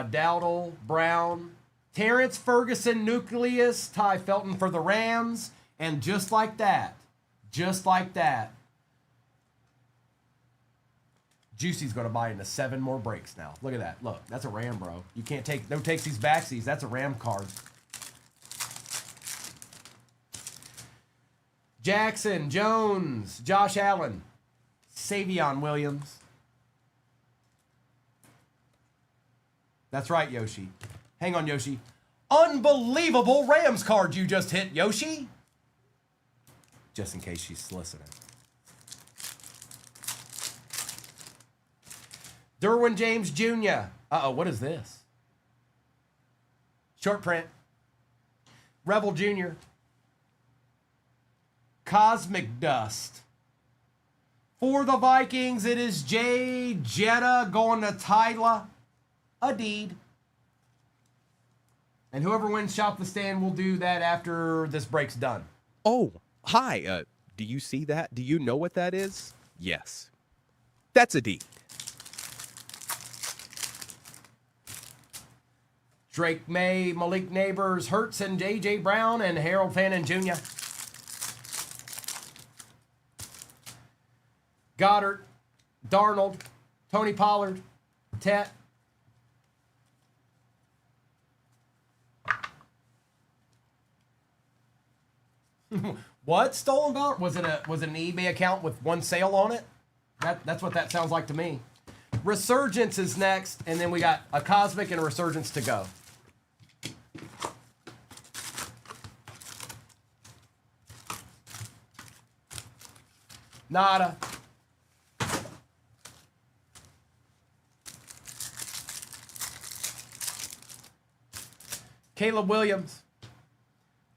Speaker 1: Dowdle, Brown, Terrence Ferguson, Nucleus, Ty Felton for the Rams, and just like that, Juicy's going to buy into 7 more breaks now. Look at that. Look, that's a Ram, bro. You can't take no takesies, backsies. That's a Ram card. Jackson, Jones, Josh Allen, Savion Williams. That's right, Yoshi. Hang on, Yoshi. Unbelievable Rams card you just hit, Yoshi. Just in case she's listening. Derwin James Jr. Uh-oh, what is this? Short print. Rebel Jr. Cosmic Dust. For the Vikings, it is Jay Jetta going to Tyler Adeed. And whoever wins Shop the Stand will do that after this break's done.
Speaker 2: Oh, hi. Do you see that? Do you know what that is? Yes. That's a D.
Speaker 1: Drake May, Malik Neighbors, Hertz and J.J. Brown, and Harold Fannin Jr. Goddard, Darnold, Tony Pollard, Tet. What stolen about? Was it an eBay account with one sale on it? That's what that sounds like to me. Resurgence is next, and then we got a Cosmic and a Resurgence to go. Nada. Caleb Williams.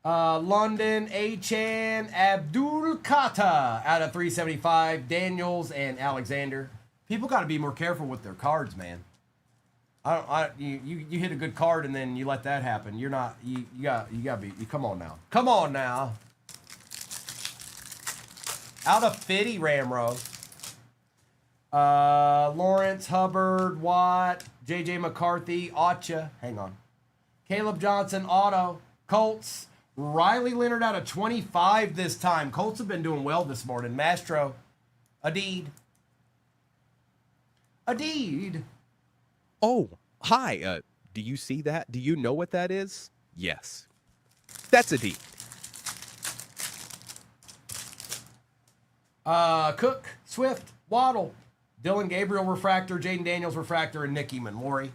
Speaker 1: London, Achan, Abdul Kata out of 375. Daniels and Alexander. People got to be more careful with their cards, man. You hit a good card and then you let that happen. You're not. You got to be. Come on now. Come on now. Out of 50 Ramro. Lawrence, Hubbard, Watt, J.J. McCarthy, Acha. Hang on. Caleb Johnson, Otto, Colts. Riley Leonard out of 25 this time. Colts have been doing well this morning. Mastro, Adeed.
Speaker 2: Oh, hi. Do you see that? Do you know what that is? Yes. That's a D.
Speaker 1: Cook, Swift, Waddle, Dylan Gabriel Refractor, Jaden Daniels Refractor, and Nicky Manwari.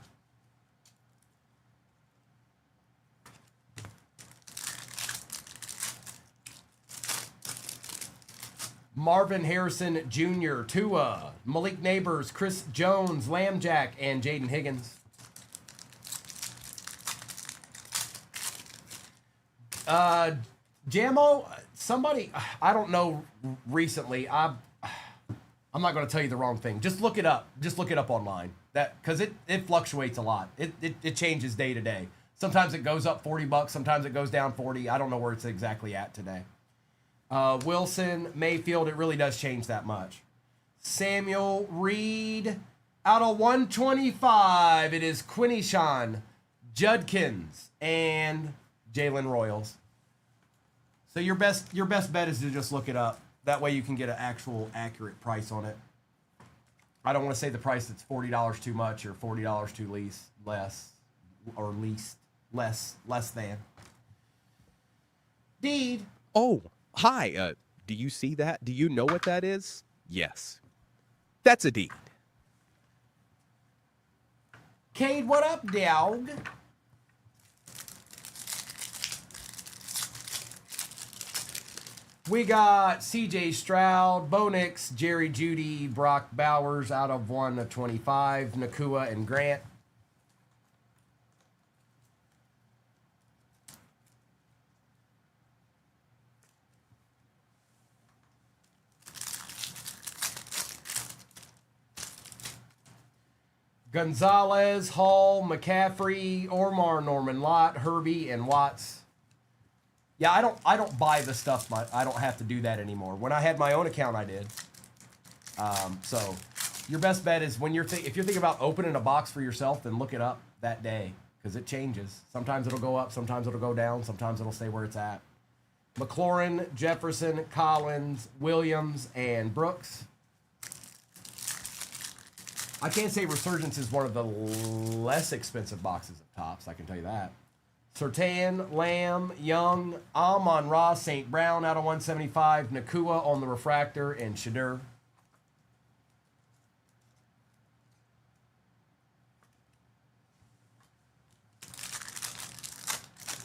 Speaker 1: Marvin Harrison Jr., Tua, Malik Neighbors, Chris Jones, Lambjack, and Jaden Higgins. Jamo, somebody, I don't know recently, I'm not going to tell you the wrong thing. Just look it up. Just look it up online. Because it fluctuates a lot. It changes day to day. Sometimes it goes up $40, sometimes it goes down 40. I don't know where it's exactly at today. Wilson, Mayfield, it really does change that much. Samuel Reed, out of 125, it is Quinishan, Judkins, and Jalen Royals. So your best bet is to just look it up. That way you can get an actual accurate price on it. I don't want to say the price that's $40 too much or $40 too less than. Deed.
Speaker 2: Oh, hi. Do you see that? Do you know what that is? Yes. That's a D.
Speaker 1: Cade, what up, dog? We got C.J. Stroud, Bo Nix, Jerry Jeudy, Brock Bowers out of 1/25, Nakua and Grant. Gonzalez, Hall, McCaffrey, Ormar, Norman Lott, Herbie, and Watts. Yeah, I don't buy the stuff. I don't have to do that anymore. When I had my own account, I did. So your best bet is when if you're thinking about opening a box for yourself, then look it up that day because it changes. Sometimes it'll go up, sometimes it'll go down, sometimes it'll stay where it's at. McLaurin, Jefferson, Collins, Williams, and Brooks. I can't say Resurgence is one of the less expensive boxes of tops. I can tell you that. Surtain, Lamb, Young, Amon-Ra, St. Brown out of 175, Nakua on the refractor, and Shadur.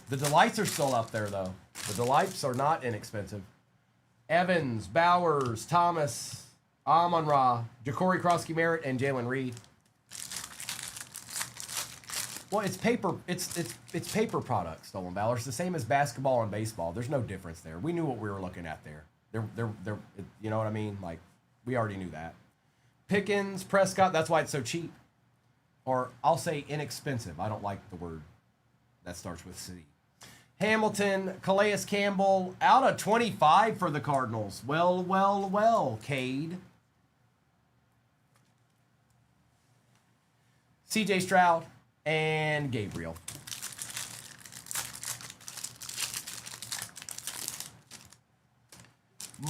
Speaker 1: The Delights are still up there, though. The Delights are not inexpensive. Evans, Bowers, Thomas, Amon-Ra, Ja'Cory Krosky-Merritt, and Jalen Reed. Well, it's paper. It's paper products, Stolen Valor. It's the same as basketball and baseball. There's no difference there. We knew what we were looking at there. They're you know what I mean? Like, we already knew that. Pickens, Prescott. That's why it's so cheap. Or I'll say inexpensive. I don't like the word that starts with C. Hamilton, Calais Campbell, out of 25 for the Cardinals. Well, Cade. C.J. Stroud and Gabriel.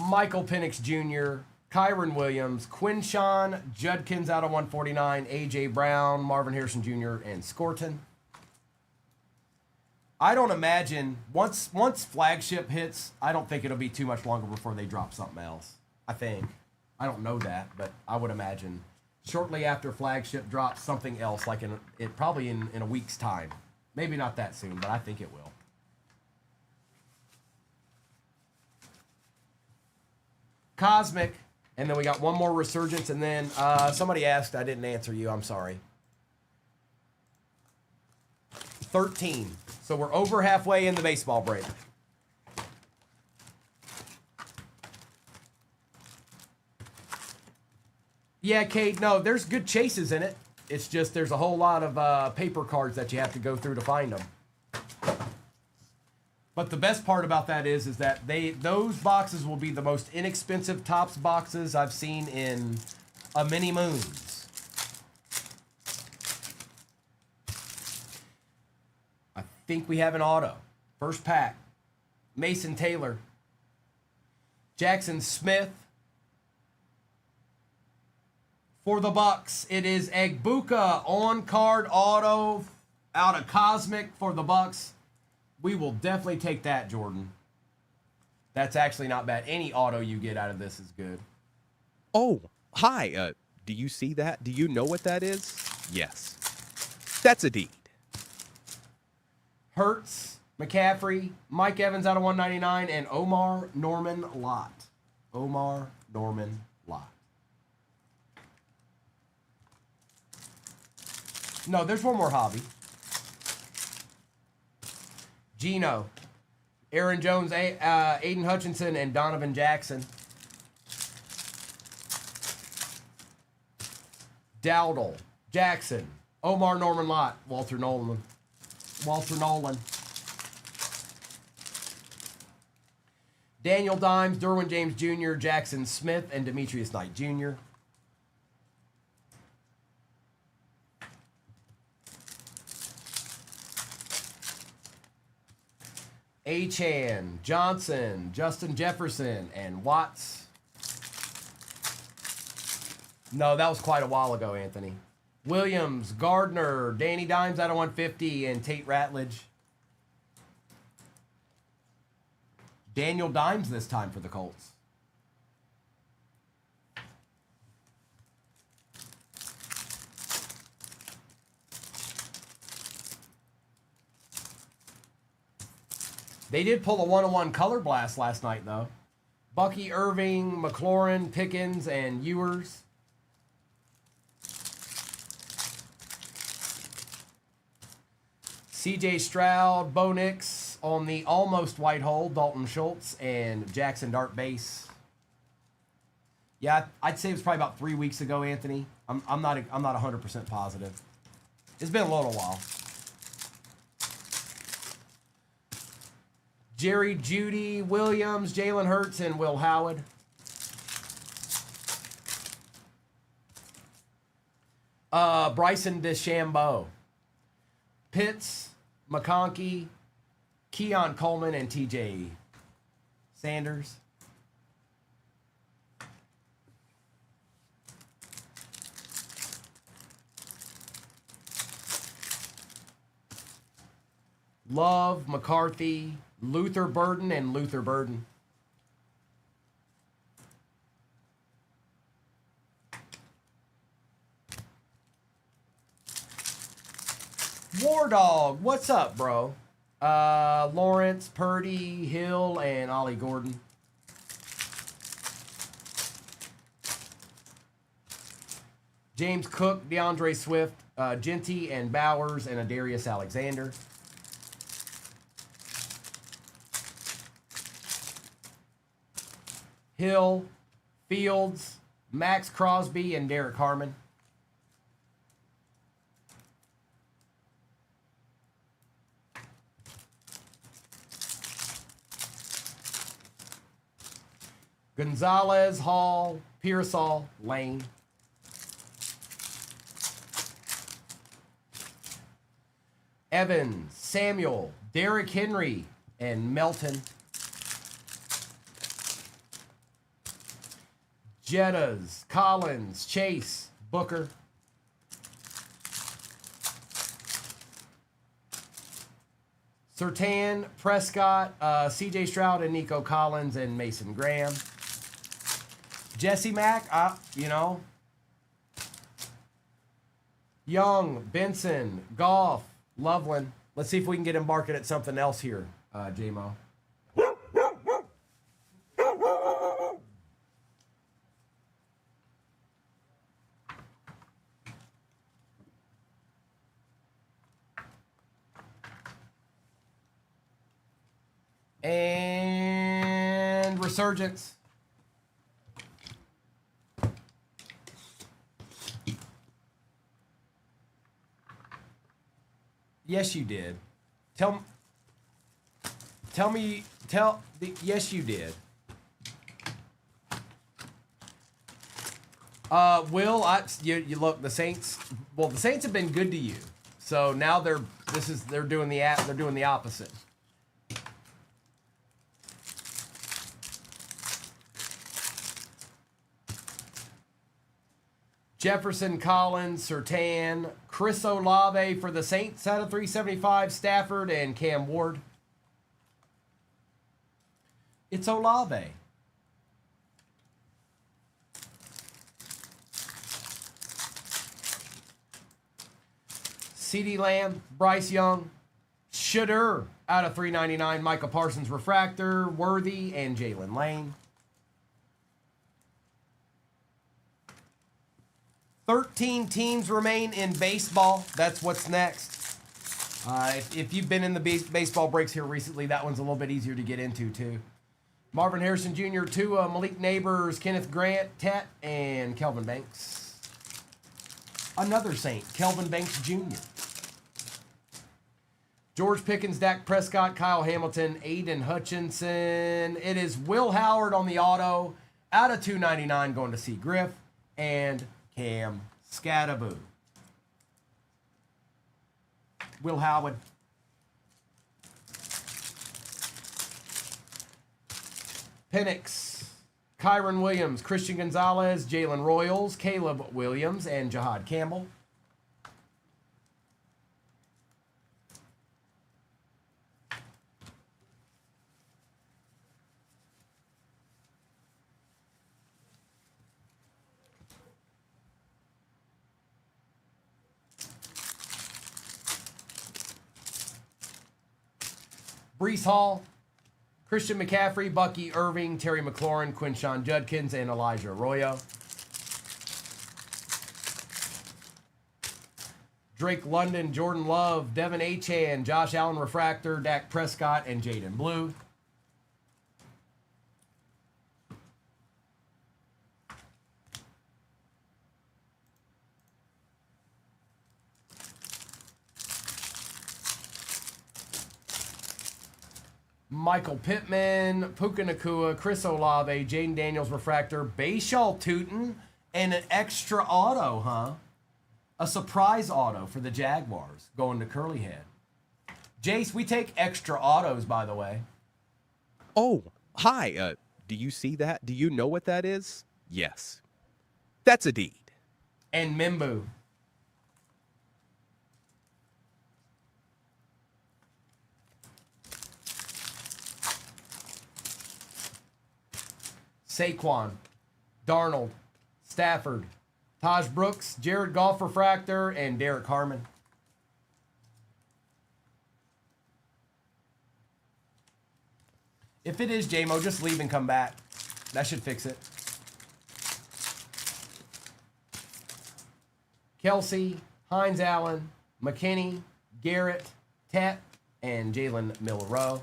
Speaker 1: Michael Penix Jr., Kyron Williams, Quinshawn Judkins out of 149, A.J. Brown, Marvin Harrison Jr., and Scorton. I don't imagine, once flagship hits, I don't think it'll be too much longer before they drop something else. I think. I don't know that, but I would imagine shortly after flagship drops something else, like probably in a week's time. Maybe not that soon, but I think it will. Cosmic, and then we got one more Resurgence, and then somebody asked, I didn't answer you, I'm sorry. 13. So we're over halfway in the baseball break. Yeah, Kate, no, there's good chases in it. It's just there's a whole lot of paper cards that you have to go through to find them. But the best part about that is that those boxes will be the most inexpensive Topps boxes I've seen in a many moons. I think we have an auto. First pack. Mason Taylor. Jackson Smith. For the Bucks, it is Egbuka on-card auto out of Cosmic for the Bucks. We will definitely take that, Jordan. That's actually not bad. Any auto you get out of this is good.
Speaker 2: Oh, hi. Do you see that? Do you know what that is? Yes. That's a deed.
Speaker 1: Hurts, McCaffrey, Mike Evans out of 199, and Omar Norman Lott. Omar Norman Lott. No, there's one more hobby. Gino, Aaron Jones, Aiden Hutchinson, and Donovan Jackson. Dowdle, Jackson, Omar Norman Lott, Walter Nolan. Daniel Dimes, Derwin James Jr., Jackson Smith, and Demetrius Knight Jr. Achan, Johnson, Justin Jefferson, and Watts. No, that was quite a while ago, Anthony. Williams, Gardner, Danny Dimes out of 150, and Tate Ratledge. Daniel Dimes this time for the Colts. They did pull a 101 color blast last night, though. Bucky Irving, McLaurin, Pickens, and Ewers. CJ Stroud, Bo Nix on the almost white hole, Dalton Schultz, and Jackson Dart base. Yeah, I'd say it was probably about 3 weeks ago, Anthony. I'm not 100% positive. It's been a little while. Jerry Judy, Williams, Jalen Hurts, and Will Howard. Bryson DeChambeau. Pitts, McConkey, Keon Coleman, and TJ Sanders. Love, McCarthy, Luther Burden, and Luther Burden. War Dog, what's up, bro? Lawrence, Purdy, Hill, and Ollie Gordon. James Cook, DeAndre Swift, Genty, and Bowers, and Adarius Alexander. Hill, Fields, Max Crosby, and Derek Harmon. Gonzalez, Hall, Pearsall, Lane. Evans, Samuel, Derrick Henry, and Melton. Jettas, Collins, Chase, Booker. Surtain, Prescott, CJ Stroud, and Nico Collins, and Mason Graham. Jesse Mack, you know. Young, Benson, Goff, Loveland. Let's see if we can get him barking at something else here, J-Mo. And Resurgence. Yes, you did. Yes, you did. You look, the Saints, well, the Saints have been good to you. So now they're doing the opposite. Jefferson, Collins, Surtain, Chris Olave for the Saints out of 375, Stafford, and Cam Ward. It's Olave. CeeDee Lamb, Bryce Young, Shooter out of 399, Micah Parsons Refractor, Worthy, and Jalen Lane. 13 teams remain in baseball. That's what's next. If you've been in the baseball breaks here recently, that one's a little bit easier to get into, too. Marvin Harrison Jr., Tua, Malik Neighbors, Kenneth Grant, Tet, and Kelvin Banks. Another Saint, Kelvin Banks Jr. George Pickens, Dak Prescott, Kyle Hamilton, Aiden Hutchinson. It is Will Howard on the auto, out of 299 going to C. Griff, and Cam Scattaboo. Will Howard. Penix, Kyron Williams, Christian Gonzalez, Jalen Royals, Caleb Williams, and Jahad Campbell. Brees Hall, Christian McCaffrey, Bucky Irving, Terry McLaurin, Quinshawn Judkins, and Elijah Arroyo. Drake London, Jordan Love, Devin Achane, Josh Allen Refractor, Dak Prescott, and Jaden Blue. Michael Pittman, Puka Nacua, Chris Olave, Jaden Daniels Refractor, Bashaw Tootin, and an extra auto, huh? A surprise auto for the Jaguars going to Curly Head. Jace, we take extra autos, by the way.
Speaker 2: Oh, hi. Do you see that? Do you know what that is? Yes. That's a deed.
Speaker 1: And Mimbu. Saquon, Darnold, Stafford, Taj Brooks, Jared Goff Refractor, and Derek Harmon. If it is JMO, just leave and come back. That should fix it. Kelsey, Hines Allen, McKinney, Garrett, Tet, and Jalen Milroe.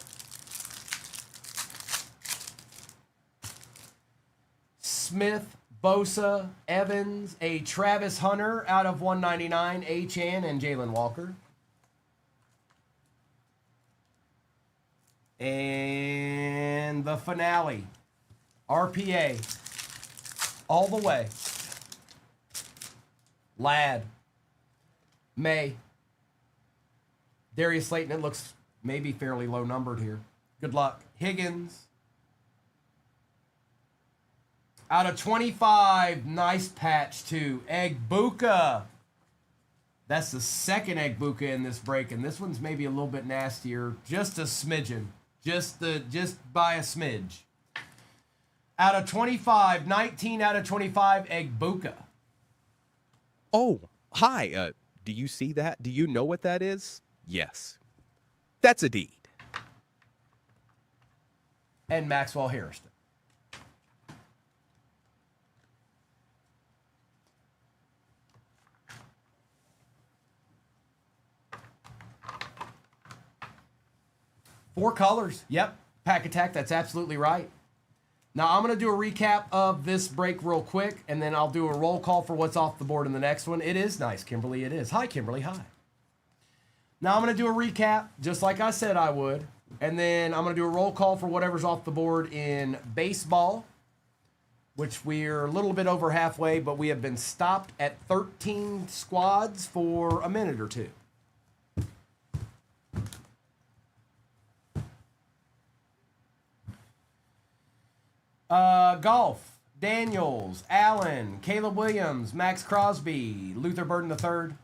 Speaker 1: Smith, Bosa, Evans, a Travis Hunter out of 199, Achane, and Jalen Walker. And the finale, RPA, all the way. Ladd, May, Darius Slayton. It looks maybe fairly low numbered here. Good luck. Higgins. Out of 25, nice patch too. Egbuka. That's the second Egbuka in this break, and this one's maybe a little bit nastier. Just a smidgen. Just by a smidge. Out of 25, 19 out of 25, Egbuka.
Speaker 2: Oh, hi. Do you see that? Do you know what that is? Yes. That's a deed.
Speaker 1: And Maxwell Harrison. Four colors. Yep. Pack attack. That's absolutely right. Now, I'm going to do a recap of this break real quick, and then I'll do a roll call for what's off the board in the next one. It is nice, Kimberly. It is. Hi, Kimberly. Hi. Now, I'm going to do a recap, just like I said I would, and then I'm going to do a roll call for whatever's off the board in baseball, which we're a little bit over halfway, but we have been stopped at 13 squads for a minute or two. Golf, Daniels, Allen, Caleb Williams, Max Crosby, Luther Burden III,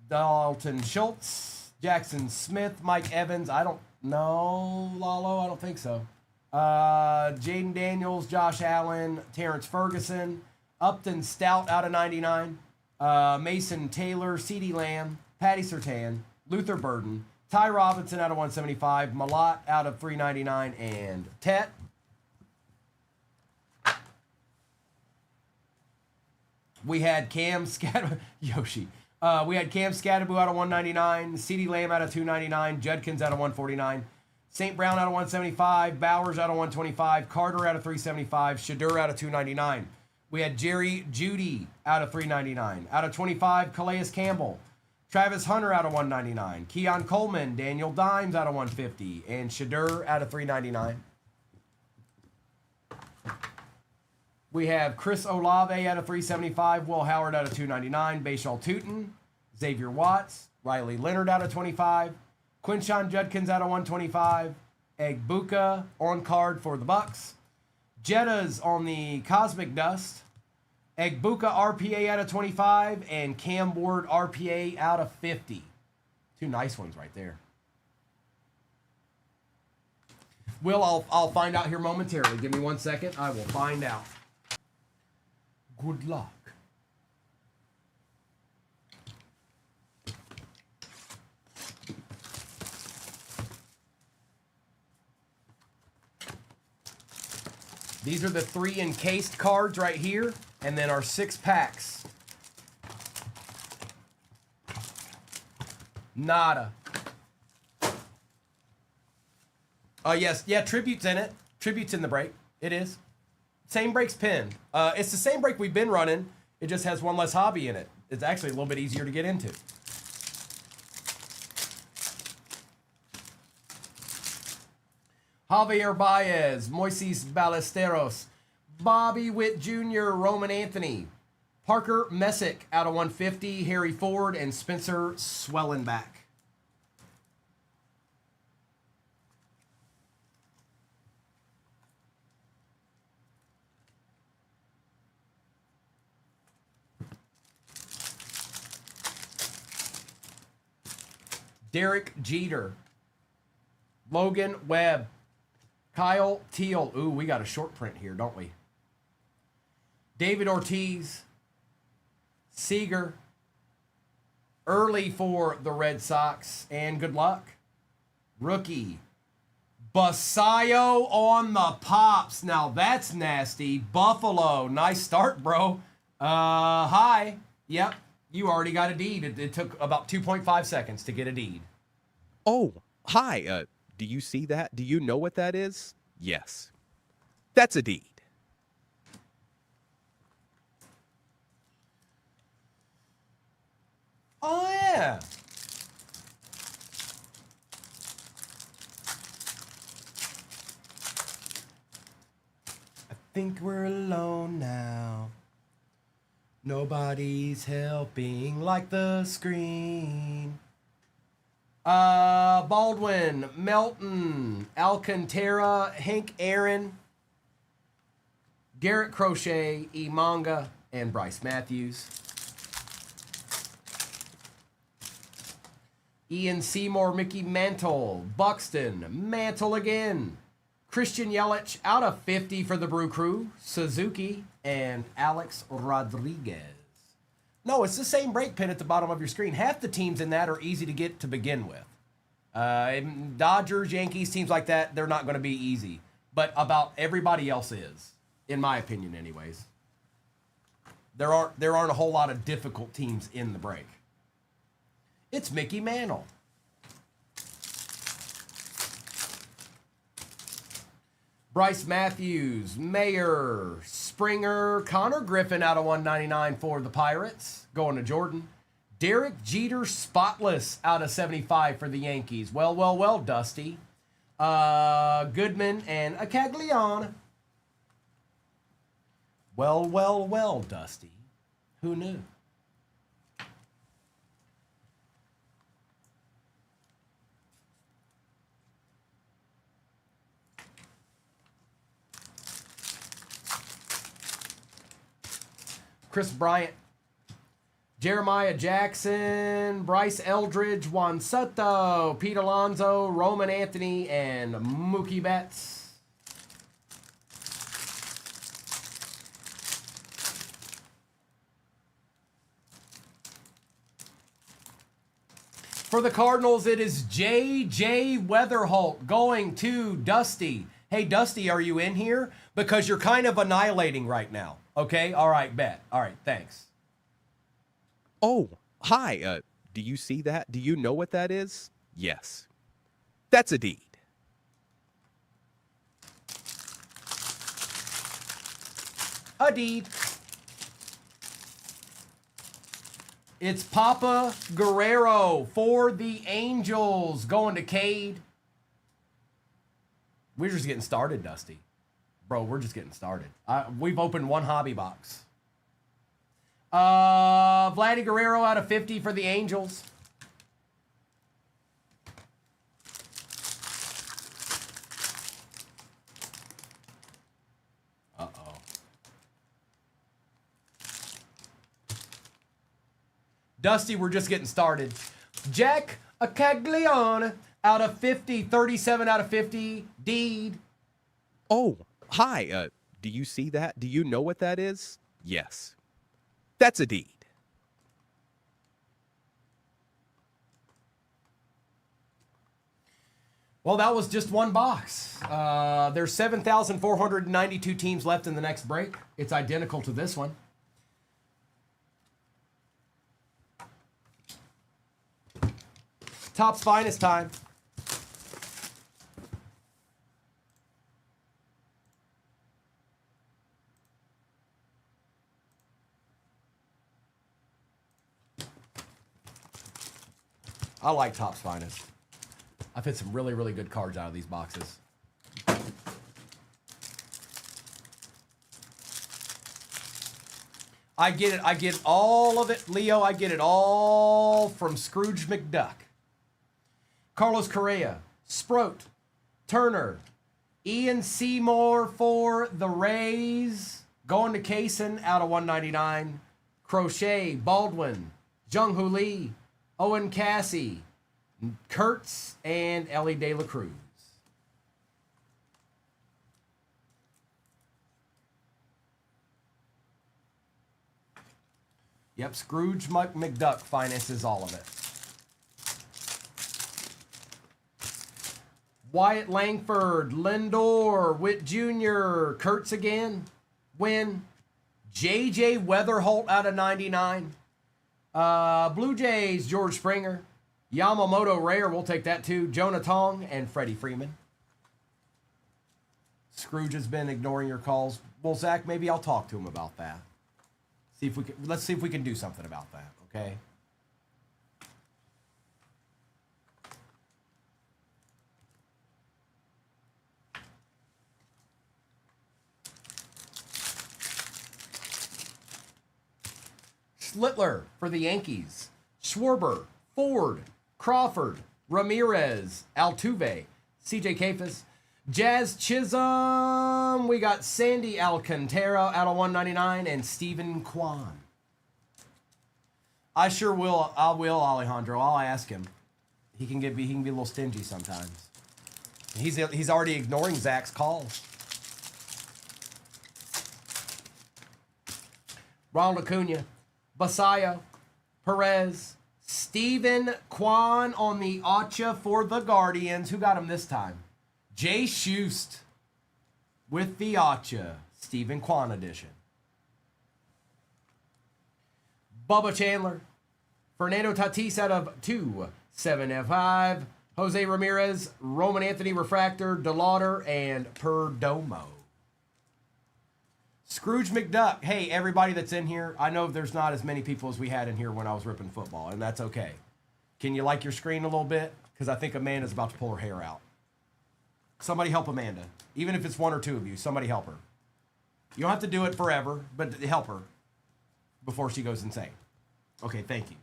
Speaker 1: Dalton Schultz, Jackson Smith, Mike Evans. I don't know, Lalo. I don't think so. Jaden Daniels, Josh Allen, Terrence Ferguson, Upton Stout out of 99, Mason Taylor, CeeDee Lamb, Patty Surtain, Luther Burden, Ty Robinson out of 175, Malott out of 399, and Tet. We had Cam Yoshi. We had Cam Scatterboo out of 199, CeeDee Lamb out of 299, Judkins out of 149, St. Brown out of 175, Bowers out of 125, Carter out of 375, Shadur out of 299. We had Jerry Judy out of 399. Out of 25, Calais Campbell. Travis Hunter out of 199. Keon Coleman, Daniel Dimes out of 150, and Shadur out of 399. We have Chris Olave out of 375, Will Howard out of 299, Bashaw Tootin, Xavier Watts, Riley Leonard out of 25, Quinshawn Judkins out of 125, Egbuka on card for the Bucks, Jettas on the Cosmic Dust, Egbuka RPA out of 25, and Cam Ward RPA out of 50. Two nice ones right there. Will, I'll find out here momentarily. Give me 1 second. I will find out. Good luck. These are the 3 encased cards right here, and then our 6 packs. Nada. Yes, yeah, Tribute's in it. Tribute's in the break. It is. Same break's pinned. It's the same break we've been running. It just has one less hobby in it. It's actually a little bit easier to get into. Javier Baez, Moises Ballesteros, Bobby Witt Jr., Roman Anthony, Parker Messick out of 150, Harry Ford, and Spencer Swellenbach. Derek Jeter, Logan Webb, Kyle Teal. Ooh, we got a short print here, don't we? David Ortiz, Seager, early for the Red Sox, and good luck. Rookie, Basayo on the pops. Now that's nasty. Buffalo, nice start, bro. Hi. Yep, you already got a deed. It took about 2.5 seconds to get a deed.
Speaker 2: Oh, hi. Do you see that? Do you know what that is? Yes. That's a deed.
Speaker 1: Oh, yeah. I think we're alone now. Nobody's helping like the screen. Baldwin, Melton, Alcantara, Hank Aaron, Garrett Crochet, E. Manga, and Bryce Matthews. Ian Seymour, Mickey Mantle, Buxton, Mantle again, Christian Yelich out of 50 for the Brew Crew, Suzuki, and Alex Rodriguez. No, it's the same break pin at the bottom of your screen. Half the teams in that are easy to get to begin with. Dodgers, Yankees, teams like that, they're not going to be easy. But about everybody else is, in my opinion anyways. There aren't a whole lot of difficult teams in the break. It's Mickey Mantle. Bryce Matthews, Mayer, Springer, Connor Griffin out of 199 for the Pirates, going to Jordan. Derek Jeter, spotless out of 75 for the Yankees. Well, Dusty. Goodman and a Caglione. Well, Dusty. Who knew? Chris Bryant, Jeremiah Jackson, Bryce Eldridge, Juan Soto, Pete Alonso, Roman Anthony, and Mookie Betts. For the Cardinals, it is J.J. Weatherholt going to Dusty. Hey, Dusty, are you in here? Because you're kind of annihilating right now. Okay, all right, bet. All right, thanks.
Speaker 2: Oh, hi. Do you see that? Do you know what that is? Yes. That's a deed.
Speaker 1: A deed. It's Papa Guerrero for the Angels going to Cade. We're just getting started, Dusty. Bro, we're just getting started. We've opened one hobby box. Vladdy Guerrero out of 50 for the Angels. Uh-oh. Dusty, we're just getting started. Jack Caglione out of 50, 37 out of 50. Deed.
Speaker 2: Oh, hi. Do you see that? Do you know what that is? Yes. That's a deed.
Speaker 1: Well, that was just one box. There's 7,492 teams left in the next break. It's identical to this one. Top's finest time. I like Top's finest. I've hit some really, really good cards out of these boxes. I get it. I get all of it, Leo. I get it all from Scrooge McDuck. Carlos Correa, Sproat, Turner, Ian Seymour for the Rays. Going to Kaysen out of 199. Crochet, Baldwin, Jung-Hoo Lee, Owen Cassie, Kurtz, and Ellie De La Cruz. Yep, Scrooge McDuck finances all of it. Wyatt Langford, Lindor, Witt Jr., Kurtz again, Win. J.J. Weatherholt out of 99. Blue Jays, George Springer. Yamamoto rare, we'll take that too. Jonah Tong and Freddie Freeman. Scrooge has been ignoring your calls. Well, Zach, maybe I'll talk to him about that. Let's see if we can do something about that, okay? Littler for the Yankees. Schwarber, Ford, Crawford, Ramirez, Altuve, CJ Kefis, Jazz Chisholm. We got Sandy Alcantara out of 199 and Stephen Kwan. I sure will. I will, Alejandro. I'll ask him. He can be a little stingy sometimes. He's already ignoring Zach's calls. Ronald Acuna, Basayo, Perez, Stephen Kwan on the Acha for the Guardians. Who got him this time? Jay Schust with the Acha. Stephen Kwan edition. Bubba Chandler, Fernando Tatis out of 2/7/5. Jose Ramirez, Roman Anthony Refractor, DeLauder, and Perdomo. Scrooge McDuck. Hey, everybody that's in here, I know there's not as many people as we had in here when I was ripping football, and that's okay. Can you like your screen a little bit? Because I think Amanda's about to pull her hair out. Somebody help Amanda. Even if it's one or two of you, somebody help her. You don't have to do it forever, but help her before she goes insane. Okay, thank you.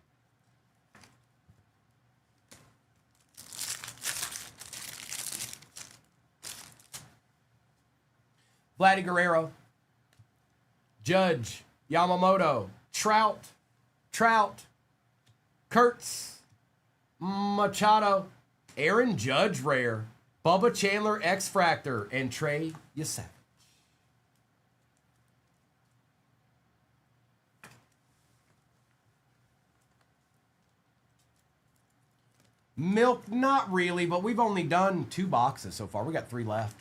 Speaker 1: Vladdy Guerrero, Judge, Yamamoto, Trout, Kurtz, Machado, Aaron Judge rare, Bubba Chandler X-Fractor, and Trey Yasavage. Milk, not really, but we've only done 2 boxes so far. We got 3 left.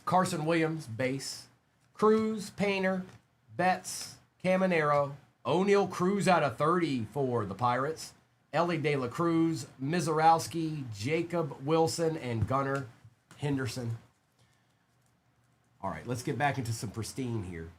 Speaker 1: Carson Williams, base. Cruz, Painter, Betts, Caminero. O'Neal Cruz out of 30 for the Pirates. Ellie De La Cruz, Mizorowski, Jacob Wilson, and Gunnar Henderson. All right, let's get back into some pristine here.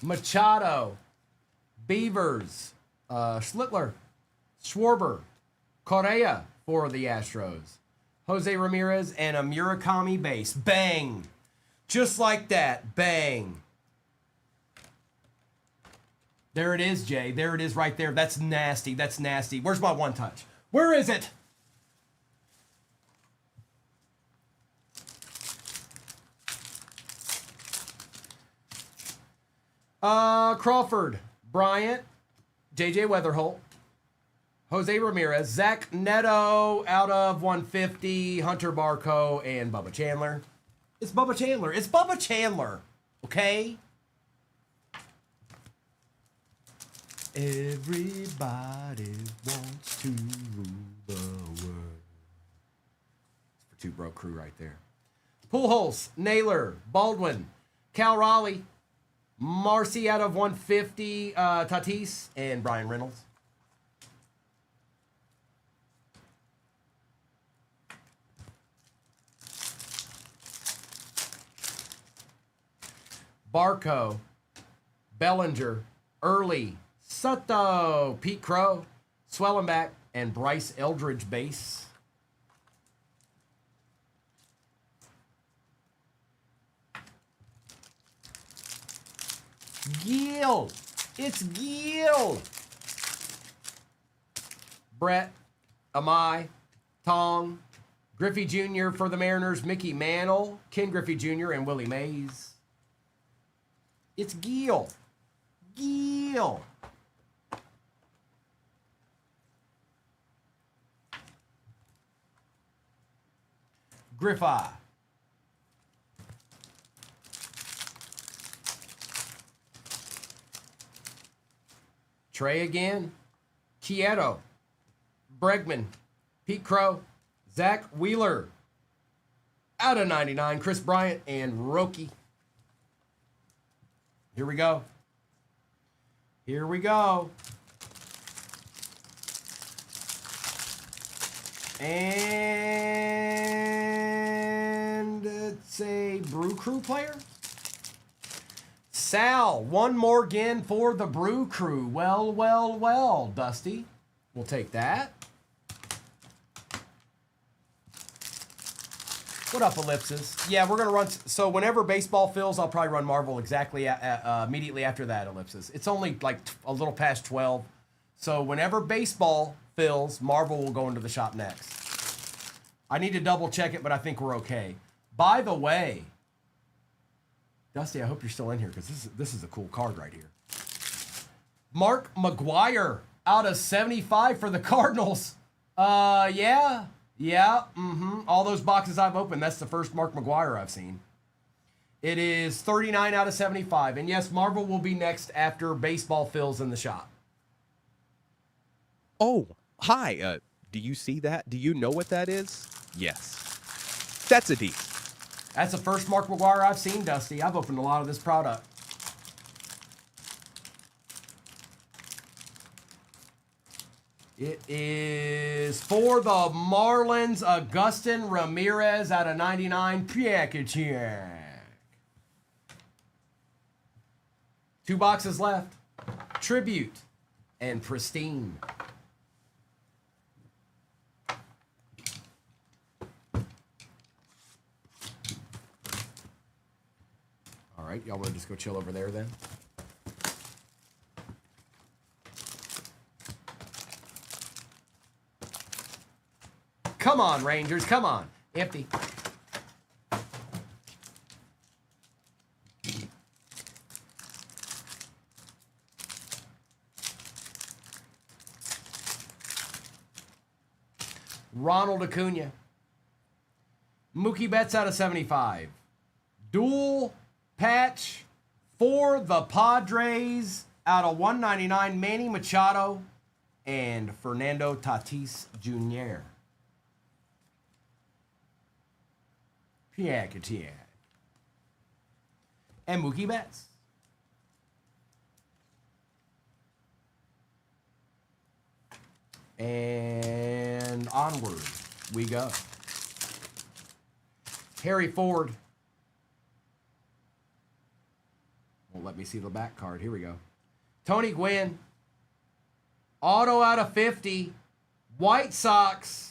Speaker 1: Machado, Beavers, Schlittler, Schwarber, Correa for the Astros, Jose Ramirez, and a Murakami base. Bang! Just like that. Bang. There it is, Jay. There it is right there. That's nasty. That's nasty. Where's my one touch? Where is it? Crawford, Bryant, JJ Weatherholt, Jose Ramirez, Zach Neto out of 150, Hunter Barco, and Bubba Chandler. It's Bubba Chandler. It's Bubba Chandler. Okay? Everybody wants to rule the world. It's for Two Broke Crew right there. Pujols, Naylor, Baldwin, Cal Raleigh, Marcy out of 150, Tatis, and Brian Reynolds. Barco, Bellinger, Early, Soto, Pete Crow, Swellenback, and Bryce Eldridge base. Gil. It's Gil. Brett, Amai, Tong, Griffey Jr. for the Mariners, Mickey Mantle, Ken Griffey Jr., and Willie Mays. It's Gil. Gil. Griffa. Trey again. Quieto. Bregman. Pete Crow. Zach Wheeler. Out of 99. Chris Bryant and Roki. Here we go. Here we go. And it's a Brew Crew player. Sal, one more again for the Brew Crew. Well, well, well, Dusty. We'll take that. What up, Ellipsis? Yeah, we're going to run. So whenever baseball fills, I'll probably run Marvel exactly immediately after that, Ellipsis. It's only like a little past 12. So whenever baseball fills, Marvel will go into the shop next. I need to double check it, but I think we're okay. By the way, Dusty, I hope you're still in here because this is a cool card right here. Mark McGuire out of 75 for the Cardinals. Yeah. All those boxes I've opened, that's the first Mark McGuire I've seen. It is 39 out of 75. And yes, Marvel will be next after baseball fills in the shop.
Speaker 2: Oh, hi. Do you see that? Do you know what that is? Yes. That's a D.
Speaker 1: That's the first Mark McGuire I've seen, Dusty. I've opened a lot of this product. It is for the Marlins, Augustin Ramirez out of 99. Piakachiak. 2 boxes left. Tribute and Pristine. All right, y'all want to just go chill over there then? Come on, Rangers, come on. Empty. Ronald Acuna. Mookie Betts out of 75. Dual patch for the Padres out of 199. Manny Machado and Fernando Tatis Jr. Piakachiak. And Mookie Betts. And onward we go. Harry Ford. Won't let me see the back card. Here we go. Tony Gwynn. Auto out of 50. White Sox.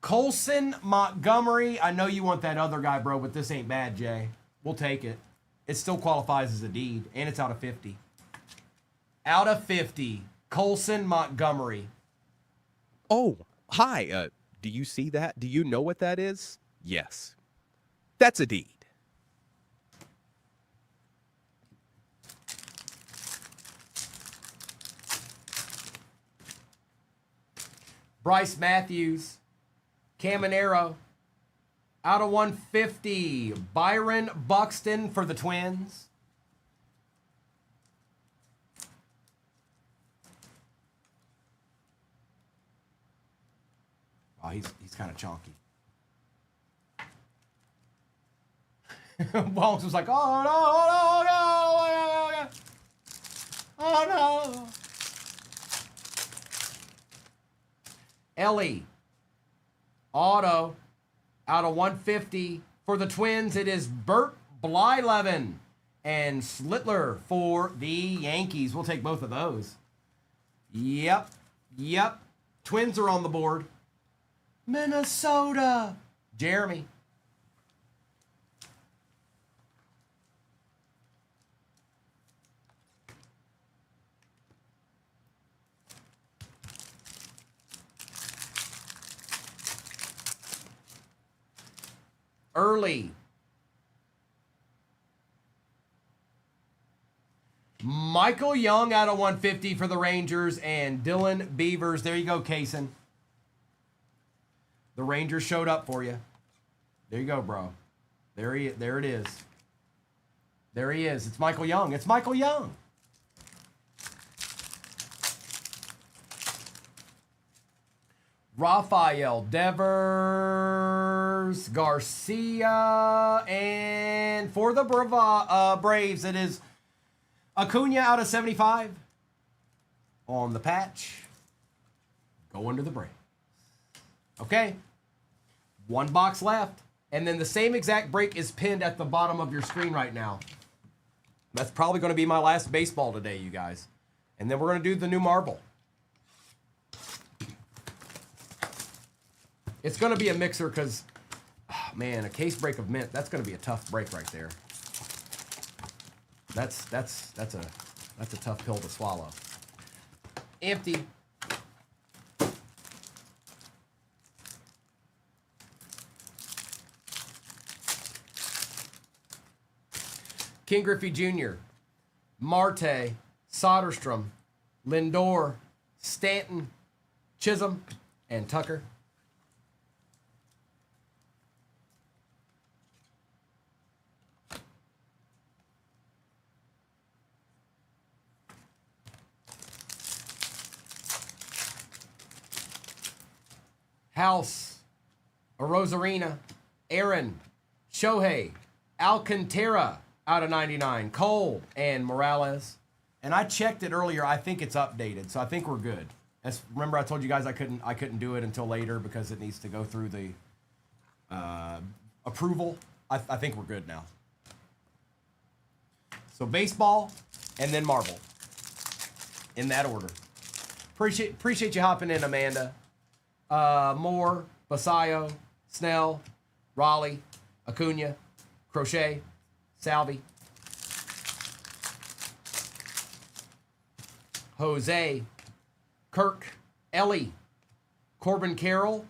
Speaker 1: Colson Montgomery. I know you want that other guy, bro, but this ain't bad, Jay. We'll take it. It still qualifies as a deed, and it's out of 50. out of 50, Colson Montgomery.
Speaker 2: Oh, hi. Do you see that? Do you know what that is? Yes. That's a deed.
Speaker 1: Bryce Matthews, Caminero, out of 150, Byron Buxton for the Twins. Oh, he's kind of chonky. Bongs was like, oh no, oh no. Ellie, auto, out of 150 for the Twins. It is Bert Blyleven and Slittler for the Yankees. We'll take both of those. Yep. Twins are on the board. Minnesota, Jeremy. Early. Michael Young out of 150 for the Rangers and Dylan Beavers. There you go, Kaysen. The Rangers showed up for you. There you go, bro. There it is. There he is. It's Michael Young. It's Michael Young. Rafael Devers, Garcia, and for the Braves, it is Acuna out of 75 on the patch. Going to the Braves. Okay, one box left, and then the same exact break is pinned at the bottom of your screen right now. That's probably going to be my last baseball today, you guys. And then we're going to do the new marble. It's going to be a mixer because, oh man, a case break of mint, that's going to be a tough break right there. That's a tough pill to swallow. Empty. King Griffey Jr., Marte, Soderstrom, Lindor, Stanton, Chisholm, and Tucker. House, Arozarena, Aaron, Shohei, Alcantara out of 99, Cole, and Morales. And I checked it earlier. I think it's updated, so I think we're good. Remember I told you guys I couldn't do it until later because it needs to go through the approval. I think we're good now. So baseball and then marble in that order. Appreciate you hopping in, Amanda. Moore, Basayo, Snell, Raleigh, Acuna, Crochet, Salvi, Jose, Kirk, Ellie, Corbin Carroll.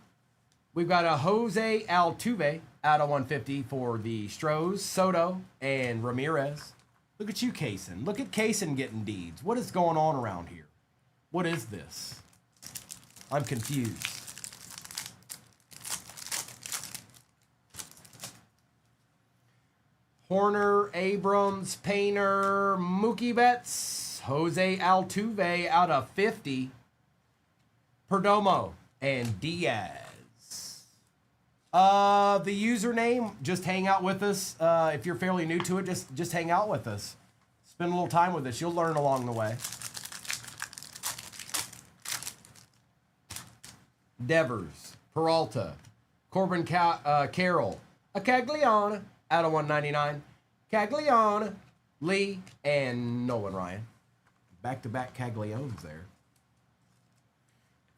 Speaker 1: We've got a Jose Altuve out of 150 for the Stros, Soto, and Ramirez. Look at you, Kaysen. Look at Kaysen getting deeds. What is going on around here? What is this? I'm confused. Horner, Abrams, Painter, Mookie Betts, Jose Altuve out of 50, Perdomo, and Diaz. The username, just hang out with us. If you're fairly new to it, just hang out with us. Spend a little time with us. You'll learn along the way. Devers, Peralta, Corbin Carroll, Cagliana out of 199, Cagliana, Lee, and Nolan Ryan. Back-to-back Cagliones there.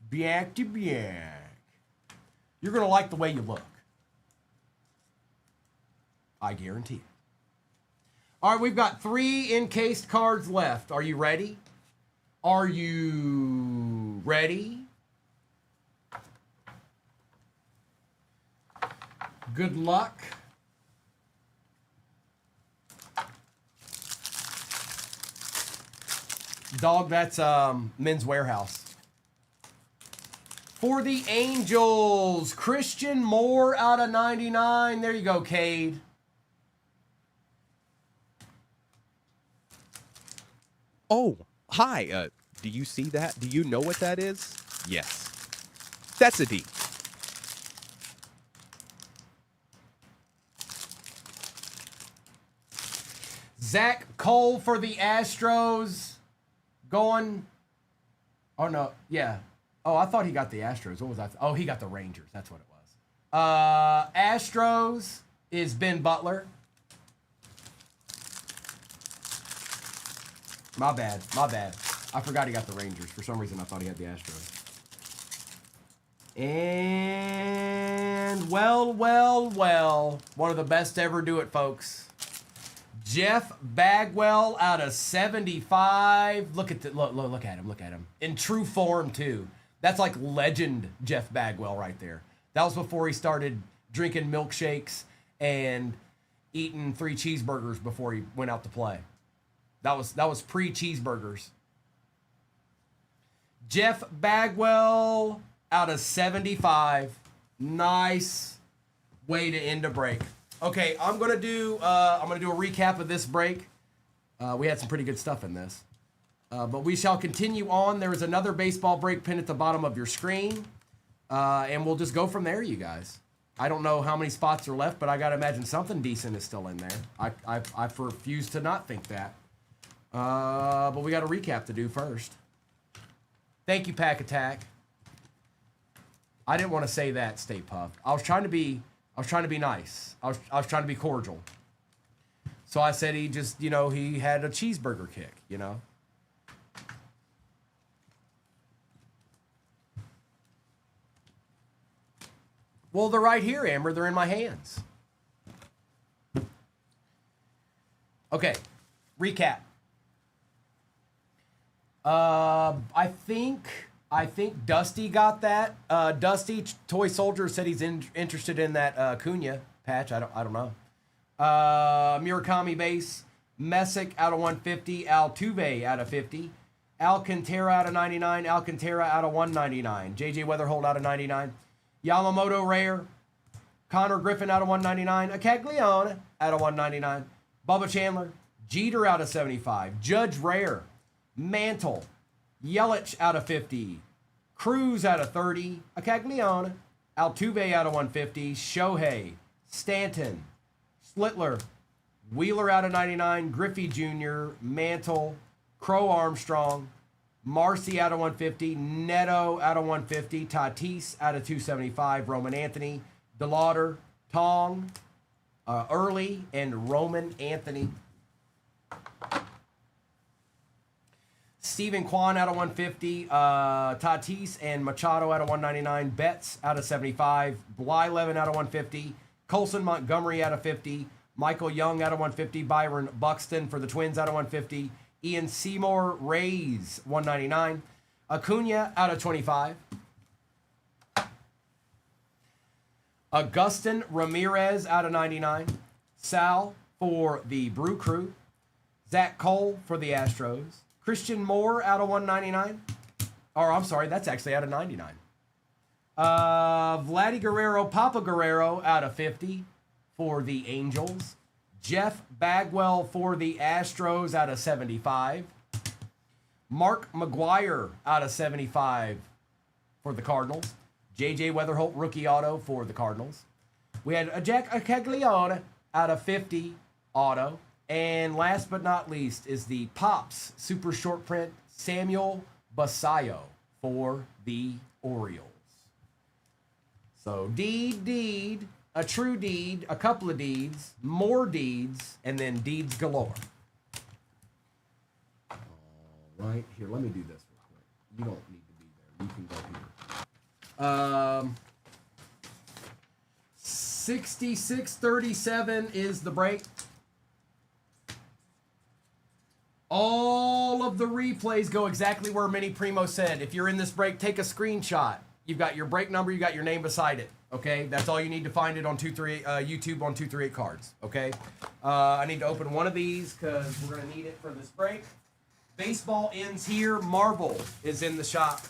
Speaker 1: Back to back. You're going to like the way you look. I guarantee it. All right, we've got 3 encased cards left. Are you ready? Are you ready? Good luck. Dog, that's Men's Warehouse. For the Angels, Christian Moore out of 99. There you go, Cade.
Speaker 2: Oh, hi. Do you see that? Do you know what that is? Yes. That's a D.
Speaker 1: Zach Cole for the Astros. Going. Oh, no. Yeah. Oh, I thought he got the Astros. What was that? Oh, he got the Rangers. That's what it was. Astros is Ben Butler. My bad. My bad. I forgot he got the Rangers. For some reason, I thought he had the Astros. And, well. One of the best to ever do it, folks. Jeff Bagwell out of 75. Look at look at him. In true form, too. That's like legend Jeff Bagwell right there. That was before he started drinking milkshakes and eating 3 cheeseburgers before he went out to play. That was pre-cheeseburgers. Jeff Bagwell out of 75. Nice way to end a break. Okay, I'm gonna do a recap of this break. We had some pretty good stuff in this. But we shall continue on. There is another baseball break pinned at the bottom of your screen. And we'll just go from there, you guys. I don't know how many spots are left, but I got to imagine something decent is still in there. I refuse to not think that. But we got a recap to do first. Thank you, Pack Attack. I didn't want to say that, Stay Puft. I was trying to be nice. I was trying to be cordial. So I said he just, he had a cheeseburger kick, Well, they're right here, Amber. They're in my hands. Okay, recap. I think Dusty got that. Dusty Toy Soldier said he's interested in that Cunha patch. I don't know. Murakami base. Messick out of 150. Altuve out of 50. Alcantara out of 99. Alcantara out of 199. JJ Weatherhold out of 99. Yamamoto rare. Connor Griffin out of 199. A Caglione out of 199. Bubba Chandler. Jeter out of 75. Judge rare. Mantle. Yelich out of 50. Cruz out of 30. A Caglione. Altuve out of 150. Shohei. Stanton. Slittler. Wheeler out of 99. Griffey Jr. Mantle. Crow Armstrong. Marcy out of 150. Neto out of 150. Tatis out of 275. Roman Anthony. DeLauder. Tong. Early. And Roman Anthony. Stephen Kwan out of 150. Tatis and Machado out of 199. Betts out of 75. Blyleven out of 150. Colson Montgomery out of 50. Michael Young out of 150. Byron Buxton for the Twins out of 150. Ian Seymour, Rays, 199. Acuna out of 25. Augustin Ramirez out of 99. Sal for the Brew Crew. Zach Cole for the Astros. Christian Moore out of 199. Or, I'm sorry, that's actually out of 99. Vladdy Guerrero, Papa Guerrero out of 50 for the Angels. Jeff Bagwell for the Astros out of 75. Mark McGuire out of 75 for the Cardinals. JJ Weatherholt, rookie auto for the Cardinals. We had a Jack Caglione out of 50 auto. And last but not least is the Pops super short print Samuel Basayo for the Orioles. So deed, a true deed, a couple of deeds, more deeds, and then deeds galore. All right, here, let me do this real quick. You don't need to be there. You can go here. 66-37 is the break. All of the replays go exactly where Mini Primo said. If you're in this break, take a screenshot. You've got your break number, you got your name beside it. Okay, that's all you need to find it on YouTube on 238 cards. Okay, I need to open one of these because we're gonna need it for this break. Baseball ends here. Marvel is in the shop.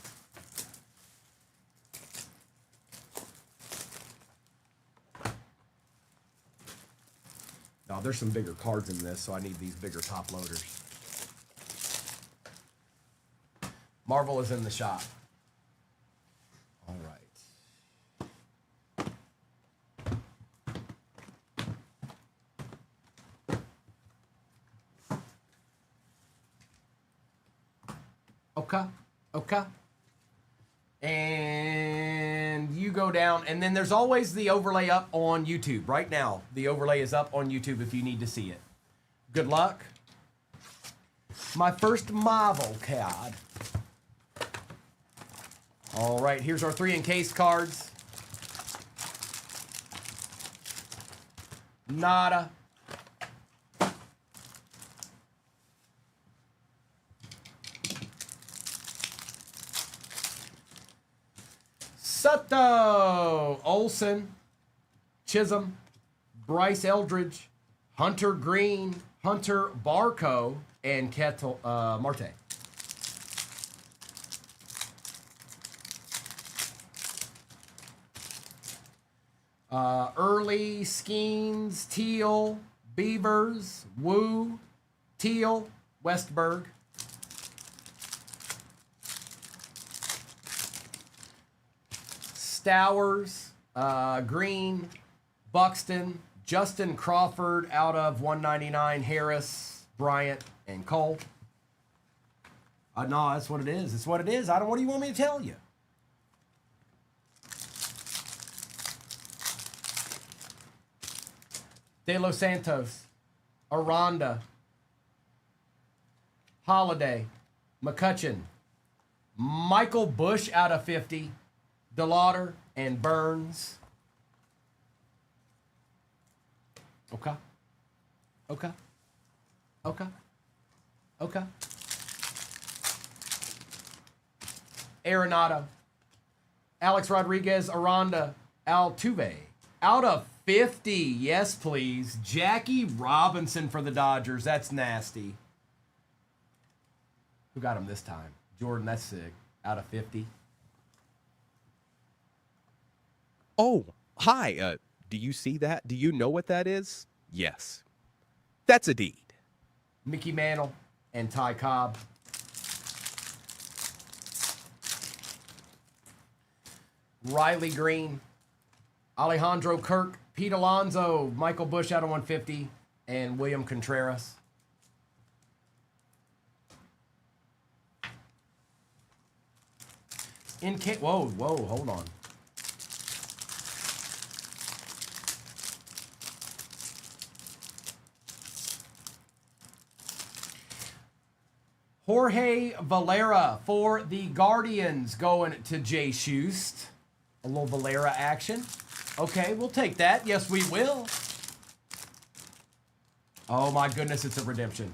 Speaker 1: Now there's some bigger cards in this, so I need these bigger top loaders. Marvel is in the shop. All right. Okay. And you go down, and then there's always the overlay up on YouTube. Right now, the overlay is up on YouTube if you need to see it. Good luck. My first Marvel card. All right, here's our 3 encased cards. Nada. Soto, Olsen, Chisholm, Bryce Eldridge, Hunter Green, Hunter Barco, and Ketel Marte. Early, Skeens, Teal, Beavers, Wu, Teal, Westberg. Stowers, Green, Buxton, Justin Crawford out of 199, Harris, Bryant, and Cole. No, that's what it is. It's what it is. What do you want me to tell you? De Los Santos, Aranda, Holiday, McCutcheon, Michael Bush out of 50, DeLauder, and Burns. Okay. Arenado, Alex Rodriguez, Aranda, Altuve. Out of 50, yes please. Jackie Robinson for the Dodgers. That's nasty. Who got him this time? Jordan, that's sick. Out of 50.
Speaker 2: Oh, hi. Do you see that? Do you know what that is? Yes. That's a deed.
Speaker 1: Mickey Mantle and Ty Cobb. Riley Green, Alejandro Kirk, Pete Alonso, Michael Bush out of 150, and William Contreras. Whoa, hold on. Jorge Valera for the Guardians going to Jay Schust. A little Valera action. Okay, we'll take that. Yes, we will. Oh my goodness, it's a redemption.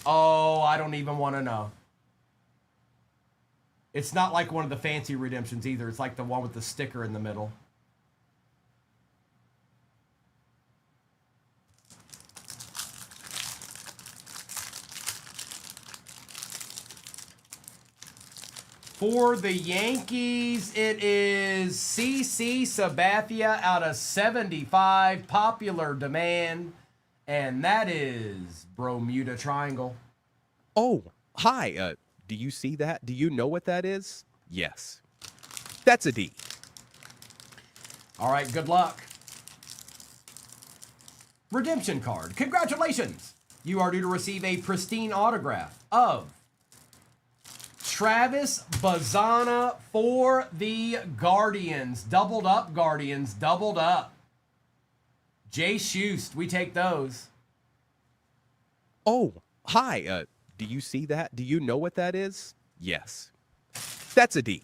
Speaker 1: Oh, I don't even want to know. It's not like one of the fancy redemptions either. It's like the one with the sticker in the middle. For the Yankees, it is CC Sabathia out of 75, popular demand, and that is Bermuda Triangle.
Speaker 2: Oh, hi. Do you see that? Do you know what that is? Yes. That's a D.
Speaker 1: All right, good luck. Redemption card. Congratulations. You are due to receive a pristine autograph of Travis Bazzana for the Guardians. Doubled up, Guardians. Doubled up. Jay Schust. We take those.
Speaker 2: Oh, hi. Do you see that? Do you know what that is? Yes. That's a D.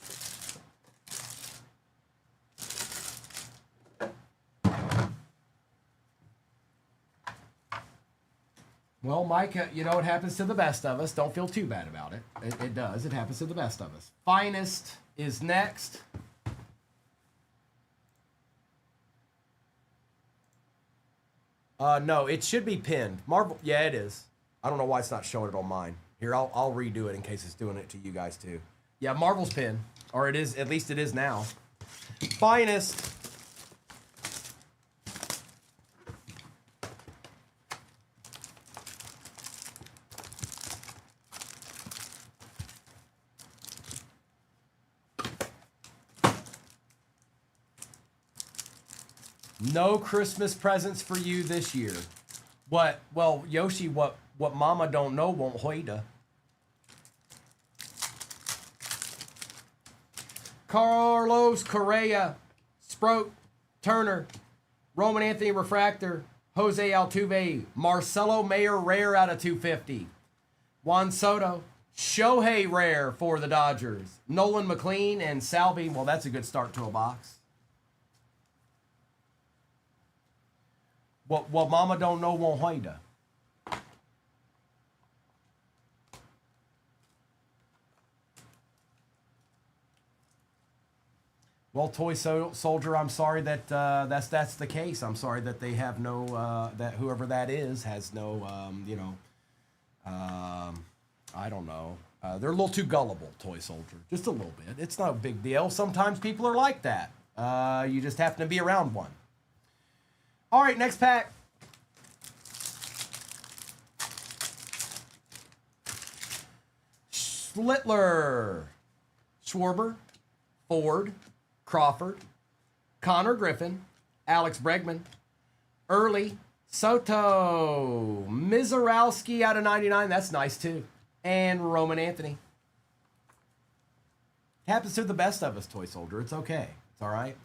Speaker 1: Well, Mike, you know it happens to the best of us. Don't feel too bad about it. It does. It happens to the best of us. Finest is next. No, it should be pinned. Marvel, yeah, it is. I don't know why it's not showing it on mine. Here, I'll redo it in case it's doing it to you guys too. Yeah, Marvel's pinned, or it is. At least it is now. Finest. No Christmas presents for you this year. What? Well, Yoshi, what Mama don't know won't hoida. Carlos Correa, Sproat, Turner, Roman Anthony Refractor, Jose Altuve, Marcelo Mayer Rare out of 250, Juan Soto, Shohei Rare for the Dodgers, Nolan McLean, and Salvi. Well, that's a good start to a box. What Mama don't know won't hoida. Well, Toy Soldier, I'm sorry that that's the case. I'm sorry that they have no that whoever that is has no I don't know. They're a little too gullible, Toy Soldier, just a little bit. It's not a big deal. Sometimes people are like that. You just happen to be around one. All right, next pack. Schlittler, Schwarber, Ford, Crawford, Connor Griffin, Alex Bregman, Early, Soto, Mizorowski out of 99. That's nice too. And Roman Anthony. Happens to the best of us, Toy Soldier. It's okay. It's all right.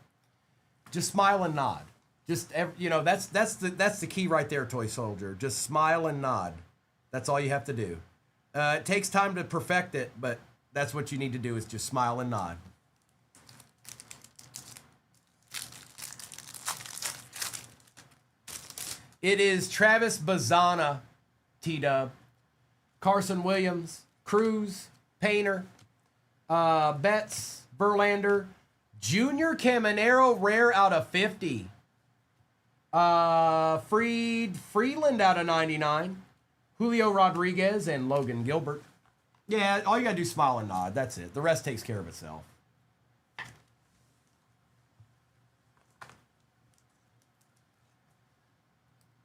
Speaker 1: Just smile and nod. Just that's the key right there, Toy Soldier. Just smile and nod. That's all you have to do. It takes time to perfect it, but that's what you need to do is just smile and nod. It is Travis Bazzana, T-Dub, Carson Williams, Cruz, Painter, Betts, Verlander, Junior Caminero Rare out of 50. Freeland out of 99. Julio Rodriguez and Logan Gilbert. Yeah, all you gotta do is smile and nod. That's it. The rest takes care of itself.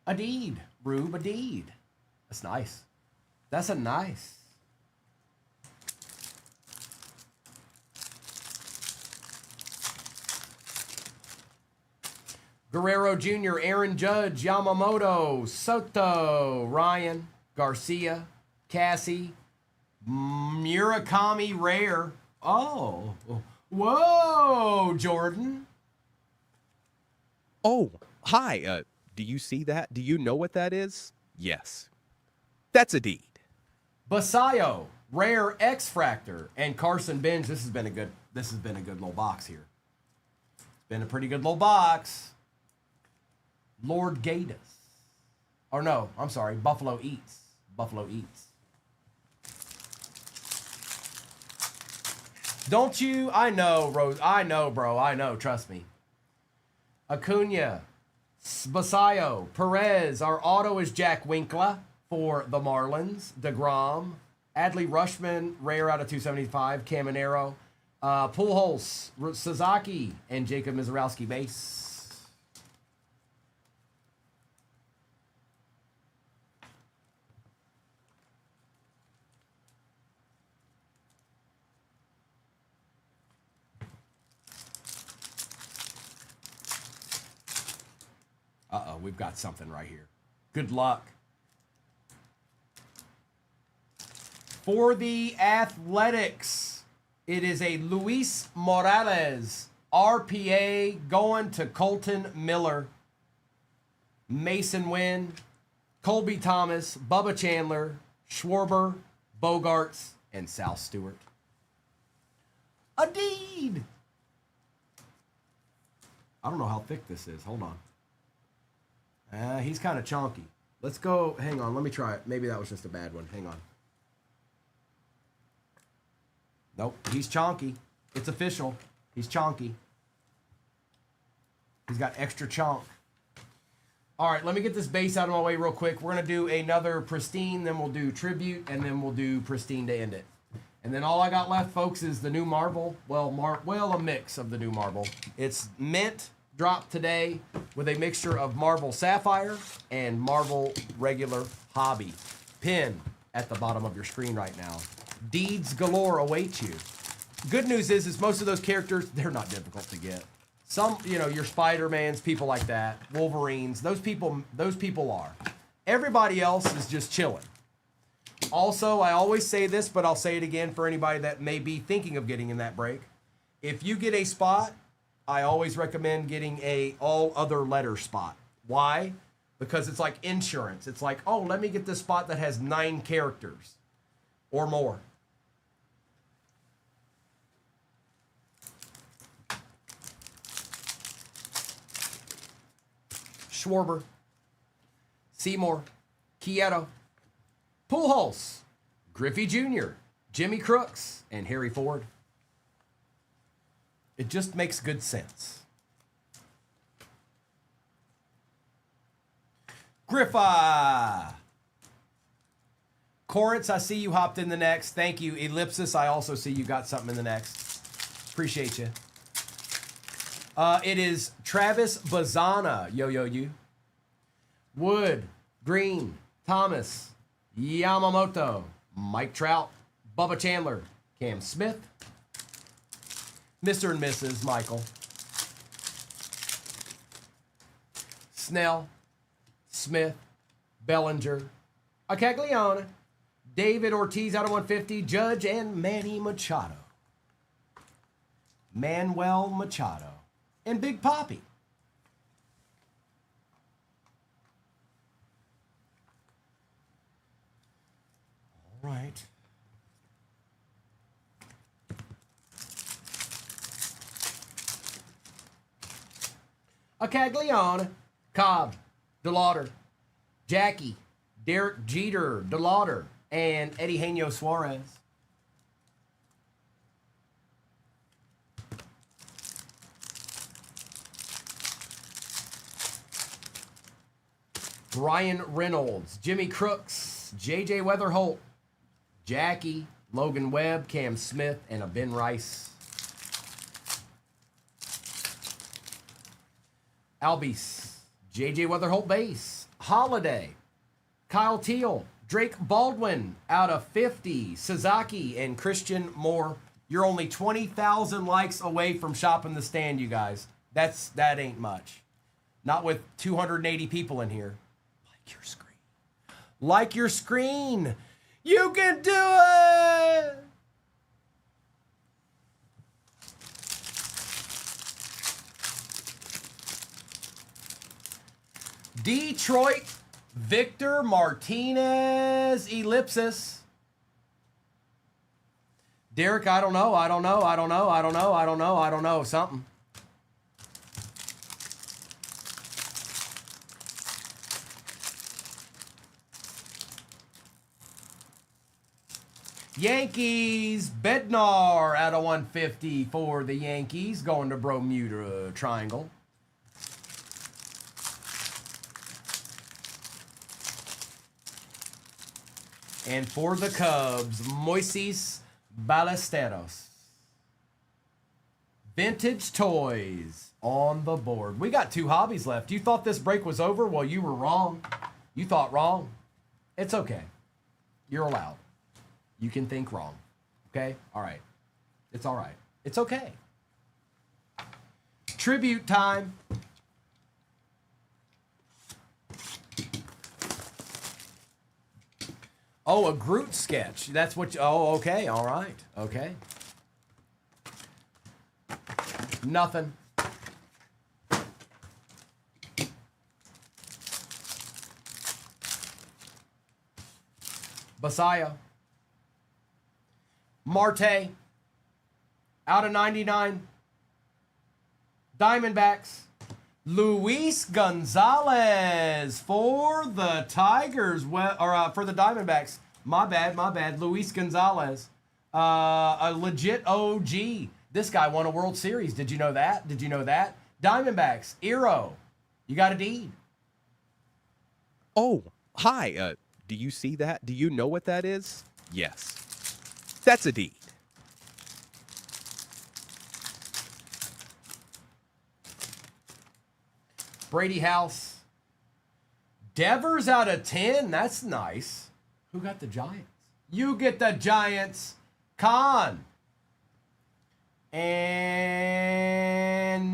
Speaker 1: Adeed. Rube Adeed. That's nice. That's a nice. Guerrero Jr., Aaron Judge, Yamamoto, Soto, Ryan, Garcia, Cassie, Murakami Rare. Oh, whoa, Jordan.
Speaker 2: Oh, hi. Do you see that? Do you know what that is? Yes. That's a deed.
Speaker 1: Basayo, Rare X-Fractor, and Carson Benz. This has been a good little box here. It's been a pretty good little box. Lord Gatus. Or no, I'm sorry, Buffalo Eats. Buffalo Eats. Don't you? I know, Rose. I know, bro. I know. Trust me. Acuna, Basayo, Perez. Our auto is Jack Winkler for the Marlins. DeGrom, Adley Rushman, rare out of 275. Caminero, Pujols, Sasaki, and Jacob Mizorowski base. Uh-oh, we've got something right here. Good luck. For the Athletics, it is a Luis Morales RPA going to Colton Miller, Mason Wynn, Colby Thomas, Bubba Chandler, Schwarber, Bogarts, and Sal Stewart. A deed. I don't know how thick this is. Hold on. He's kind of chunky. Let's go. Hang on. Let me try it. Maybe that was just a bad one. Hang on. Nope. He's chonky. It's official. He's chonky. He's got extra chonk. All right, let me get this base out of my way real quick. We're going to do another pristine, then we'll do tribute, and then we'll do pristine to end it. And then all I got left, folks, is the new marble. Well, a mix of the new marble. It's mint dropped today with a mixture of marble sapphire and marble regular hobby. Pin at the bottom of your screen right now. Deeds galore await you. Good news is most of those characters, they're not difficult to get. Some, your Spider-Mans, people like that, Wolverines, those people are. Everybody else is just chilling. Also, I always say this, but I'll say it again for anybody that may be thinking of getting in that break. If you get a spot, I always recommend getting a all other letter spot. Why? Because it's like insurance. It's like, oh, let me get this spot that has 9 characters or more. Schwarber, Seymour, Quieto, Pujols, Griffey Jr., Jimmy Crooks, and Harry Ford. It just makes good sense. Griffa. Corinth, I see you hopped in the next. Thank you. Ellipsis, I also see you got something in the next. Appreciate you. It is Travis Bazana, you. Wood, Green, Thomas, Yamamoto, Mike Trout, Bubba Chandler, Cam Smith, Mr. and Mrs. Michael, Snell, Smith, Bellinger, Acaglione, David Ortiz out of 150, Judge, and Manny Machado. Manuel Machado. And Big Poppy. All right. Acaglione, Cobb, DeLauder, Jackie, Derek Jeter, DeLauder, and Eddie Henio Suarez. Brian Reynolds, Jimmy Crooks, J.J. Weatherholt, Jackie, Logan Webb, Cam Smith, and a Ben Rice. Albies, J.J. Weatherholt base, Holiday, Kyle Teal, Drake Baldwin out of 50, Sasaki, and Christian Moore. You're only 20,000 likes away from shopping the stand, you guys. That ain't much. Not with 280 people in here. Your screen. Like your screen. You can do it. Detroit, Victor Martinez, Ellipsis. Derek, I don't know. Something. Yankees, Bednar out of 150 for the Yankees, going to Bermuda Triangle. And for the Cubs, Moises Ballesteros. Vintage toys on the board. We got 2 hobbies left. You thought this break was over? Well, you were wrong. You thought wrong. It's okay. You're allowed. You can think wrong. Okay? All right. It's all right. It's okay. Tribute time. Oh, a Groot sketch. That's what you, oh, okay. All right. Okay. Nothing. Basayo. Marte, out of 99. Diamondbacks, Luis Gonzalez for the Tigers, for the Diamondbacks. My bad. Luis Gonzalez, a legit OG. This guy won a World Series. Did you know that? Diamondbacks, Eero, you got a deed.
Speaker 2: Oh, hi. Do you see that? Do you know what that is? Yes. That's a deed.
Speaker 1: Brady House. Devers out of 10. That's nice. Who got the Giants? You get the Giants. Con. And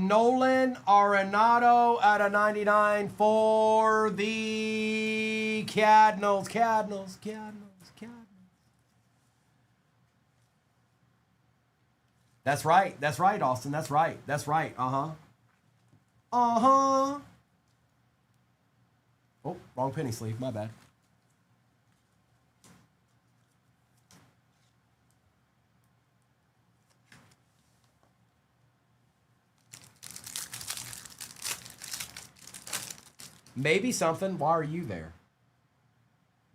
Speaker 1: Nolan Arenado out of 99 for the Cardinals. That's right, Austin. That's right. Uh-huh. Oh, wrong penny sleeve. My bad. Maybe something. Why are you there?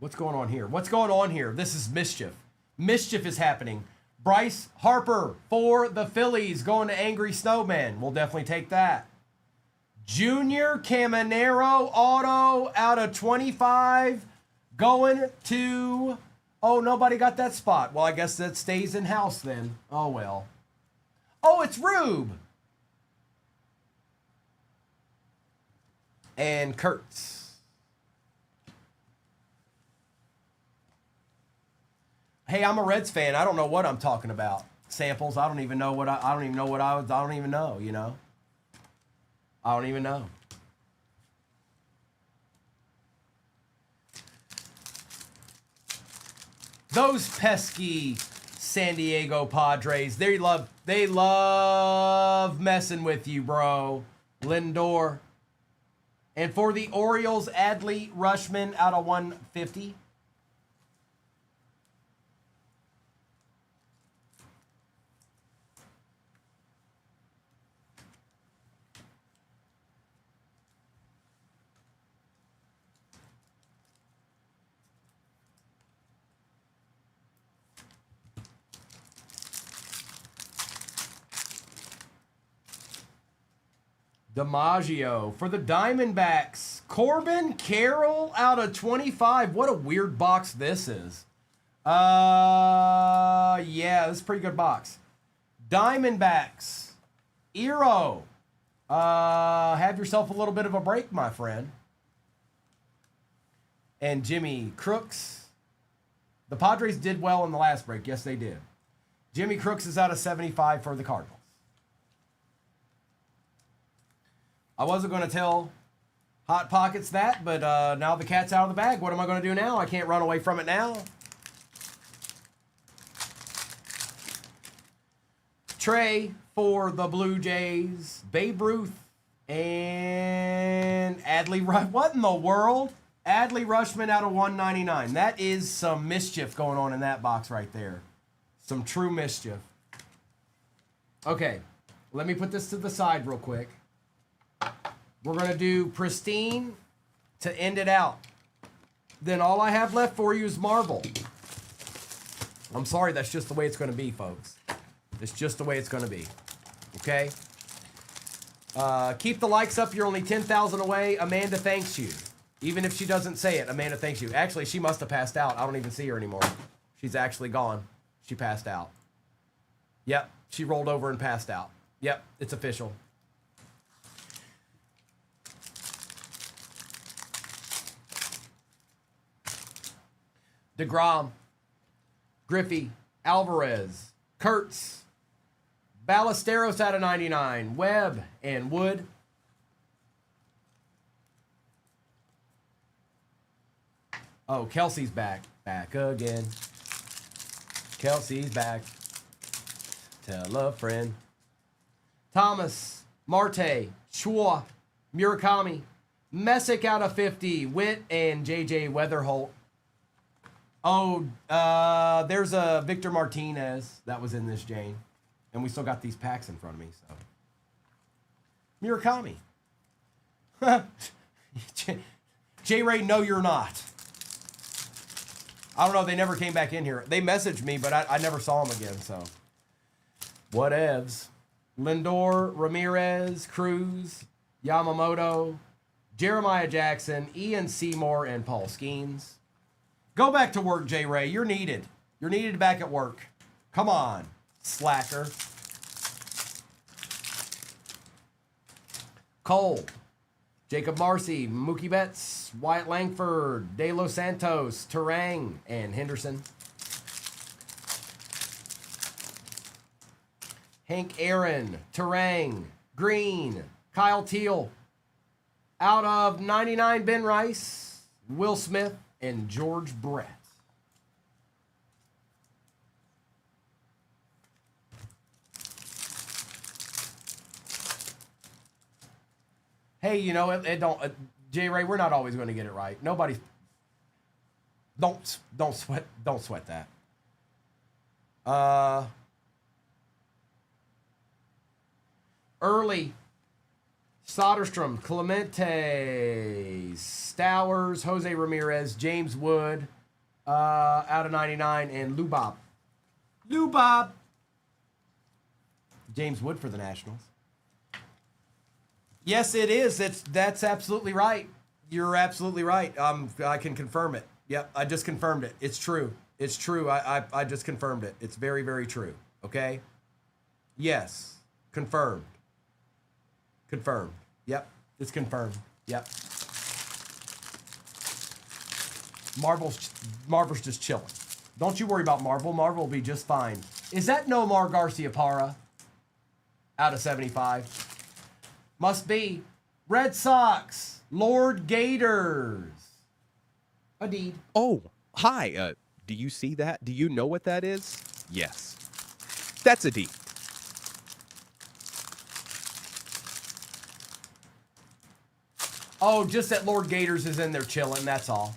Speaker 1: What's going on here? This is mischief. Mischief is happening. Bryce Harper for the Phillies going to Angry Snowman. We'll definitely take that. Junior Caminero auto out of 25 going to... Oh, nobody got that spot. Well, I guess that stays in-house then. Oh, well. Oh, it's Rube. And Kurtz. Hey, I'm a Reds fan. I don't know what I'm talking about. Samples. I don't even know, you know. I don't even know. Those pesky San Diego Padres. They love messing with you, bro. Lindor. And for the Orioles, Adley Rushman out of 150. DiMaggio for the Diamondbacks. Corbin Carroll out of 25. What a weird box this is. Yeah, this is a pretty good box. Diamondbacks. Eero. Have yourself a little bit of a break, my friend. And Jimmy Crooks. The Padres did well in the last break. Yes, they did. Jimmy Crooks is out of 75 for the Cardinals. I wasn't going to tell Hot Pockets that, but now the cat's out of the bag. What am I going to do now? I can't run away from it now. Trey for the Blue Jays. Babe Ruth and Adley Rushman. What in the world? Adley Rushman out of 199. That is some mischief going on in that box right there. Some true mischief. Okay, let me put this to the side real quick. We're going to do Pristine to end it out. Then all I have left for you is Marvel. I'm sorry, that's just the way it's going to be, folks. It's just the way it's going to be. Okay? Keep the likes up. You're only 10,000 away. Amanda thanks you. Even if she doesn't say it, Amanda thanks you. Actually, she must have passed out. I don't even see her anymore. She's actually gone. She passed out. Yep, she rolled over and passed out. Yep, it's official. DeGrom, Griffey, Alvarez, Kurtz, Ballesteros out of 99, Webb, and Wood. Oh, Kelsey's back. Back again. Kelsey's back. Tell a friend. Thomas, Marte, Chua, Murakami, Messick out of 50, Witt, and J.J. Weatherholt. Oh, there's a Victor Martinez that was in this, Jane. And we still got these packs in front of me, so. Murakami. J Ray, no, you're not. I don't know. They never came back in here. They messaged me, but I never saw them again. So, whatevs. Lindor, Ramirez, Cruz, Yamamoto, Jeremiah Jackson, Ian Seymour, and Paul Skeens. Go back to work, J Ray. You're needed. You're needed back at work. Come on, slacker. Cole, Jacob Marcy, Mookie Betts, Wyatt Langford, De Los Santos, Terang, and Henderson. Hank Aaron, Terang, Green, Kyle Teal. Out of 99, Ben Rice, Will Smith, and George Brett. Hey, you know, it don't, J Ray, we're not always going to get it right. Nobody, don't sweat that. Early, Soderstrom, Clemente, Stowers, Jose Ramirez, James Wood, out of 99, and Lubop. James Wood for the Nationals. Yes, it is. That's absolutely right. You're absolutely right. I can confirm it. Yep, I just confirmed it. It's true. It's true. I just confirmed it. It's very, very true. Okay? Yes. Confirmed. Confirmed. Yep. It's confirmed. Yep. Marvel's just chilling. Don't you worry about Marvel. Marvel will be just fine. Is that Nomar Garciaparra? Out of 75. Must be. Red Sox. Lord Gators. Indeed.
Speaker 2: Oh, hi. Do you see that? Do you know what that is? Yes. That's a D.
Speaker 1: Oh, just that Lord Gators is in there chilling, that's all.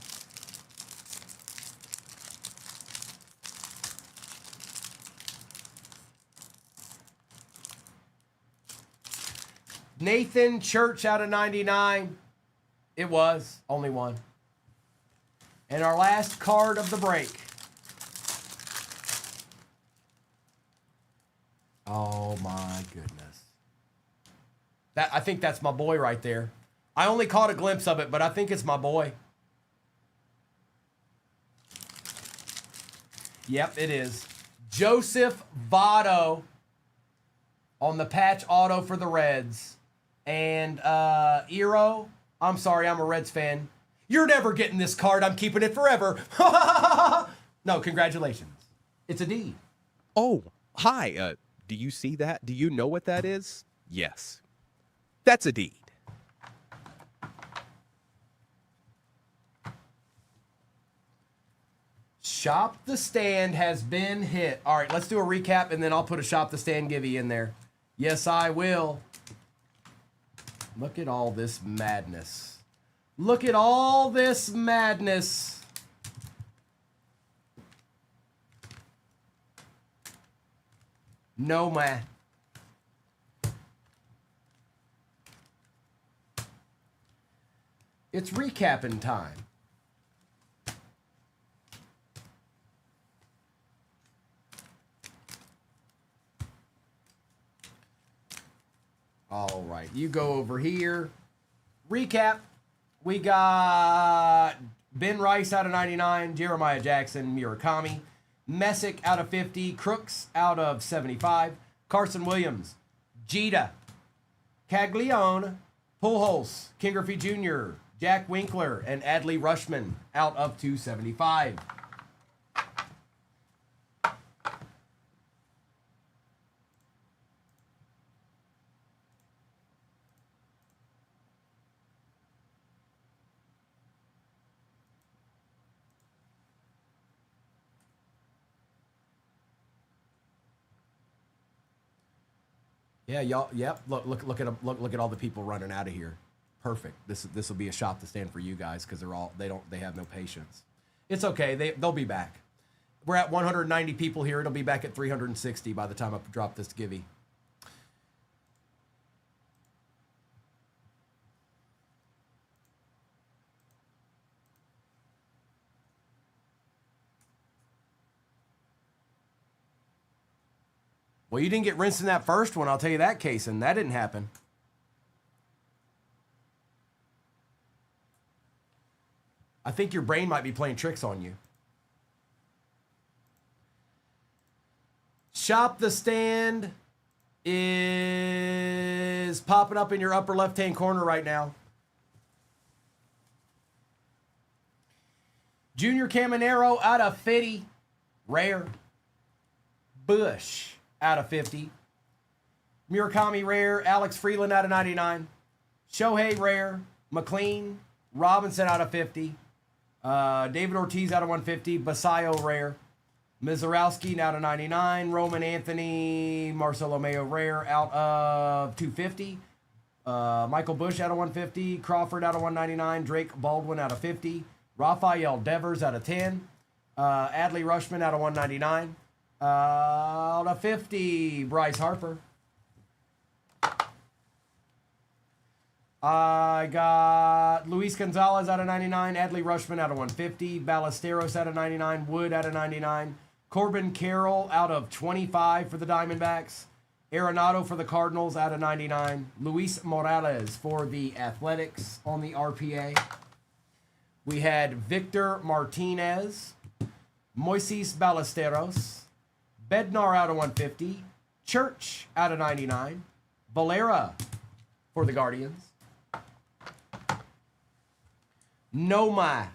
Speaker 1: Nathan Church out of 99. It was. Only one. And our last card of the break. Oh my goodness. I think that's my boy right there. I only caught a glimpse of it, but I think it's my boy. Yep, it is. Joseph Votto on the patch auto for the Reds. And Eero, I'm sorry, I'm a Reds fan. You're never getting this card. I'm keeping it forever. No, congratulations. It's a D.
Speaker 2: Oh, hi. Do you see that? Do you know what that is? Yes. That's a D.
Speaker 1: Shop the Stand has been hit. All right, let's do a recap, and then I'll put a Shop the Stand givey in there. Yes, I will. Look at all this madness. Look at all this madness. No, man. It's recapping time. All right, you go over here. Recap. We got Ben Rice out of 99, Jeremiah Jackson, Murakami, Messick out of 50, Crooks out of 75, Carson Williams, Jeter, Caglione, Pujols, King Griffey Jr., Jack Winkler, and Adley Rushman out of 275. Yeah, y'all. Yep. Look at all the people running out of here. Perfect. This will be a Shop to Stand for you guys because they have no patience. It's okay. They'll be back. We're at 190 people here. It'll be back at 360 by the time I drop this givey. Well, you didn't get rinsed in that first one, I'll tell you that, Kaysen. That didn't happen. I think your brain might be playing tricks on you. Shop the Stand is popping up in your upper left-hand corner right now. Junior Caminero out of 50. Rare. Bush out of 50. Murakami rare. Alex Freeland out of 99. Shohei rare. McLean. Robinson out of 50. David Ortiz out of 150. Basayo rare. Mizorowski out of 99. Roman Anthony. Marcelo Mayo rare out of 250. Michael Bush out of 150. Crawford out of 199. Drake Baldwin out of 50. Rafael Devers out of 10. Adley Rushman out of 199. Out of 50, Bryce Harper. I got Luis Gonzalez out of 99. Adley Rushman out of 150. Ballesteros out of 99. Wood out of 99. Corbin Carroll out of 25 for the Diamondbacks. Arenado for the Cardinals out of 99. Luis Morales for the Athletics on the RPA. We had Victor Martinez, Moises Ballesteros, Bednar out of 150, Church out of 99, Valera for the Guardians, Noma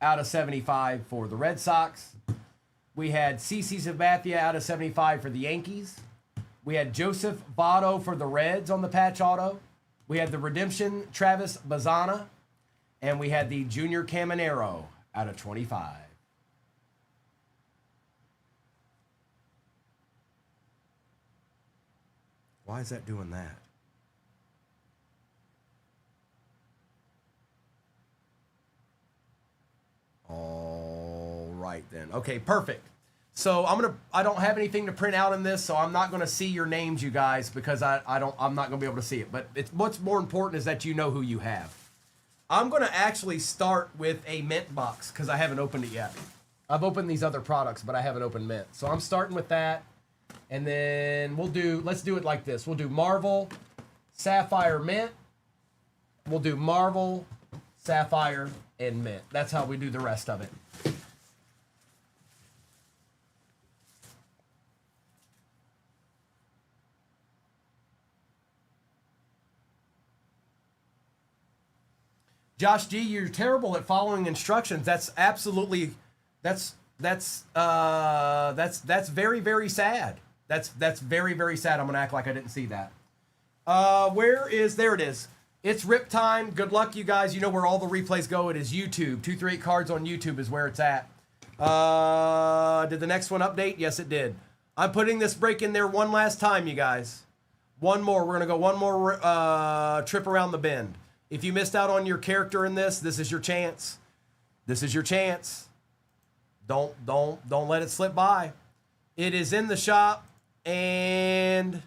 Speaker 1: out of 75 for the Red Sox. We had CC Sabathia out of 75 for the Yankees. We had Joseph Votto for the Reds on the patch auto. We had the Redemption Travis Bazana. And we had the Junior Caminero out of 25. Why is that doing that? All right then. Okay, perfect. So I don't have anything to print out in this, so I'm not gonna see your names, you guys, because I'm not gonna be able to see it. But what's more important is that you know who you have. I'm going to actually start with a mint box because I haven't opened it yet. I've opened these other products, but I haven't opened mint. So I'm starting with that. And then let's do it like this. We'll do Marvel, Sapphire, Mint. We'll do Marvel, Sapphire, and Mint. That's how we do the rest of it. Josh G, you're terrible at following instructions. That's absolutely, that's very, very sad. That's very, very sad. I'm gonna act like I didn't see that. There it is. It's rip time. Good luck, you guys. You know where all the replays go. It is YouTube. 238 Cards on YouTube is where it's at. Did the next one update? Yes, it did. I'm putting this break in there one last time, you guys. One more. We're gonna go one more trip around the bend. If you missed out on your character in this is your chance. This is your chance. Don't let it slip by. It is in the shop and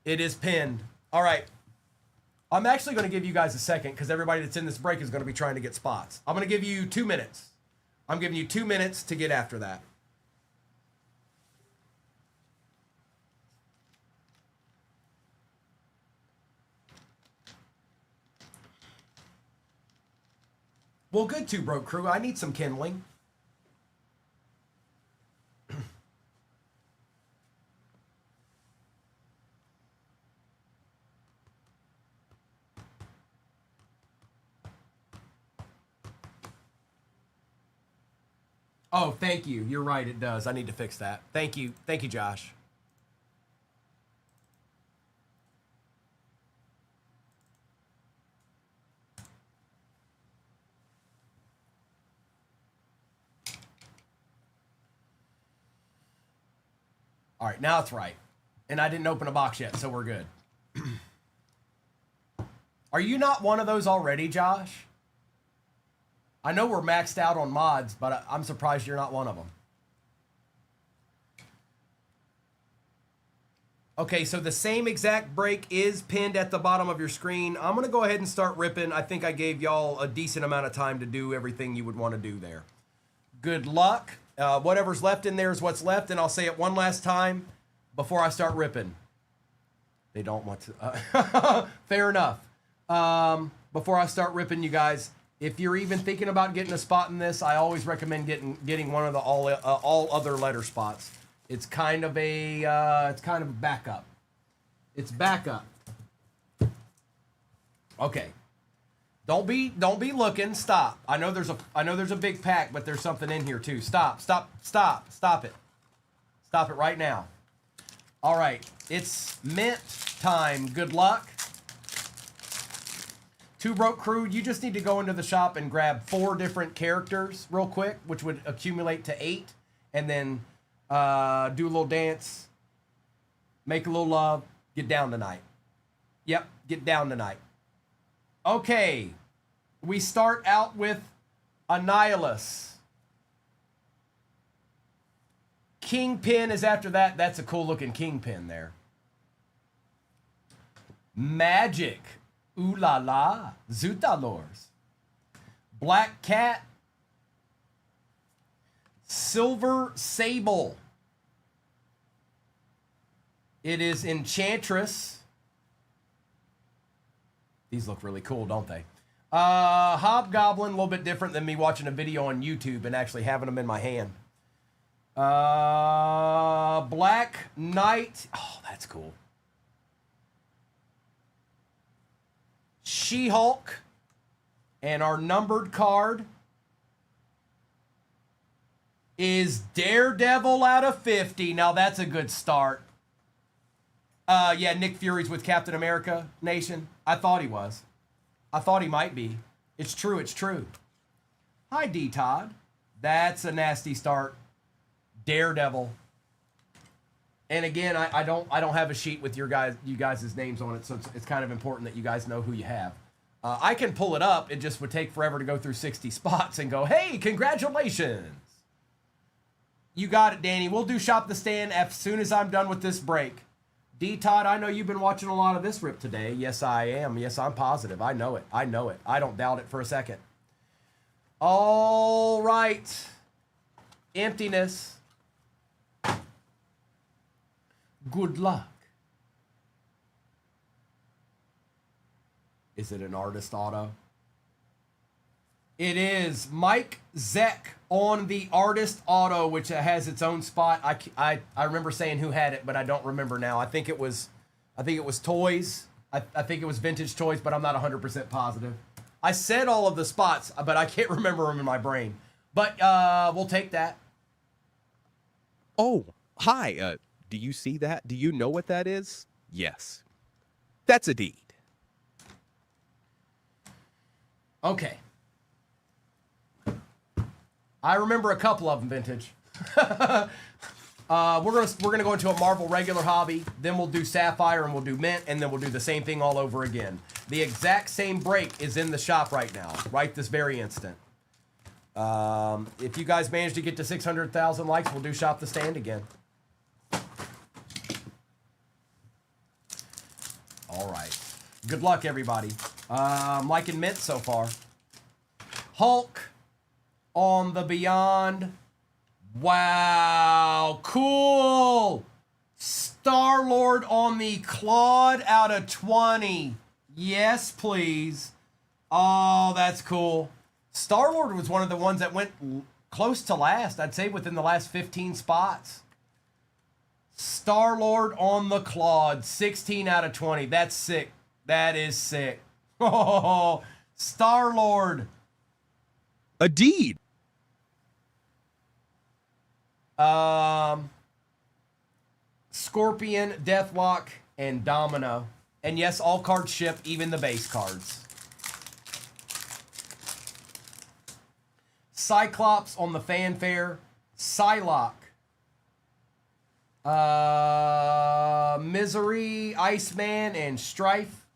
Speaker 1: it is pinned. All right. I'm actually going to give you guys a second because everybody that's in this break is going to be trying to get spots. I'm going to give you 2 minutes. I'm giving you 2 minutes to get after that. Well, good, Two Broke Crew. I need some kindling. Oh, thank you. You're right, it does. I need to fix that. Thank you. Thank you, Josh. All right, now it's right. And I didn't open a box yet, so we're good. Are you not one of those already, Josh? I know we're maxed out on mods, but I'm surprised you're not one of them. Okay, so the same exact break is pinned at the bottom of your screen. I'm going to go ahead and start ripping. I think I gave y'all a decent amount of time to do everything you would want to do there. Good luck. Whatever's left in there is what's left, and I'll say it one last time before I start ripping. They don't want to. Fair enough. Before I start ripping, you guys, if you're even thinking about getting a spot in this, I always recommend getting one of the all other letter spots. It's kind of a backup. It's backup. Okay. Don't be looking. Stop. I know there's a big pack, but there's something in here too. Stop it. Stop it right now. All right. It's mint time. Good luck. Two Broke Crew, you just need to go into the shop and grab 4 different characters real quick, which would accumulate to 8, and then do a little dance, make a little love, get down tonight. Yep, get down tonight. Okay, we start out with Annihilus. Kingpin is after that. That's a cool looking Kingpin there. Magic. Ooh la la. Zutalors. Black Cat. Silver Sable. It is Enchantress. These look really cool, don't they? Hobgoblin, a little bit different than me watching a video on YouTube and actually having them in my hand. Black Knight. Oh, that's cool. She-Hulk. And our numbered card is Daredevil out of 50. Now that's a good start. Yeah, Nick Fury's with Captain America Nation. I thought he was. I thought he might be. It's true, it's true. Hi, D Todd. That's a nasty start. Daredevil. And again, I don't have a sheet with you guys' names on it, so it's kind of important that you guys know who you have. I can pull it up. It just would take forever to go through 60 spots and go, hey, congratulations. You got it, Danny. We'll do Shop the Stand as soon as I'm done with this break. D Todd, I know you've been watching a lot of this rip today. Yes, I am. Yes, I'm positive. I know it. I know it. I don't doubt it for a second. All right. Emptiness. Good luck. Is it an artist auto? It is Mike Zeck on the artist auto, which has its own spot. I remember saying who had it, but I don't remember now. I think it was Toys. I think it was Vintage Toys, but I'm not 100% positive. I said all of the spots, but I can't remember them in my brain. But we'll take that.
Speaker 2: Oh, hi. Do you see that? Do you know what that is? Yes. That's a deed.
Speaker 1: Okay. I remember a couple of them, Vintage. We're gonna go into a Marvel regular hobby, then we'll do Sapphire and we'll do Mint, and then we'll do the same thing all over again. The exact same break is in the shop right now, right this very instant. If you guys manage to get to 600,000 likes, we'll do Shop the Stand again. All right. Good luck, everybody. I'm liking Mint so far. Hulk on the Beyond. Wow, cool. Star-Lord on the Claude out of 20. Yes, please. Oh, that's cool. Star-Lord was one of the ones that went close to last. I'd say within the last 15 spots. Star-Lord on the Claude, 16 out of 20. That's sick. That is sick. Oh, Star-Lord.
Speaker 2: A deed.
Speaker 1: Scorpion, Deathlock, and Domino. And yes, all cards ship, even the base cards. Cyclops on the Fanfare. Psylocke. Misery, Iceman, and Strife.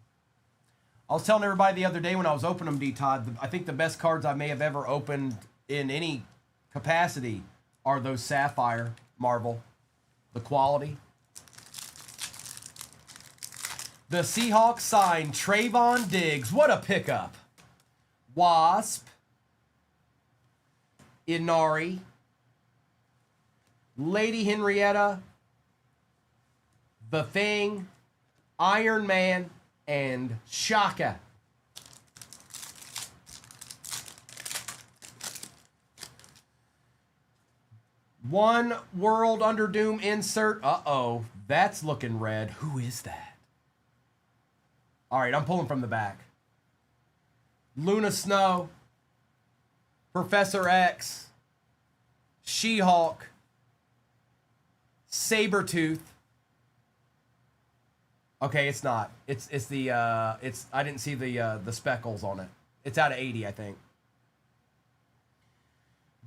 Speaker 1: I was telling everybody the other day when I was opening them, D-Todd, I think the best cards I may have ever opened in any capacity are those Sapphire Marvel. The quality. The Seahawks sign Trayvon Diggs. What a pickup. Wasp. Inari. Lady Henrietta, The Thing, Iron Man, and Shaka. One World Under Doom insert. Uh-oh, that's looking red. Who is that? All right, I'm pulling from the back. Luna Snow, Professor X, She-Hulk, Sabretooth. Okay, it's not. It's the I didn't see the speckles on it. It's out of 80, I think.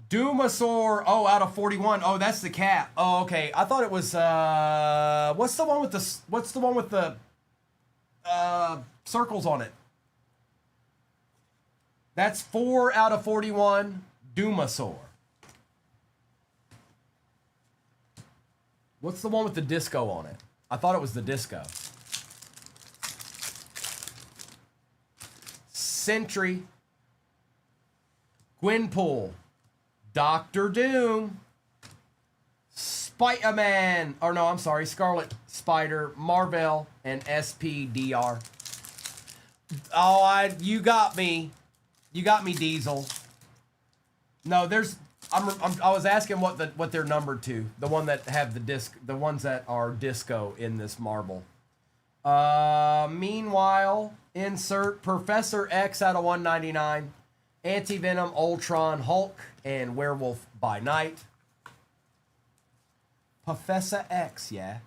Speaker 1: Doomasaur, oh, out of 41. Oh, that's the cat. Oh, okay. I thought it was what's the one with the circles on it? That's 4 out of 41. Doomasaur. What's the one with the disco on it? I thought it was the disco. Sentry. Gwenpool. Doctor Doom. Spider-Man. Or no, I'm sorry. Scarlet Spider. Marvel. And SPDR. Oh, you got me. You got me, Diesel. No, there's... I was asking what they're numbered to. The one that have the disc, the ones that are disco in this marble. Meanwhile, insert Professor X out of 199, Anti-Venom, Ultron, Hulk, and Werewolf by Night. Professor X, yeah.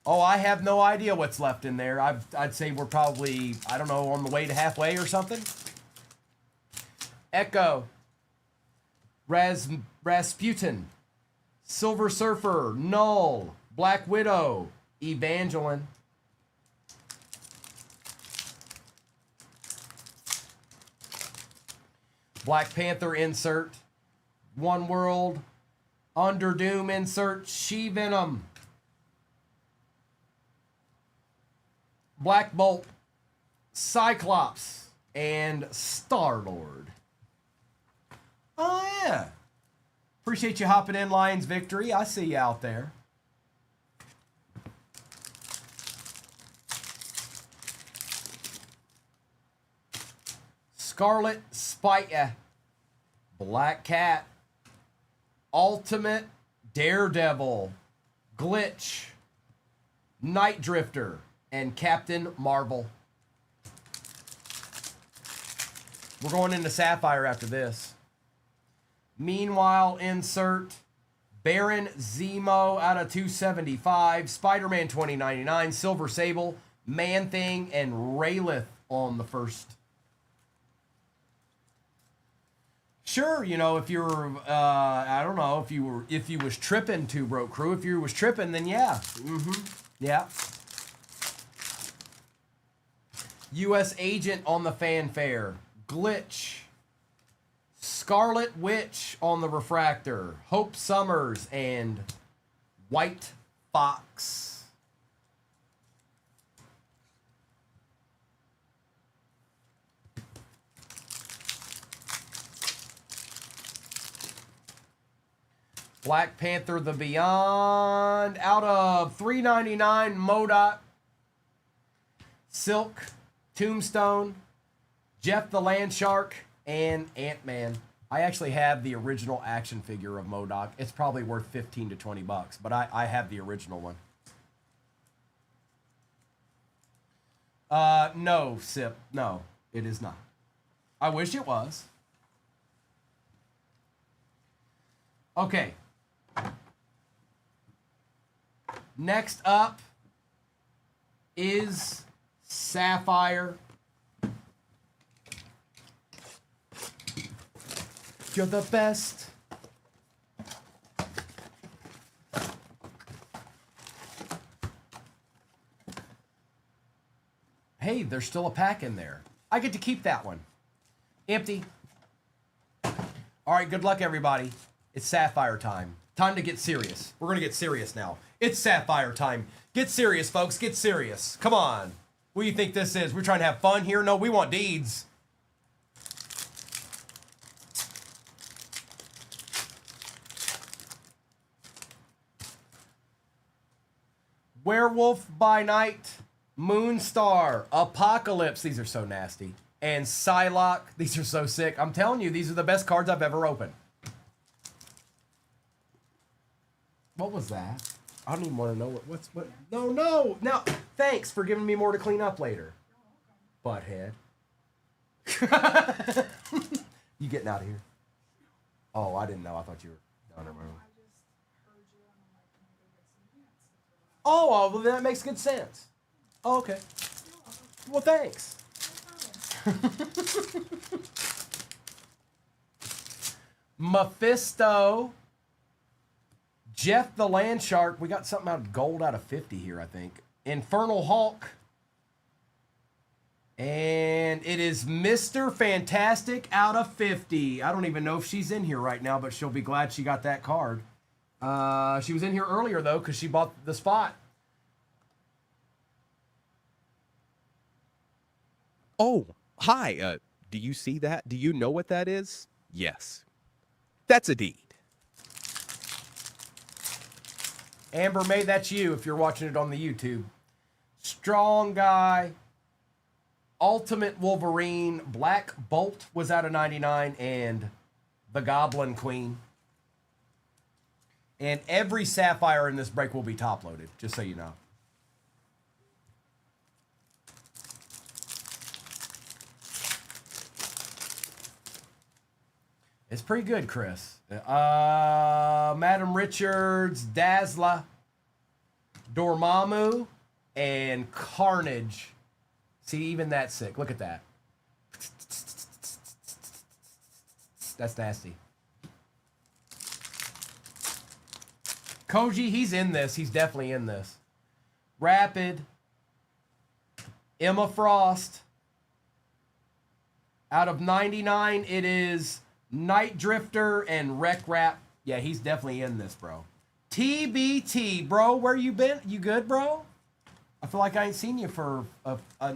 Speaker 1: Oh, I have no idea what's left in there. I'd say we're probably, I don't know, on the way to halfway or something. Echo. Rasputin. Silver Surfer. Null. Black Widow. Evangeline. Black Panther insert. One World. Under Doom insert. She-Venom. Black Bolt, Cyclops, and Star-Lord. Oh, yeah. Appreciate you hopping in, Lions Victory. I see you out there. Scarlet Spider, Black Cat, Ultimate Daredevil, Glitch, Night Drifter, and Captain Marvel. We're going into Sapphire after this. Meanwhile, insert Baron Zemo out of 275, Spider-Man 2099, Silver Sable, Man-Thing, and Raylith on the first. Sure, you know, if you're, I don't know, if you was tripping, Two Broke Crew, if you was tripping, then yeah. Yeah. U.S. Agent on the Fanfare. Glitch. Scarlet Witch on the Refractor. Hope Summers and White Fox. Black Panther the Beyond out of 399. MODOK. Silk. Tombstone, Jeff the Land Shark, and Ant-Man. I actually have the original action figure of MODOK. It's probably worth 15 to 20 bucks, but I have the original one. No, Sip. No, it is not. I wish it was. Okay. Next up is Sapphire. You're the best. Hey, there's still a pack in there. I get to keep that one. Empty. All right, good luck, everybody. It's Sapphire time. Time to get serious. We're going to get serious now. It's Sapphire time. Get serious, folks. Get serious. Come on. What do you think this is? We're trying to have fun here? No, we want deeds. Werewolf by Night, Moonstar, Apocalypse. These are so nasty. And Psylocke. These are so sick. I'm telling you, these are the best cards I've ever opened. What was that? I don't even want to know what. No. Now, thanks for giving me more to clean up later. Butthead. You getting out of here? Oh, I didn't know. I thought you were down there. Oh, well, that makes good sense. Oh, okay. Well, thanks. Mephisto. Jeff the Land Shark. We got something out of gold out of 50 here, I think. Infernal Hulk. And it is Mr. Fantastic out of 50. I don't even know if she's in here right now, but she'll be glad she got that card. She was in here earlier, though, because she bought the spot.
Speaker 2: Oh, hi. Do you see that? Do you know what that is? Yes. That's a deed.
Speaker 1: Amber May, that's you if you're watching it on the YouTube. Strong Guy. Ultimate Wolverine. Black Bolt was out of 99. And the Goblin Queen. And every Sapphire in this break will be top loaded, just so you know. It's pretty good, Chris. Madam Richards, Dazzler, Dormammu, and Carnage. See, even that's sick. Look at that. That's nasty. Koji, he's in this. He's definitely in this. Rapid. Emma Frost. Out of 99, it is Night Drifter and Wreck Rap. Yeah, he's definitely in this, bro. TBT, bro. Where you been? You good, bro? I feel like I ain't seen you for...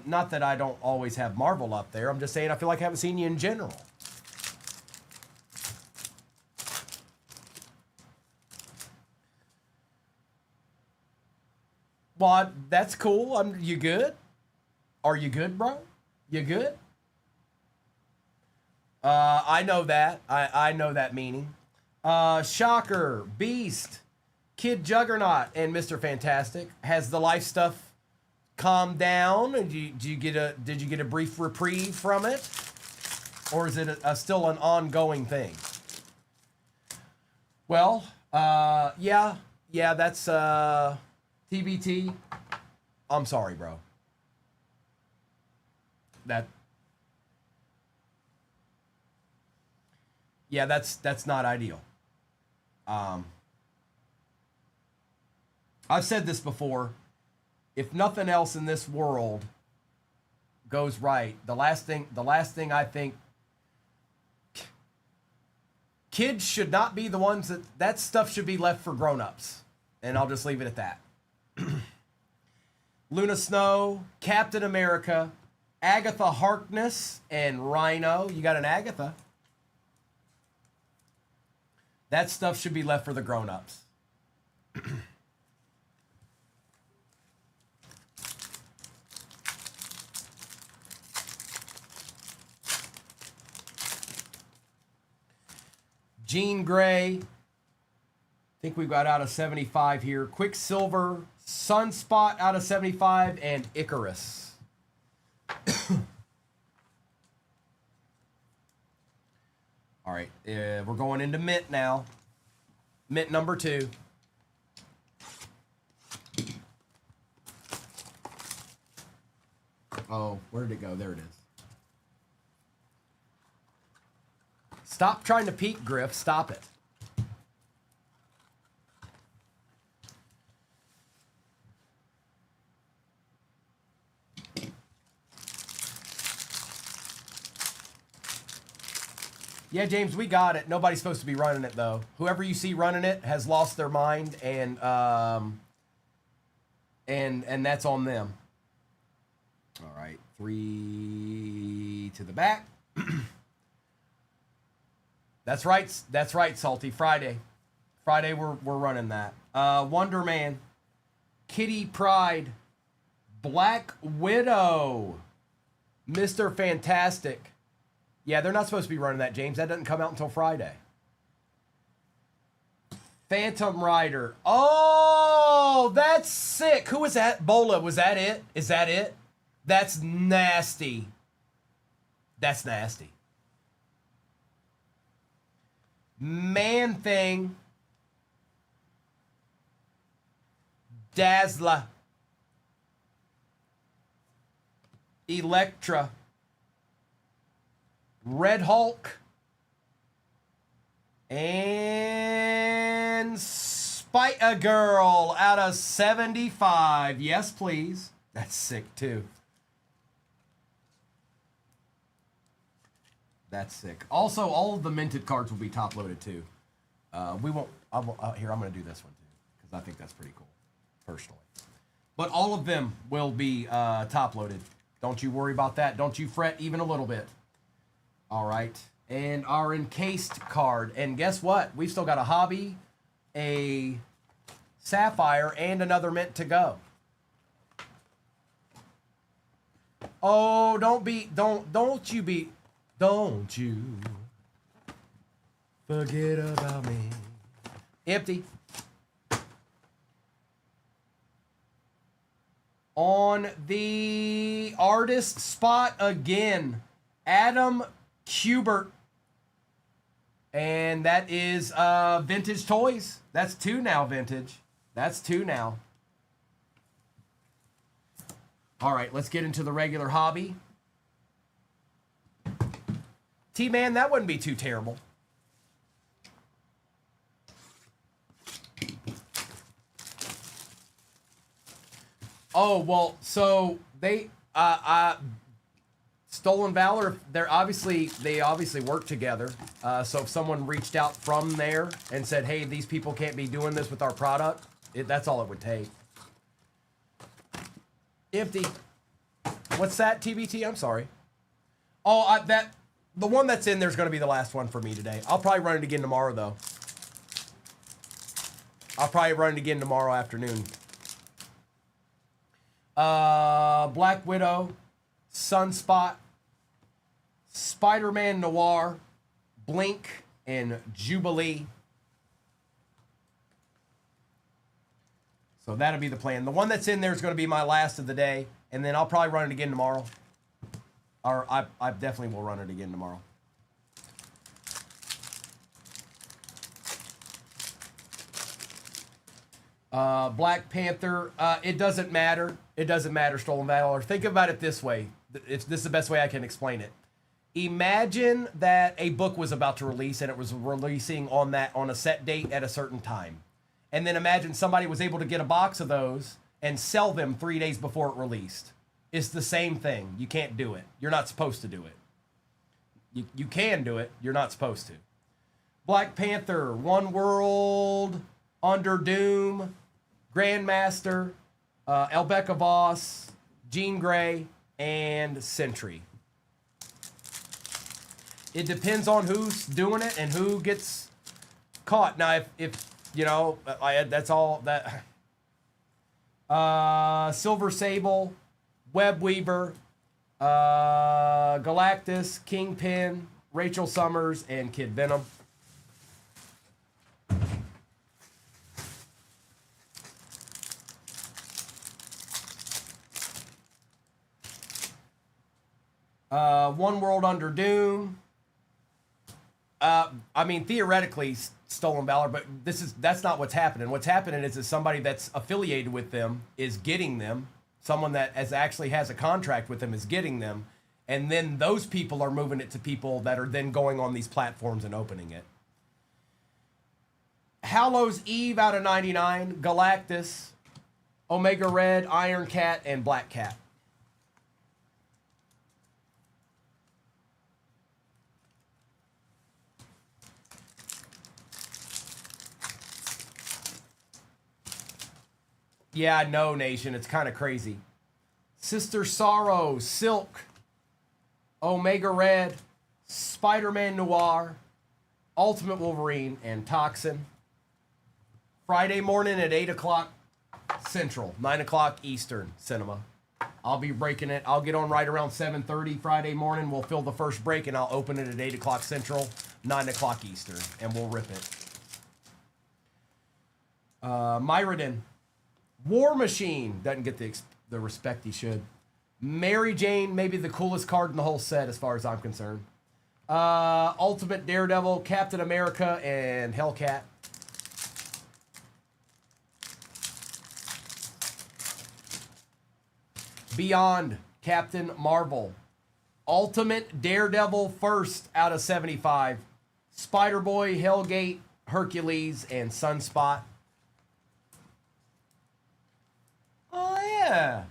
Speaker 1: not that I don't always have Marvel up there. I'm just saying I feel like I haven't seen you in general. Well, that's cool. You good? Are you good, bro? You good? I know that. I know that meaning. Shocker, Beast, Kid Juggernaut, and Mr. Fantastic. Has the life stuff calmed down? And did you get a brief reprieve from it, or is it still an ongoing thing? Well, yeah, that's TBT. I'm sorry, bro. Yeah, that's not ideal. I've said this before. If nothing else in this world goes right, the last thing I think, kids should not be the ones that stuff should be left for grown-ups. And I'll just leave it at that. Luna Snow, Captain America, Agatha Harkness, and Rhino. You got an Agatha. That stuff should be left for the grown-ups. Jean Grey. I think we've got out of 75 here. Quicksilver, Sunspot out of 75, and Icarus. All right, we're going into mint now. Mint number 2. Oh, where did it go? There it is. Stop trying to peek, Griff. Stop it. Yeah, James, we got it. Nobody's supposed to be running it, though. Whoever you see running it has lost their mind, and that's on them. All right, 3 to the back. That's right. That's right, Salty. Friday, we're running that. Wonder Man, Kitty Pryde, Black Widow, Mr. Fantastic. Yeah, they're not supposed to be running that, James. That doesn't come out until Friday. Phantom Rider. Oh, that's sick. Who was that? Bola, was that it? Is that it? That's nasty. That's nasty. Man Thing. Dazzler. Elektra. Red Hulk. And Spider-Girl out of 75. Yes, please. That's sick, too. That's sick. Also, all of the minted cards will be top-loaded, too. We won't... here, I'm going to do this one, too, because I think that's pretty cool, personally. But all of them will be top-loaded. Don't you worry about that. Don't you fret even a little bit. All right. And our encased card. And guess what? We've still got a hobby, a sapphire, and another mint to go. Oh, don't you forget about me. Empty. On the artist spot again, Adam Kubert. And that is Vintage Toys. That's 2 now, Vintage. That's 2 now. All right, let's get into the regular hobby. T-Man, that wouldn't be too terrible. Oh, well, so they Stolen Valor, they obviously work together. So if someone reached out from there and said, hey, these people can't be doing this with our product, that's all it would take. Empty. What's that, TBT? I'm sorry. Oh, the one that's in there is going to be the last one for me today. I'll probably run it again tomorrow, though. I'll probably run it again tomorrow afternoon. Black Widow, Sunspot, Spider-Man Noir, Blink, and Jubilee. So that'll be the plan. The one that's in there is going to be my last of the day, and then I'll probably run it again tomorrow. Or I definitely will run it again tomorrow. Black Panther, it doesn't matter. It doesn't matter, Stolen Valor. Think about it this way. This is the best way I can explain it. Imagine that a book was about to release and it was releasing on a set date at a certain time. And then imagine somebody was able to get a box of those and sell them 3 days before it released. It's the same thing. You can't do it. You're not supposed to do it. You can do it. You're not supposed to. Black Panther, One World, Under Doom, Grandmaster, Elbecca Voss, Jean Grey, and Sentry. It depends on who's doing it and who gets caught. Now, if you know, that's all that. Silver Sable, Web Weaver, Galactus, Kingpin, Rachel Summers, and Kid Venom. One World Under Doom. I mean, theoretically, Stolen Valor, but that's not what's happening. What's happening is that somebody that's affiliated with them is getting them. Someone that actually has a contract with them is getting them. And then those people are moving it to people that are then going on these platforms and opening it. Hallows Eve out of 99, Galactus, Omega Red, Iron Cat, and Black Cat. Yeah, I know, Nation. It's kind of crazy. Sister Sorrow, Silk, Omega Red, Spider-Man Noir, Ultimate Wolverine, and Toxin. Friday morning at 8 o'clock Central, 9 o'clock Eastern cinema. I'll be breaking it. I'll get on right around 7:30 Friday morning. We'll fill the first break, and I'll open it at 8 o'clock Central, 9 o'clock Eastern, and we'll rip it. Myrodin. War Machine. Doesn't get the respect he should. Mary Jane, maybe the coolest card in the whole set as far as I'm concerned. Ultimate Daredevil, Captain America, and Hellcat. Beyond, Captain Marvel. Ultimate Daredevil first out of 75. Spider-Boy, Hellgate, Hercules, and Sunspot. Oh, yeah.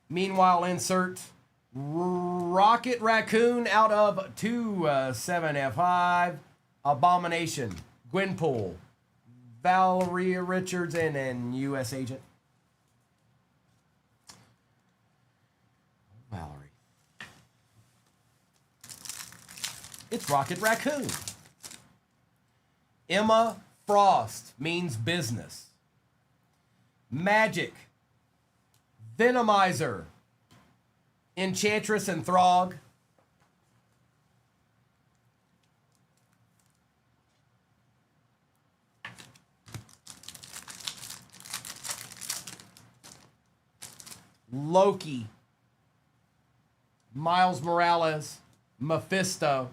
Speaker 1: Meanwhile, insert Rocket Raccoon out of 2/7F5. Abomination. Gwenpool. Valeria Richards and an U.S. agent. Valerie. It's Rocket Raccoon. Emma Frost means business. Magic. Venomizer. Enchantress and Throg. Loki. Miles Morales. Mephisto.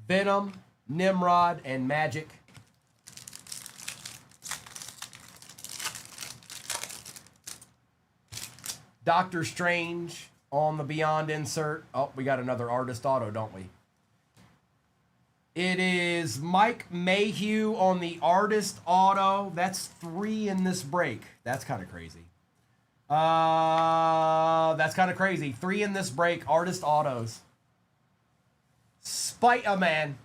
Speaker 1: Venom. Nimrod and Magic. Doctor Strange on the Beyond insert. Oh, we got another artist auto, don't we? It is Mike Mayhew on the artist auto. That's 3 in this break. That's kind of crazy. That's kind of crazy. 3 in this break. Artist autos. Spider-Man.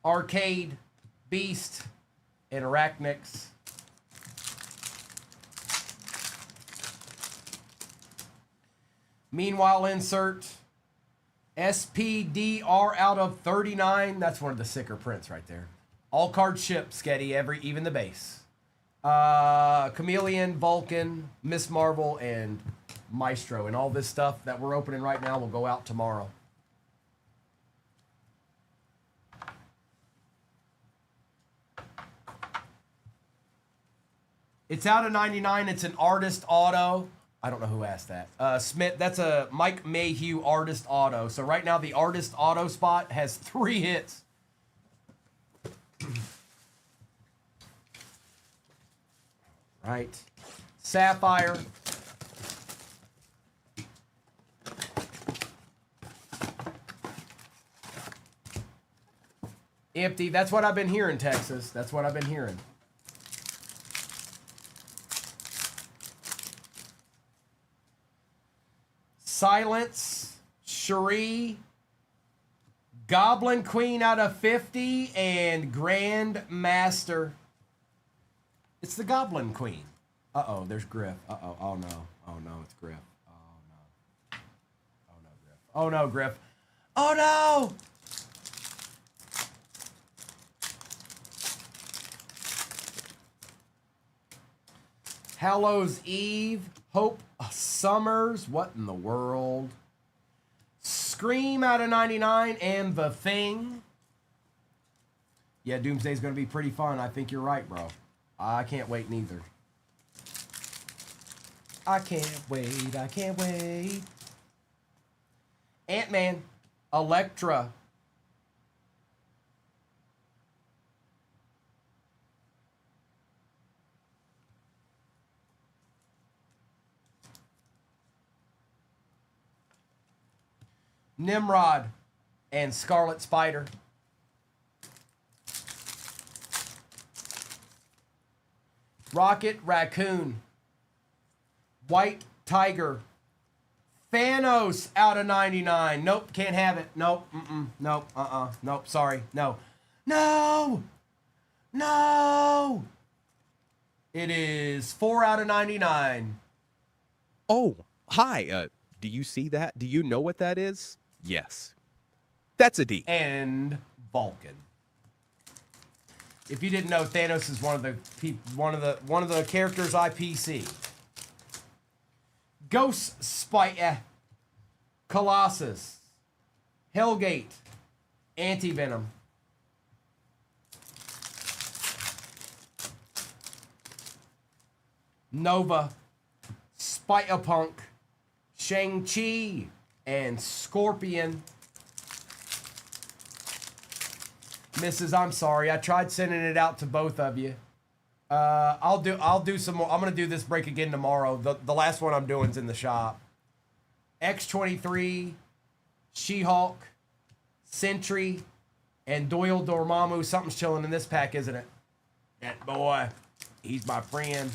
Speaker 1: Arcade. Beast. And Arachnix. Meanwhile, insert SPDR out of 39. That's one of the sicker prints right there. All cards shipped, Sketty, even the base. Chameleon, Vulcan, Miss Marvel, and Maestro. And all this stuff that we're opening right now will go out tomorrow. It's out of 99. It's an artist auto. I don't know who asked that. Smith, that's a Mike Mayhew artist auto. So right now the artist auto spot has 3 hits. Right. Sapphire. Empty. That's what I've been hearing, Texas. That's what I've been hearing. Silence, Cherie, Goblin Queen out of 50, and Grand Master. It's the Goblin Queen. Uh-oh, there's Griff. Uh-oh, oh no. Oh no, it's Griff. Oh no. Oh no, Griff. Oh no, Griff. Oh no! Hallows Eve, Hope Summers, what in the world? Scream out of 99, and The Thing. Yeah, Doomsday's going to be pretty fun. I think you're right, bro. I can't wait neither. I can't wait, I can't wait. Ant-Man, Elektra. Nimrod and Scarlet Spider. Rocket Raccoon. White Tiger. Thanos out of 99. Nope, can't have it. Nope, nope, nope, sorry, no. No! No! It is 4 out of 99.
Speaker 2: Oh, hi. Do you see that? Do you know what that is? Yes. That's a D.
Speaker 1: And Vulcan. If you didn't know, Thanos is one of the characters I PC. Ghost Spider, Colossus, Hellgate, Anti-Venom. Nova, Spider-Punk, Shang-Chi, and Scorpion. Mrs., I'm sorry. I tried sending it out to both of you. I'll do some more. I'm gonna do this break again tomorrow. The last one I'm doing is in the shop. X-23, She-Hulk, Sentry, and Doyle Dormammu. Something's chilling in this pack, isn't it? That boy, he's my friend.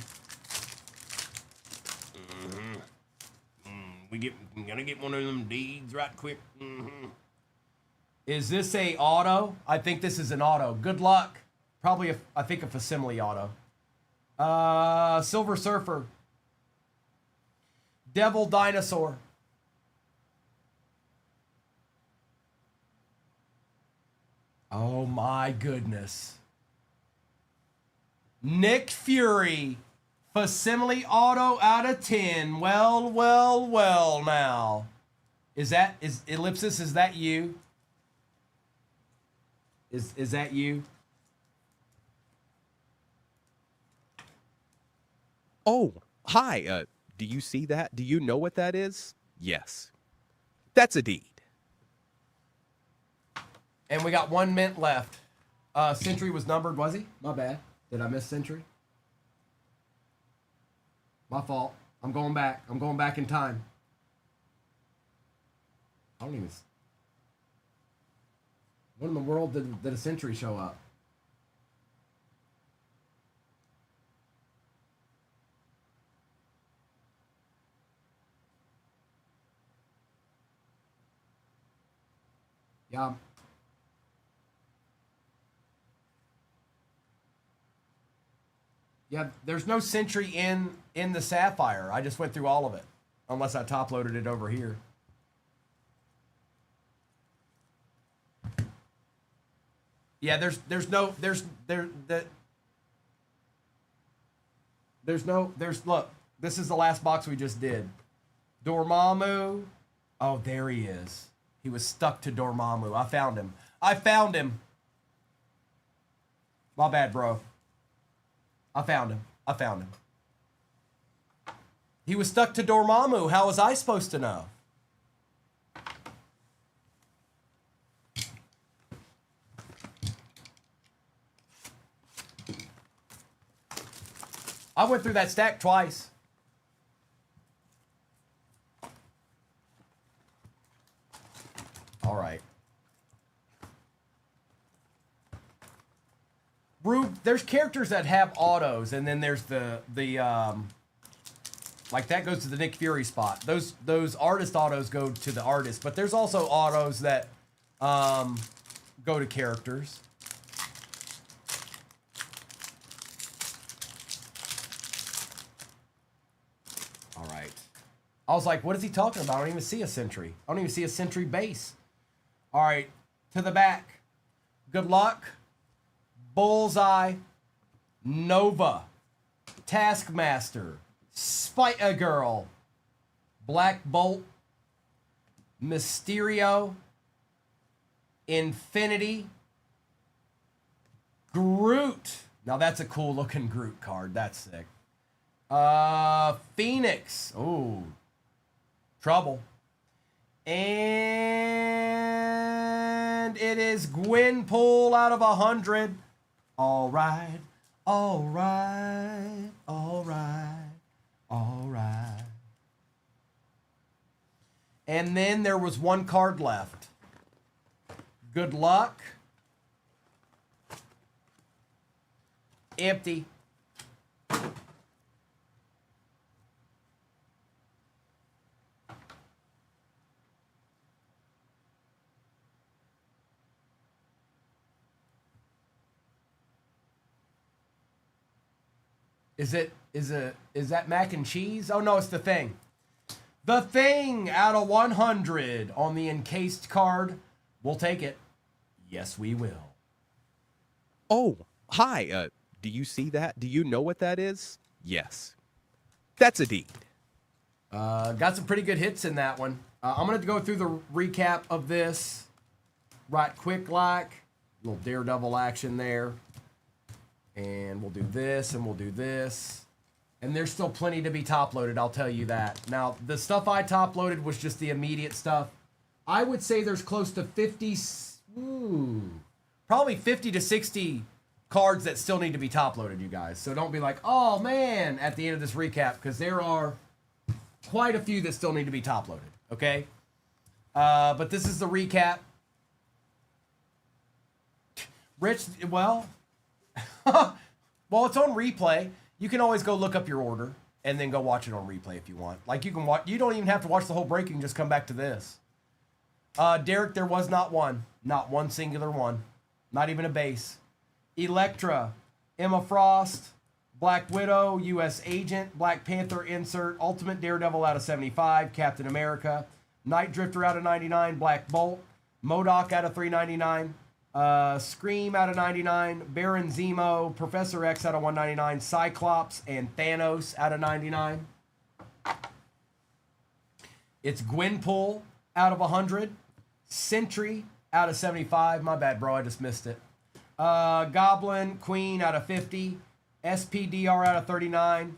Speaker 1: I'm gonna get one of them deeds right quick. Is this a auto? I think this is an auto. Good luck. Probably, I think a facsimile auto. Silver Surfer. Devil Dinosaur. Oh my goodness. Nick Fury. Facsimile auto out of 10. Well, well, well now. Is Ellipsis, is that you? Is that you?
Speaker 2: Oh, hi. Do you see that? Do you know what that is? Yes. That's a deed.
Speaker 1: And we got 1 mint left. Sentry was numbered, was he? My bad. Did I miss Sentry? My fault. I'm going back. I'm going back in time. I don't even... When in the world did a Sentry show up? Yeah. Yeah, there's no Sentry in the Sapphire. I just went through all of it. Unless I top loaded it over here. Yeah, look, this is the last box we just did. Dormammu. Oh, there he is. He was stuck to Dormammu. I found him. My bad, bro. I found him. He was stuck to Dormammu. How was I supposed to know? I went through that stack twice. All right. Rube, there's characters that have autos, and then there's the like that goes to the Nick Fury spot. Those artist autos go to the artist, but there's also autos that go to characters. All right. I was like, what is he talking about? I don't even see a Sentry. I don't even see a Sentry base. All right, to the back. Good luck. Bullseye, Nova, Taskmaster, Spider-Girl, Black Bolt, Mysterio, Infinity, Groot. Now that's a cool looking Groot card. That's sick. Phoenix. Ooh. Trouble. And it is Gwenpool out of 100. All right, all right, all right, all right. And then there was 1 card left. Good luck. Empty. Is that mac and cheese? Oh no, it's the Thing. The Thing out of 100 on the encased card. We'll take it. Yes, we will.
Speaker 2: Oh, hi. Do you see that? Do you know what that is? Yes. That's a deed.
Speaker 1: Got some pretty good hits in that one. I'm going to go through the recap of this right quick like. Little Daredevil action there. And we'll do this and we'll do this. And there's still plenty to be top loaded, I'll tell you that. Now, the stuff I top loaded was just the immediate stuff. I would say there's close to 50, probably 50 to 60 cards that still need to be top loaded, you guys. So don't be like, oh man, at the end of this recap, because there are quite a few that still need to be top loaded, okay? But this is the recap. Rich, well, well, it's on replay. You can always go look up your order and then go watch it on replay if you want. Like you can watch, you don't even have to watch the whole break. You can just come back to this. Derek, there was not one singular one, not even a base. Electra, Emma Frost, Black Widow, U.S. Agent, Black Panther insert, Ultimate Daredevil out of 75, Captain America, Night Drifter out of 99, Black Bolt, MODOK out of 399, Scream out of 99, Baron Zemo, Professor X out of 199, Cyclops, and Thanos out of 99. It's Gwenpool out of 100, Sentry out of 75. My bad, bro, I just missed it. Goblin Queen out of 50, SPDR out of 39,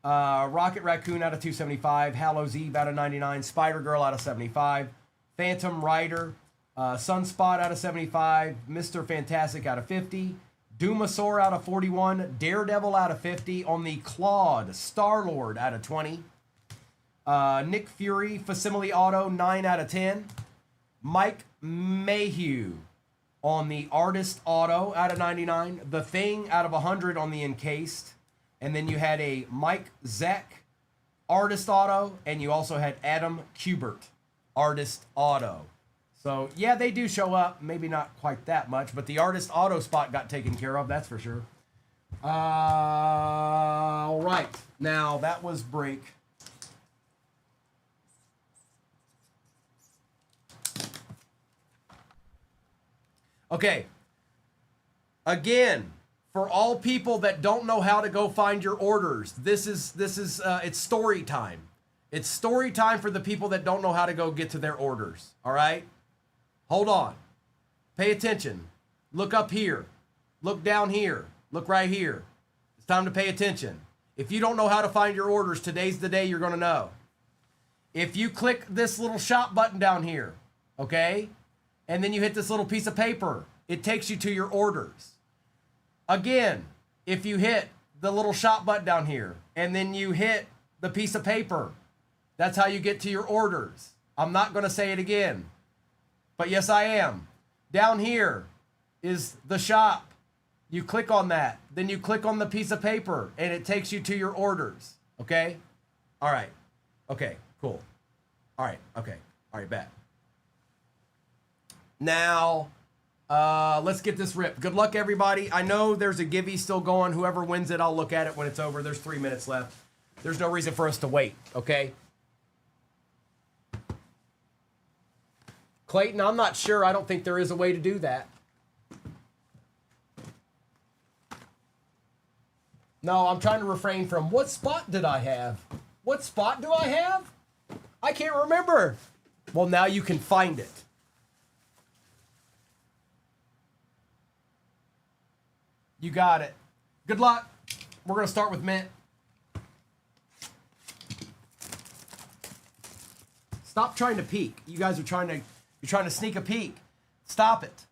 Speaker 1: Rocket Raccoon out of 275, Hallows Eve out of 99, Spider Girl out of 75, Phantom Rider, Sunspot out of 75, Mr. Fantastic out of 50, Doomasaur out of 41, Daredevil out of 50, on the Claude, Star-Lord out of 20, Nick Fury, Facsimile Auto, 9 out of 10, Mike Mayhew on the Artist Auto out of 99, The Thing out of 100 on the Encased, and then you had a Mike Zeck Artist Auto, and you also had Adam Kubert Artist Auto. So, yeah, they do show up. Maybe not quite that much, but the Artist Auto spot got taken care of, that's for sure. All right. Now, that was break. Okay. Again, for all people that don't know how to go find your orders, this is it's story time. It's story time for the people that don't know how to go get to their orders. All right? Hold on. Pay attention. Look up here. Look down here. Look right here. It's time to pay attention. If you don't know how to find your orders, today's the day you're going to know. If you click this little shop button down here, okay, and then you hit this little piece of paper, it takes you to your orders. Again, if you hit the little shop button down here, and then you hit the piece of paper, that's how you get to your orders. I'm not going to say it again. But yes, I am. Down here is the shop. You click on that. Then you click on the piece of paper, and it takes you to your orders. Okay? All right. Okay, cool. All right, okay. All right, bet. Now, let's get this ripped. Good luck, everybody. I know there's a givey still going. Whoever wins it, I'll look at it when it's over. There's 3 minutes left. There's no reason for us to wait, okay? Clayton, I'm not sure. I don't think there is a way to do that. No, I'm trying to refrain from what spot did I have? What spot do I have? I can't remember. Well, now you can find it. You got it. Good luck. We're going to start with Mint. Stop trying to peek. You guys are you're trying to sneak a peek. Stop it.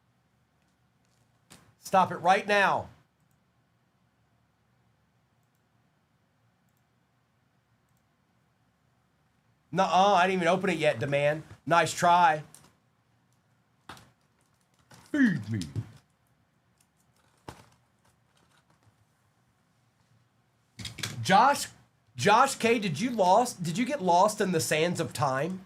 Speaker 1: Stop it right now. Nuh-uh, I didn't even open it yet, Demand. Nice try. Feed me. Josh K, did you get lost in the sands of time?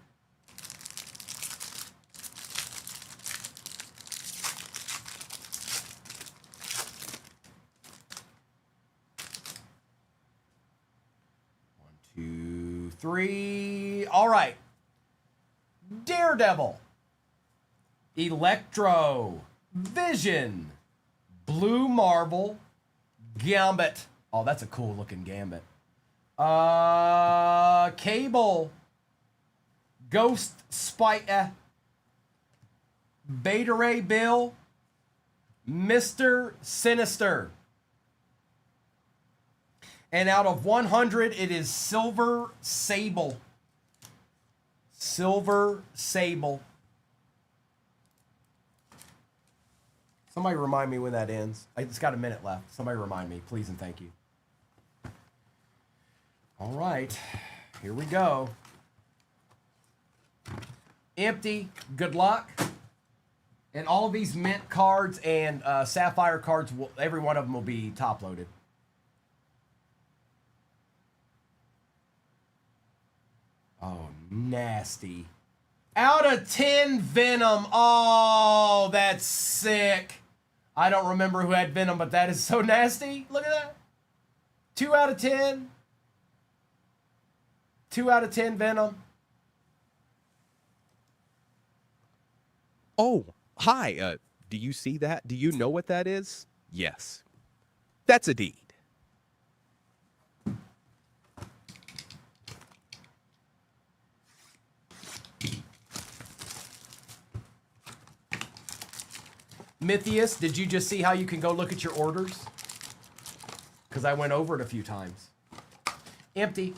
Speaker 1: One, two, three. All right. Daredevil. Electro, Vision, Blue Marble, Gambit. Oh, that's a cool looking Gambit. Cable, Ghost Spite, Beta Ray Bill, Mr. Sinister. And out of 100, it is Silver Sable. Silver Sable. Somebody remind me when that ends. It's got a minute left. Somebody remind me, please and thank you. All right, here we go. Empty, good luck. And all of these mint cards and sapphire cards, every one of them will be top loaded. Oh, nasty. Out of 10, Venom. Oh, that's sick. I don't remember who had Venom, but that is so nasty. Look at that. 2 out of 10. 2 out of 10, Venom.
Speaker 2: Oh, hi. Do you see that? Do you know what that is? Yes. That's a deed.
Speaker 1: Mythius, did you just see how you can go look at your orders? Because I went over it a few times. Empty.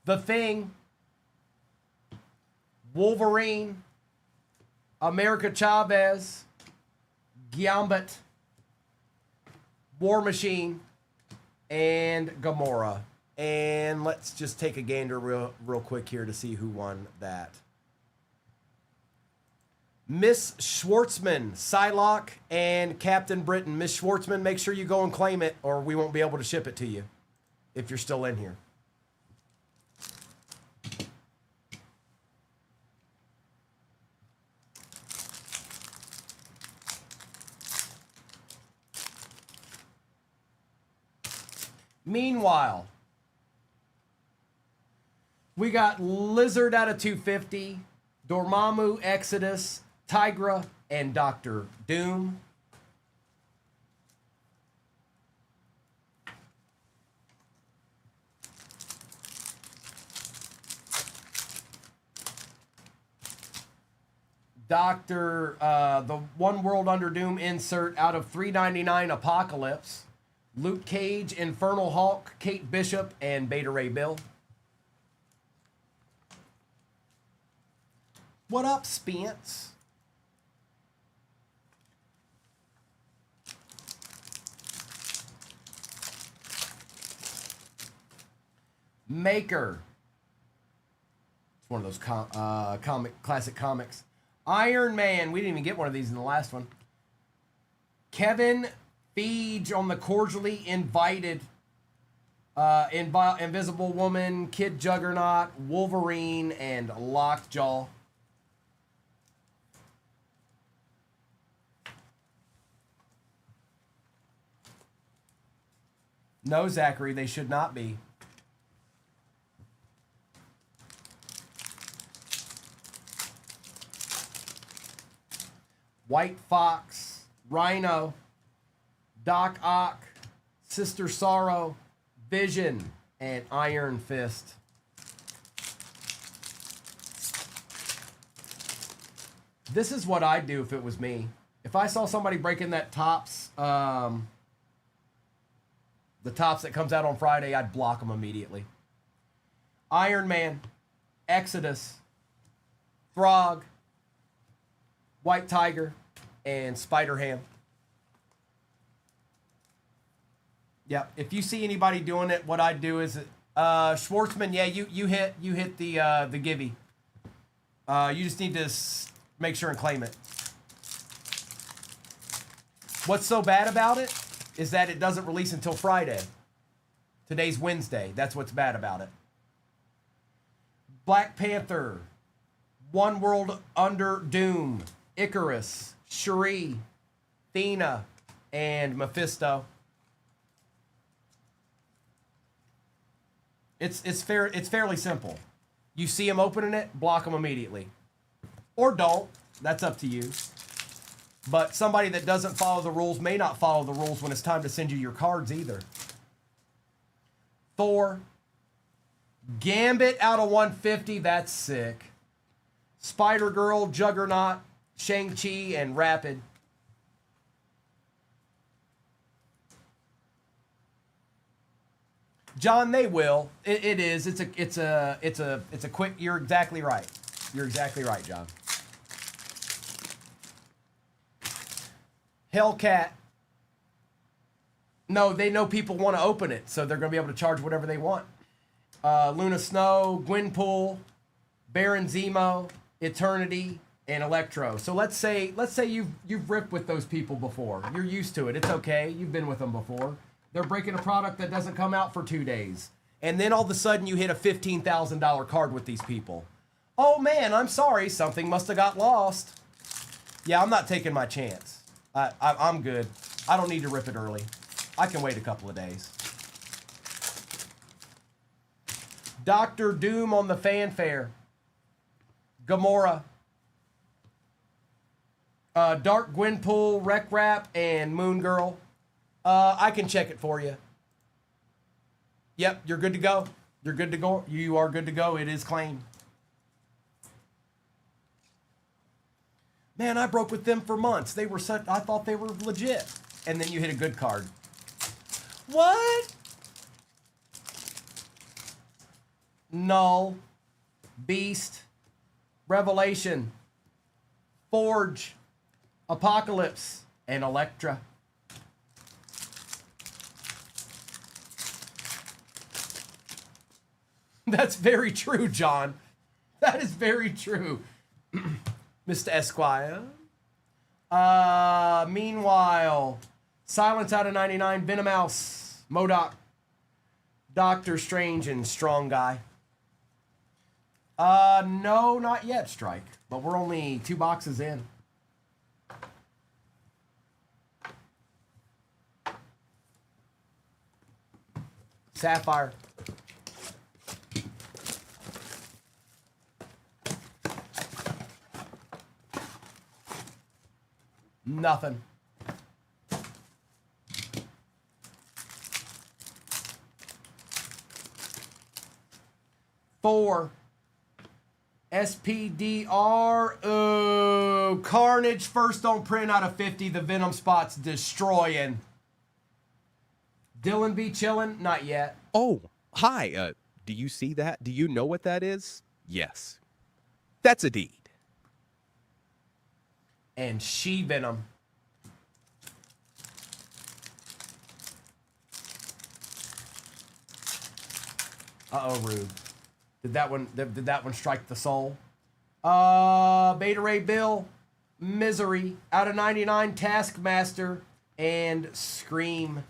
Speaker 1: The Thing. Wolverine. America Chavez. Gambit. War Machine, and Gamora. And let's just take a gander real quick here to see who won that. Miss Schwartzman, Psylocke, and Captain Britain. Miss Schwartzman, make sure you go and claim it, or we won't be able to ship it to you if you're still in here. Meanwhile, we got Lizard out of 250, Dormammu, Exodus, Tigra, and Dr. Doom. The One World Under Doom insert out of 399 Apocalypse. Luke Cage, Infernal Hulk, Kate Bishop, and Beta Ray Bill. What up, Spence? Maker. It's one of those classic comics. Iron Man. We didn't even get one of these in the last one. Kevin Feige on the Cordially Invited. Invisible Woman, Kid Juggernaut, Wolverine, and Lockjaw. No, Zachary, they should not be. White Fox, Rhino, Doc Ock, Sister Sorrow, Vision, and Iron Fist. This is what I'd do if it was me. If I saw somebody breaking that Topps, the Topps that comes out on Friday, I'd block them immediately. Iron Man, Exodus, Frog, White Tiger, and Spider-Ham. Yeah, if you see anybody doing it, what I'd do is, Schwartzman, yeah, you hit the givey. You just need to make sure and claim it. What's so bad about it is that it doesn't release until Friday. Today's Wednesday. That's what's bad about it. Black Panther, One World Under Doom, Icarus, Shuri, Athena, and Mephisto. It's fairly simple. You see them opening it, block them immediately. Or don't. That's up to you. But somebody that doesn't follow the rules may not follow the rules when it's time to send you your cards either. Thor. Gambit out of 150. That's sick. Spider-Girl, Juggernaut, Shang-Chi, and Rapid. John, they will. It is. It's a quick. You're exactly right. You're exactly right, John. Hellcat. No, they know people want to open it, so they're going to be able to charge whatever they want. Luna Snow, Gwenpool, Baron Zemo, Eternity, and Electro. So let's say you've ripped with those people before. You're used to it. It's okay. You've been with them before. They're breaking a product that doesn't come out for 2 days. And then all of a sudden you hit a $15,000 card with these people. Oh man, I'm sorry. Something must have got lost. Yeah, I'm not taking my chance. I'm good. I don't need to rip it early. I can wait a couple of days. Doctor Doom on the fanfare. Gamora. Dark Gwenpool, Wreck Rap, and Moon Girl. I can check it for you. Yep, you're good to go. You're good to go. You are good to go. It is claimed. Man, I broke with them for months. They were such. I thought they were legit. And then you hit a good card. What? Null. Beast. Revelation. Forge. Apocalypse. And Elektra. That's very true, John. That is very true. Mr. Esquire. Meanwhile, Silence out of 99, Venomouse, MODOK, Doctor Strange, and Strong Guy. No, not yet, Strike. But we're only 2 boxes in. Sapphire. Nothing. Four. SPDR. Oh, Carnage first on print out of 50. The Venom spot's destroying. Dylan B. chillin'? Not yet.
Speaker 2: Oh, hi. Do you see that? Do you know what that is? Yes. That's a deed.
Speaker 1: And She Venom. Uh-oh, rude. Did that one strike the soul? Beta Ray Bill, Misery, out of 99, Taskmaster, and Scream.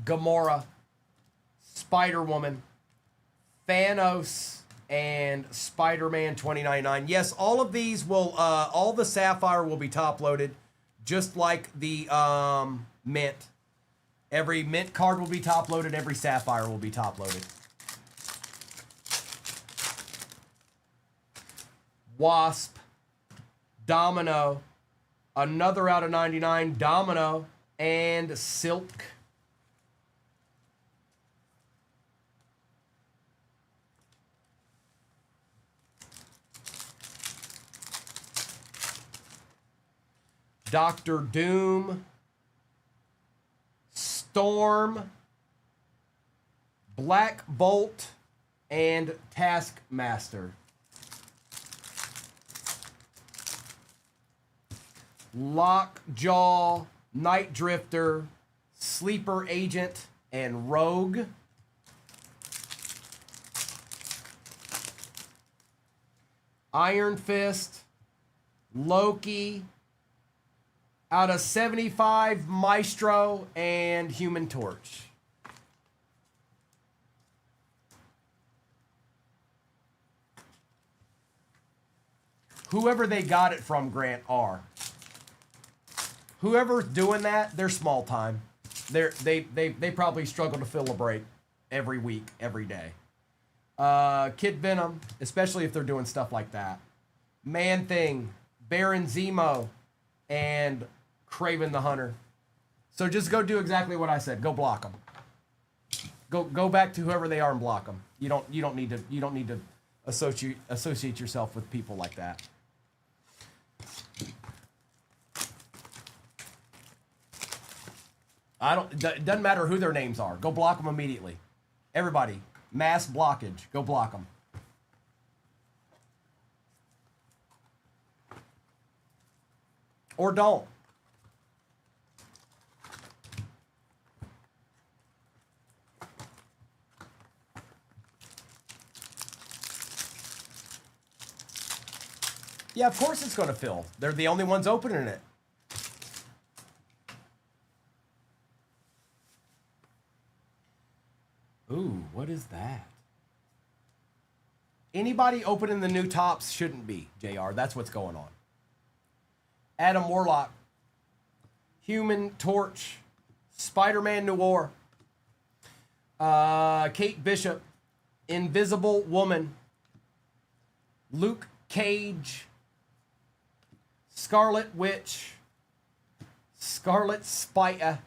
Speaker 1: Gamora, Spider-Woman, Thanos, and Spider-Man 2099. Yes, all of these will, all the Sapphire will be top-loaded, just like the Mint. Every Mint card will be top-loaded, every Sapphire will be top-loaded. Wasp, Domino, another out of 99, Domino, and Silk. Doctor Doom, Storm, Black Bolt, and Taskmaster. Lockjaw, Night Drifter, Sleeper Agent, and Rogue. Iron Fist, Loki, out of 75, Maestro, and Human Torch. whoever they got it from, Grant, are. Whoever's doing that, they're small time. They probably struggle to fill a break every week, every day. Kid Venom, especially if they're doing stuff like that. Man Thing, Baron Zemo, and Kraven the Hunter. So just go do exactly what I said. Go block them. Go back to whoever they are and block them. You don't need to associate yourself with people like that. It doesn't matter who their names are. Go block them immediately. Everybody, mass blockage. Go block them. Or don't. Yeah, of course it's going to fill. They're the only ones opening it. Ooh, what is that? Anybody opening the new tops shouldn't be, JR. That's what's going on. Adam Warlock, Human Torch, Spider-Man Noir, Kate Bishop, Invisible Woman, Luke Cage, Scarlet Witch, Scarlet Spider,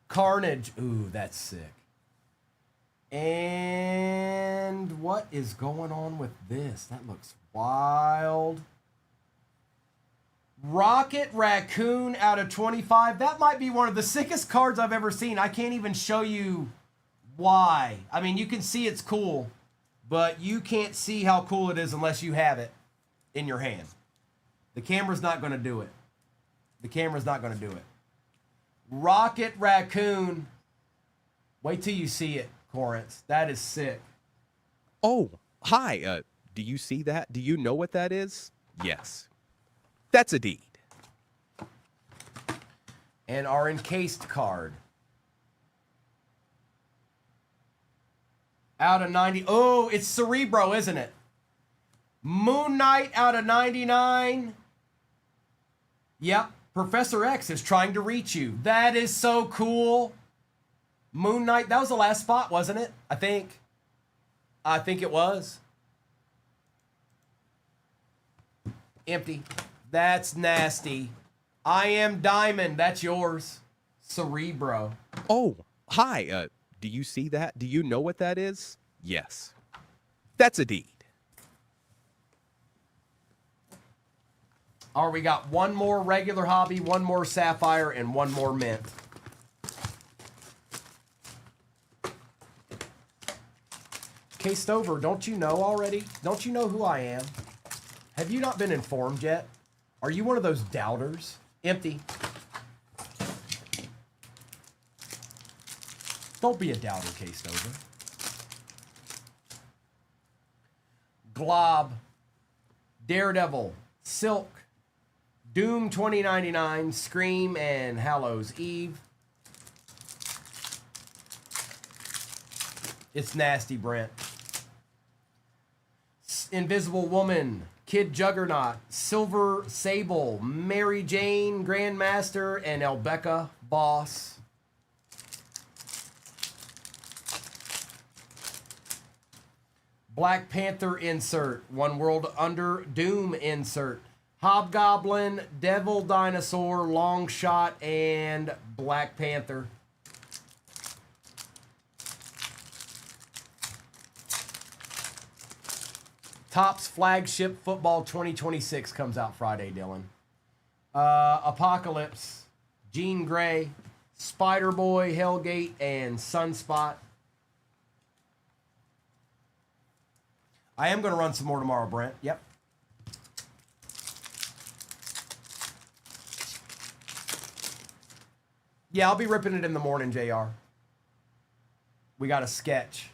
Speaker 1: Carnage. Ooh, that's sick. And what is going on with this? That looks wild. Rocket Raccoon out of 25. That might be one of the sickest cards I've ever seen. I can't even show you why. I mean, you can see it's cool, but you can't see how cool it is unless you have it in your hand. The camera's not going to do it. The camera's not going to do it. Rocket Raccoon. Wait till you see it, Corinth. That is sick.
Speaker 2: Oh, hi. Do you see that? Do you know what that is? Yes. That's a deed.
Speaker 1: And our encased card. Out of 90. Oh, it's Cerebro, isn't it? Moon Knight out of 99. Yep. Professor X is trying to reach you. That is so cool. Moon Knight, that was the last spot, wasn't it? I think it was. Empty. That's nasty. I Am Diamond, that's yours. Cerebro.
Speaker 2: Oh, hi. Do you see that? Do you know what that is? Yes. That's a deed.
Speaker 1: All right, we got one more regular hobby, one more sapphire, and one more mint. K Stover, don't you know already? Don't you know who I am? Have you not been informed yet? Are you one of those doubters? Empty. Don't be a doubter, K Stover. Glob, Daredevil, Silk, Doom 2099, Scream, and Hallows Eve. It's nasty, Brent. Invisible Woman, Kid Juggernaut, Silver Sable, Mary Jane, Grandmaster, and Elbecca Boss. Black Panther insert, One World Under Doom insert, Hobgoblin, Devil Dinosaur, Longshot, and Black Panther. Topps Flagship Football 2026 comes out Friday, Dylan. Apocalypse, Jean Grey, Spider-Boy, Hellgate, and Sunspot. I am going to run some more tomorrow, Brent. Yep. Yeah, I'll be ripping it in the morning, JR. We got a sketch.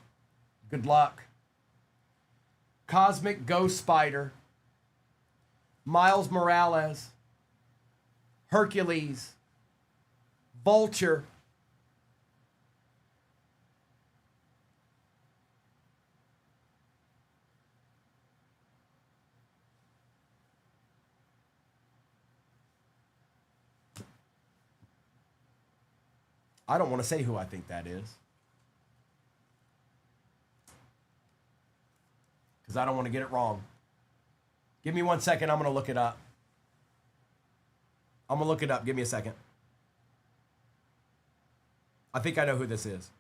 Speaker 1: Good luck. Cosmic Ghost Spider, Miles Morales, Hercules, Vulture, I don't want to say who I think that is. Because I don't want to get it wrong. Give me 1 second. I'm going to look it up. I'm going to look it up. Give me a second. I think I know who this is.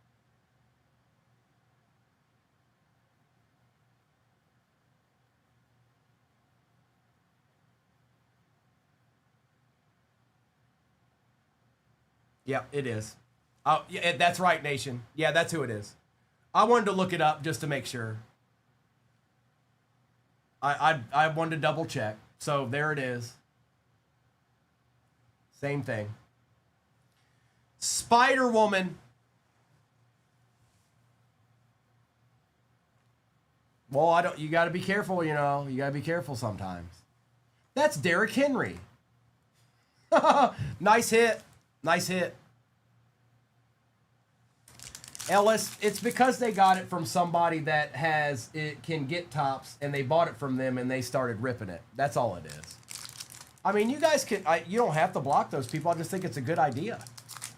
Speaker 1: Yeah, it is. Oh, yeah, that's right, Nation. Yeah, that's who it is. I wanted to look it up just to make sure. I wanted to double check. So there it is. Same thing. Spider-Woman. Well, I don't. You got to be careful, you know. You got to be careful sometimes. That's Derrick Henry. Nice hit. Nice hit. Ellis, it's because they got it from somebody that can get tops, and they bought it from them and they started ripping it. That's all it is. I mean, you guys you don't have to block those people. I just think it's a good idea.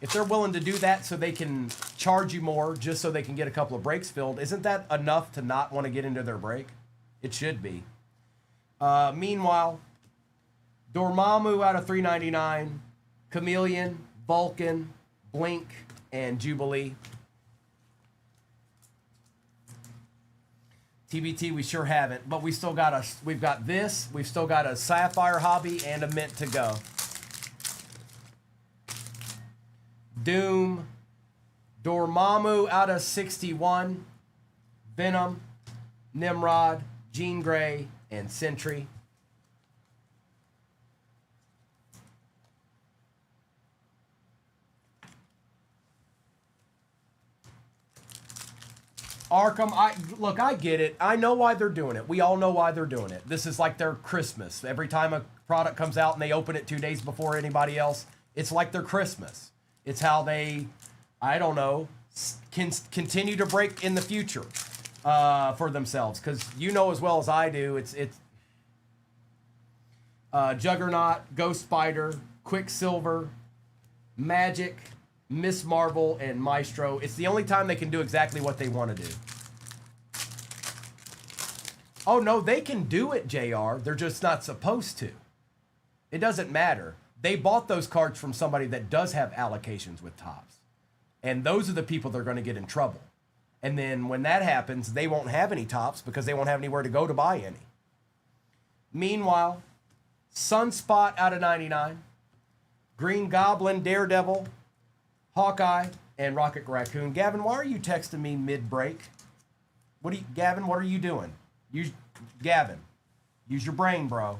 Speaker 1: If they're willing to do that so they can charge you more just so they can get a couple of breaks filled, isn't that enough to not want to get into their break? It should be. Meanwhile, Dormammu out of 399, Chameleon, Vulcan, Blink, and Jubilee. TBT, we sure haven't, but we've got this, we've still got a Sapphire Hobby and a Mint to go. Doom, Dormammu out of 61, Venom, Nimrod, Jean Grey, and Sentry. Arkham, I get it. I know why they're doing it. We all know why they're doing it. This is like their Christmas. Every time a product comes out and they open it 2 days before anybody else, it's like their Christmas. It's how they, I don't know, can continue to break in the future for themselves. Because you know as well as I do, it's Juggernaut, Ghost Spider, Quicksilver, Magic, Miss Marvel, and Maestro. It's the only time they can do exactly what they want to do. Oh, no, they can do it, JR. They're just not supposed to. It doesn't matter. They bought those cards from somebody that does have allocations with tops. And those are the people that are going to get in trouble. And then when that happens, they won't have any tops because they won't have anywhere to go to buy any. Meanwhile, Sunspot out of 99, Green Goblin, Daredevil, Hawkeye, and Rocket Raccoon. Gavin, why are you texting me mid-break? Gavin, what are you doing? Gavin, use your brain, bro.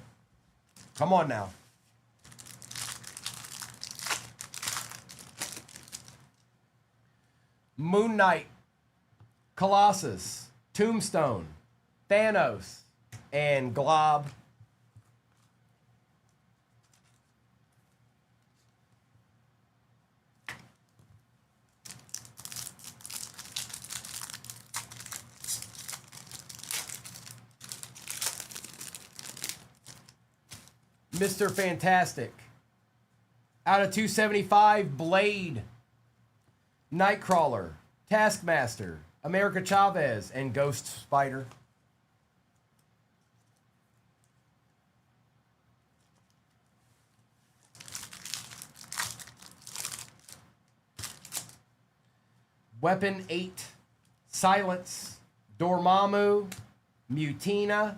Speaker 1: Come on now. Moon Knight, Colossus, Tombstone, Thanos, and Glob. Mr. Fantastic. Out of 275, Blade, Nightcrawler, Taskmaster, America Chavez, and Ghost Spider. Weapon 8, Silence, Dormammu, Mutina,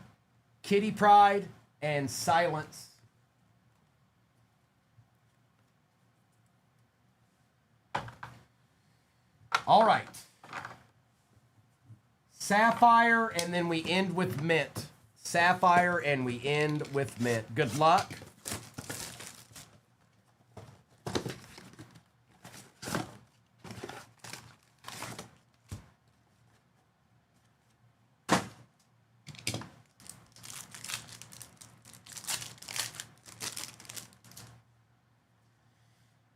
Speaker 1: Kitty Pryde, and Silence. All right. Sapphire, and then we end with Mint. Sapphire, and we end with Mint. Good luck.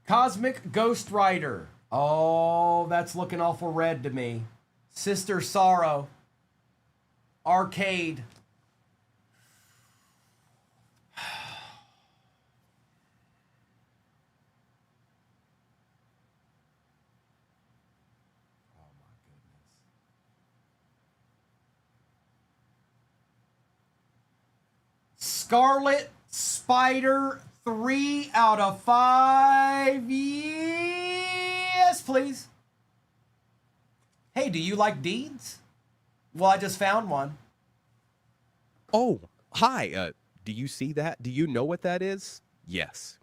Speaker 1: Cosmic Ghost Rider. Oh, that's looking awful red to me. Sister Sorrow. Arcade. Scarlet Spider, 3 out of 5. Yes, please. Hey, do you like deeds? Well, I just found one.
Speaker 2: Oh, hi. Do you see that? Do you know what that is? Yes.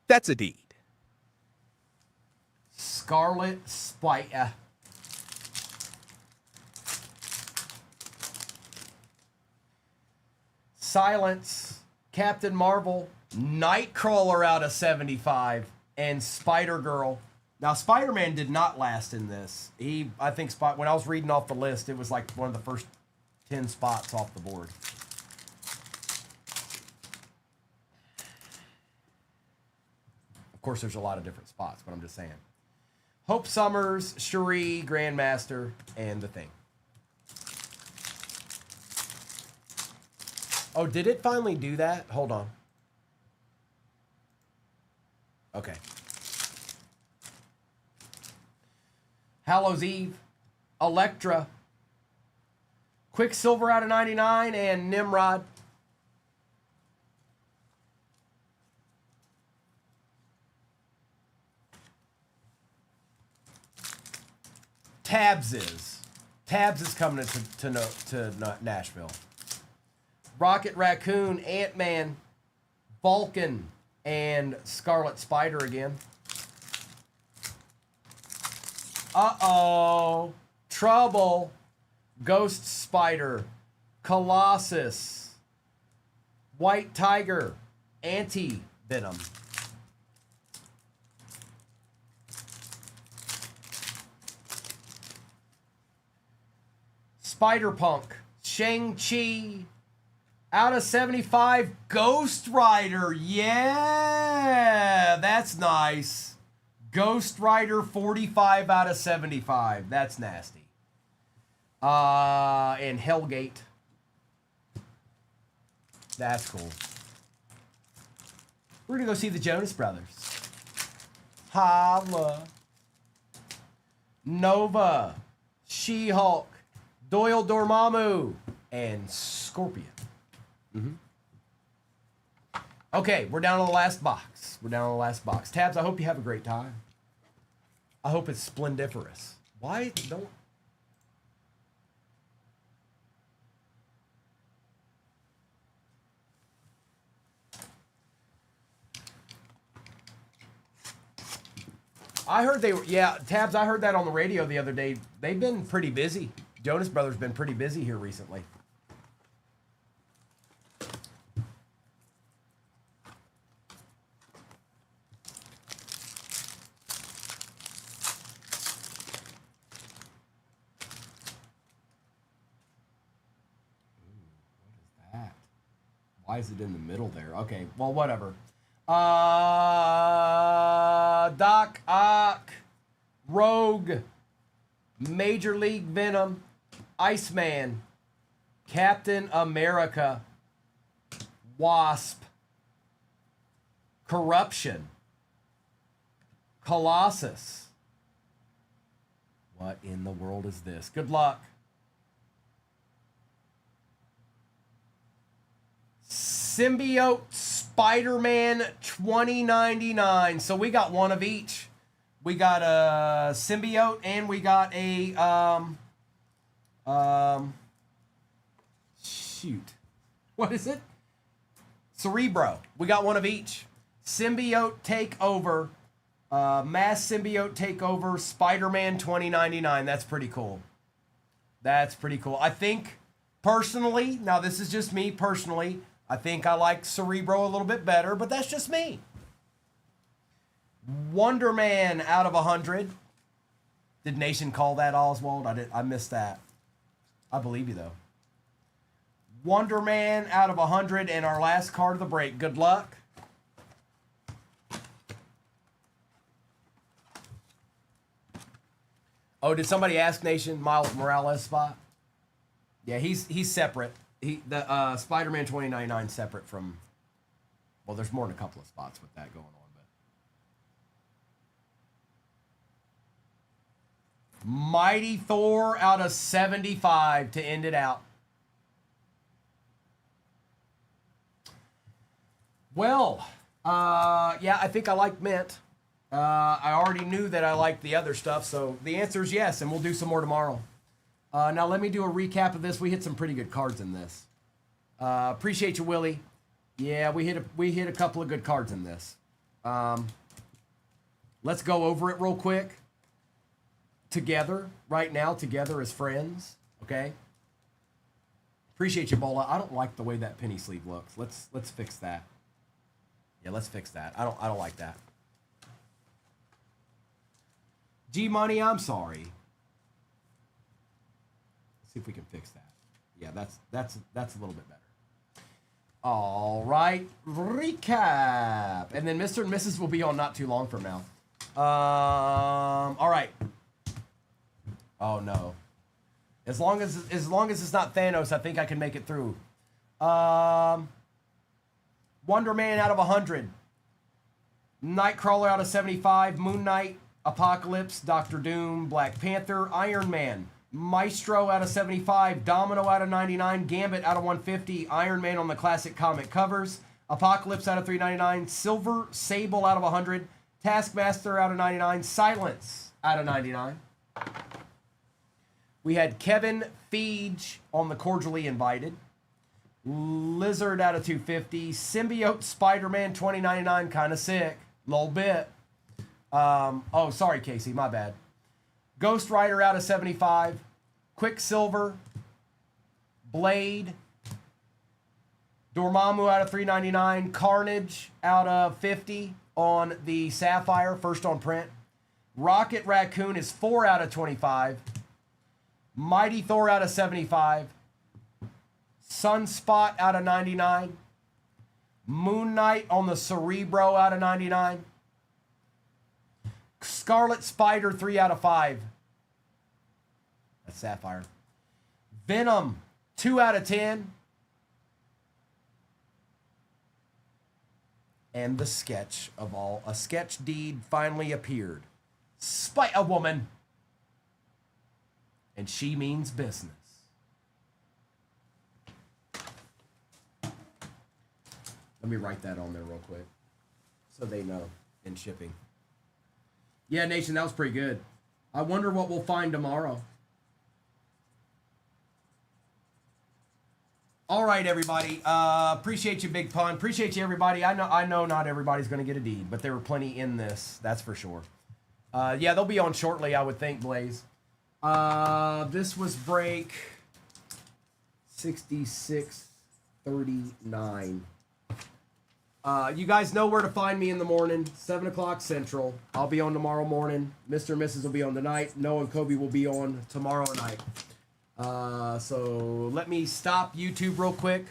Speaker 2: That's a deed.
Speaker 1: Scarlet Spider. Silence, Captain Marvel, Nightcrawler out of 75, and Spider-Girl. Now, Spider-Man did not last in this. I think, when I was reading off the list, it was like one of the first 10 spots off the board. Of course, there's a lot of different spots, but I'm just saying. Hope Summers, Cherie, Grandmaster, and The Thing. Oh, did it finally do that? Hold on. Okay. Hallows Eve, Elektra, Quicksilver out of 99, and Nimrod. Tabs is coming to Nashville. Rocket Raccoon, Ant-Man, Vulcan, and Scarlet Spider again. Uh-oh. Trouble. Ghost Spider, Colossus, White Tiger, Anti-Venom. Spider-Punk, Shang-Chi, out of 75, Ghost Rider. Yeah, that's nice. Ghost Rider, 45 out of 75. That's nasty. And Hellgate. That's cool. We're going to go see the Jonas Brothers. Holla. Nova, She-Hulk, Doyle Dormammu, and Scorpion. Okay, we're down to the last box. Tabs, I hope you have a great time. I hope it's splendiferous. Why don't... I heard they were... Yeah, Tabs, I heard that on the radio the other day. They've been pretty busy. Jonas Brothers been pretty busy here recently. Why is it in the middle there? Okay, well, whatever. Doc Ock, Rogue, Major League Venom, Iceman, Captain America, Wasp, Corruption, Colossus. What in the world is this? Good luck. Symbiote Spider-Man 2099. So we got one of each. We got a symbiote and we got a shoot. What is it? Cerebro. We got one of each. Symbiote takeover. Mass symbiote takeover. Spider-Man 2099. That's pretty cool. That's pretty cool. I think personally, now this is just me personally, I think I like Cerebro a little bit better, but that's just me. Wonder Man out of 100. Did Nation call that, Oswald? I missed that. I believe you, though. Wonder Man out of 100, and our last card of the break. Good luck. Oh, did somebody ask Nation Miles Morales spot? Yeah, he's separate. The Spider-Man 2099 separate from... Well, there's more than a couple of spots with that going on. But Mighty Thor out of 75 to end it out. Well, yeah, I think I like mint. I already knew that I liked the other stuff, so the answer is yes, and we'll do some more tomorrow. Now let me do a recap of this. We hit some pretty good cards in this. Appreciate you, Willie. Yeah, we hit a couple of good cards in this. Let's go over it real quick. Together, right now, together as friends. Okay. Appreciate you, Bola. I don't like the way that penny sleeve looks. Let's fix that. Yeah, let's fix that. I don't like that. G Money, I'm sorry. Let's see if we can fix that. Yeah, that's a little bit better. All right, recap, and then Mr. and Mrs. will be on not too long from now. All right. Oh no. As long as it's not Thanos, I think I can make it through. Wonder Man out of 100. Nightcrawler out of 75. Moon Knight, Apocalypse, Doctor Doom, Black Panther, Iron Man. Maestro out of 75, Domino out of 99, Gambit out of 150, Iron Man on the classic comic covers, Apocalypse out of 399, Silver Sable out of 100, Taskmaster out of 99, Silence out of 99. We had Kevin Feige on the Cordially Invited, Lizard out of 250, Symbiote Spider-Man 2099, kind of sick, little bit. Oh, sorry, Casey, my bad. Ghost Rider out of 75, Quicksilver, Blade, Dormammu out of 399, Carnage out of 50 on the Sapphire, first on print. Rocket Raccoon is 4 out of 25. Mighty Thor out of 75. Sunspot out of 99. Moon Knight on the Cerebro out of 99. Scarlet Spider, 3 out of 5. That's Sapphire. Venom, 2 out of 10. And the sketch of all. A sketch deed finally appeared. Spite a woman. And she means business. Let me write that on there real quick. So they know in shipping. Yeah, Nation, that was pretty good. I wonder what we'll find tomorrow. All right, everybody. Appreciate you, Big Pun. Appreciate you, everybody. I know not everybody's going to get a deed, but there were plenty in this. That's for sure. Yeah, they'll be on shortly, I would think, Blaze. This was break 6639. You guys know where to find me in the morning, 7 o'clock Central. I'll be on tomorrow morning. Mr. and Mrs. will be on tonight. Noah and Kobe will be on tomorrow night. So let me stop YouTube real quick.